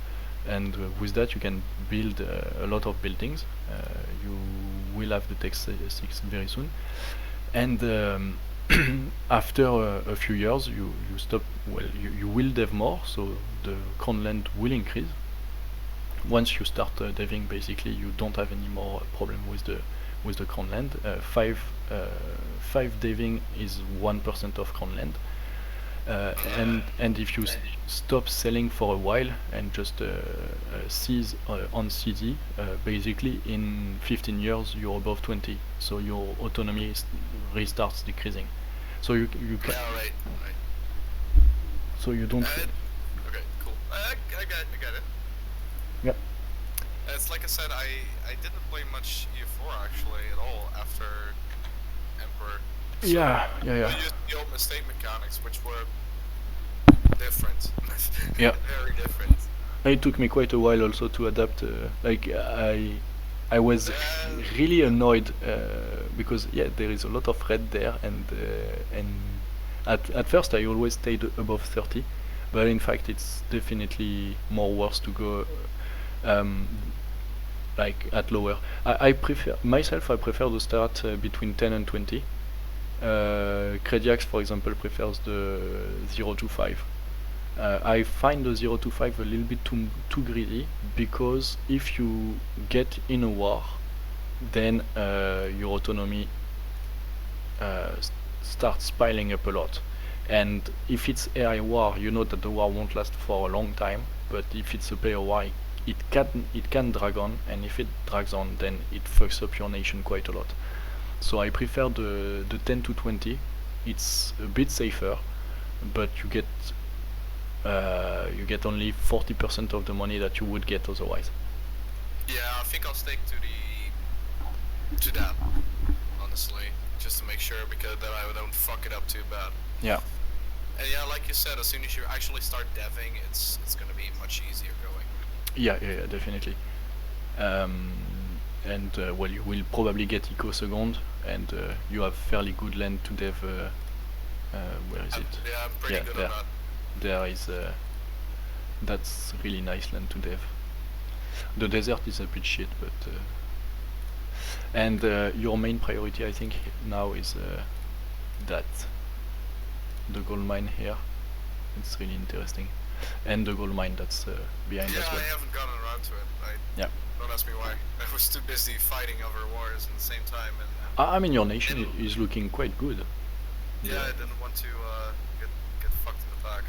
And with that you can build a lot of buildings. You will have the Tech 6 very soon, and after a few years you stop. Well, you will dev more, so the crown land will increase. Once you start deving, basically you don't have any more problem with the crown land. 5 deving is 1% of crown land. And if you stop selling for a while and just seize on CD, basically in 15 years you're above 20, so your autonomy restarts decreasing. So you can. Yeah, right. So you don't. Okay, cool. I get it. Yeah. It's like I said, I didn't play much EU4 actually at all after Emperor. So Yeah. I used the old mistake mechanics, which were different. Yeah. Very different. It took me quite a while also to adapt. I was really annoyed because there is a lot of red there, and at first I always stayed above 30, but in fact it's definitely more worse to go like at lower. I prefer to start between 10 and 20. Crediax, for example, prefers the 0 to 5. I find the 0 to 5 a little bit too greedy, because if you get in a war, then your autonomy starts piling up a lot. And if it's AI war, you know that the war won't last for a long time, but if it's a player war, it can drag on, and if it drags on, then it fucks up your nation quite a lot. So I prefer the 10 to 20. It's a bit safer, but you get only 40% of the money that you would get otherwise. Yeah, I think I'll stick to that, honestly, just to make sure, because then I don't fuck it up too bad. Yeah. And yeah, like you said, as soon as you actually start deving, it's gonna be much easier going. Yeah, definitely. And well, you will probably get eco second, and you have fairly good land to dev. Where is it? Yeah, I'm pretty good there. on that. There is that's really nice land to dev. The desert is a bit shit, but and your main priority, I think, now is that the gold mine here. It's really interesting, and the gold mine that's behind as well. I haven't gotten around to it. Don't ask me why. I was too busy fighting other wars at the same time, and I mean, your nation is looking quite good. Yeah, I didn't want to get fucked in the back.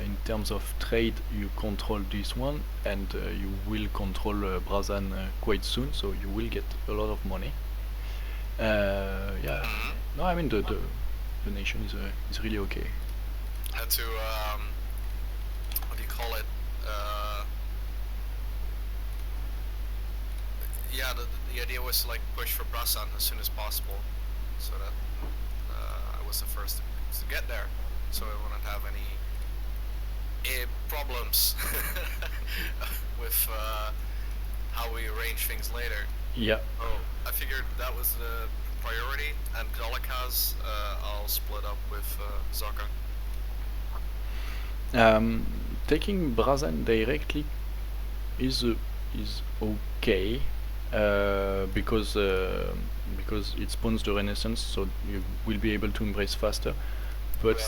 In terms of trade, you control this one, and you will control Brazan quite soon, so you will get a lot of money. Yeah. No, I mean the nation is really okay. I had to what do you call it? Yeah, the idea was to like push for Brazan as soon as possible, so that I was the first to get there, so I wouldn't have any problems with how we arrange things later. Yeah. So I figured that was the priority, and Golikas, I'll split up with Zaka. Taking Brazan directly is okay because it spawns the Renaissance, so you will be able to embrace faster. But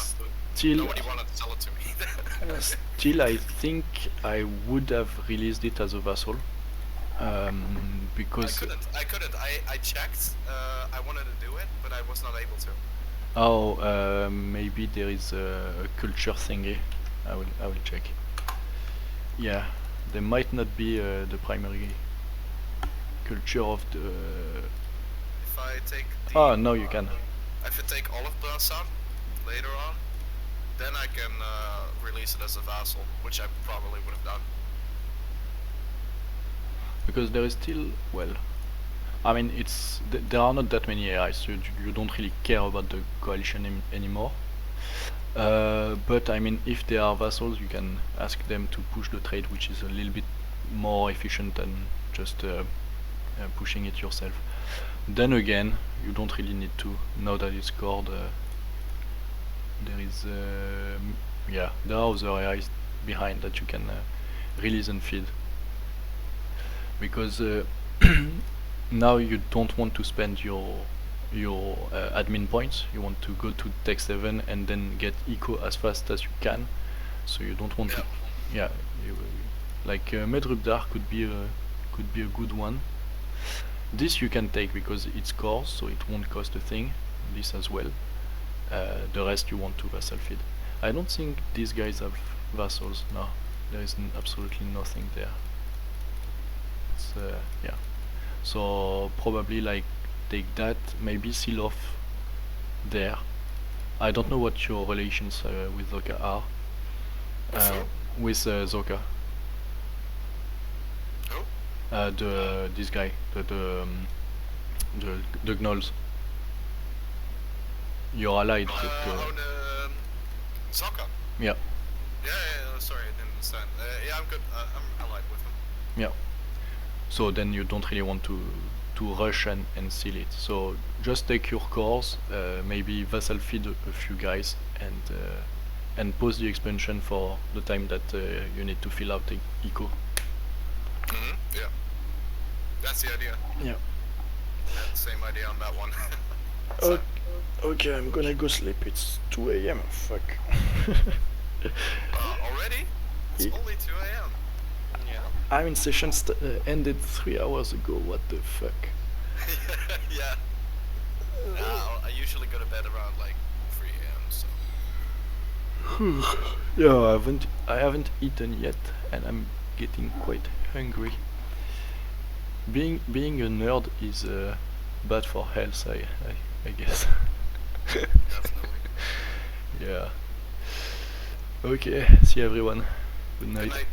still, Nobody wanted to sell it to me. still, I think I would have released it as a vassal. Because I couldn't. I checked. I wanted to do it, but I was not able to. oh, maybe there is a culture thingy. I will check. Yeah, there might not be the primary culture of the. If I take the, Oh, no, you can. if I take all of Brasan later on, then I can release it as a vassal, which I probably would have done. Because there is still, well, I mean, there are not that many AIs, so you don't really care about the coalition anymore. But I mean, if they are vassals, you can ask them to push the trade, which is a little bit more efficient than just pushing it yourself. Then again, you don't really need to. Now that it's scored, there is, yeah, there are other AIs behind that you can release and feed. Because now you don't want to spend your admin points. You want to go to Tech 7 and then get eco as fast as you can. So you don't want to, yeah. Like Medrubdar could be a good one. This you can take because it's core, so it won't cost a thing. This as well. The rest you want to vassal feed. I don't think these guys have vassals. No, there is absolutely nothing there. It's yeah. So probably like take that, maybe seal off there. I don't know what your relations with Zoka are. With Zoka. Who? This guy, the gnolls. You're allied with Zaka. yeah. Yeah, sorry, I didn't understand. Yeah, I'm good. I'm allied with him. Yeah. So then you don't really want to rush and seal it. So just take your cores, maybe vassal feed a few guys, and pause the expansion for the time that you need to fill out the eco. Yeah. That's the idea. Yeah. Same idea on that one. Okay, I'm gonna go sleep. It's 2 AM. Fuck. Already? It's only 2 AM. Yeah. I mean, session ended 3 hours ago. What the fuck? Yeah. I usually go to bed around like 3 AM. So. Yeah, I haven't eaten yet, and I'm getting quite hungry. Being a nerd is bad for health, I guess. Definitely. Yeah. Okay, see everyone. Good night. Good night.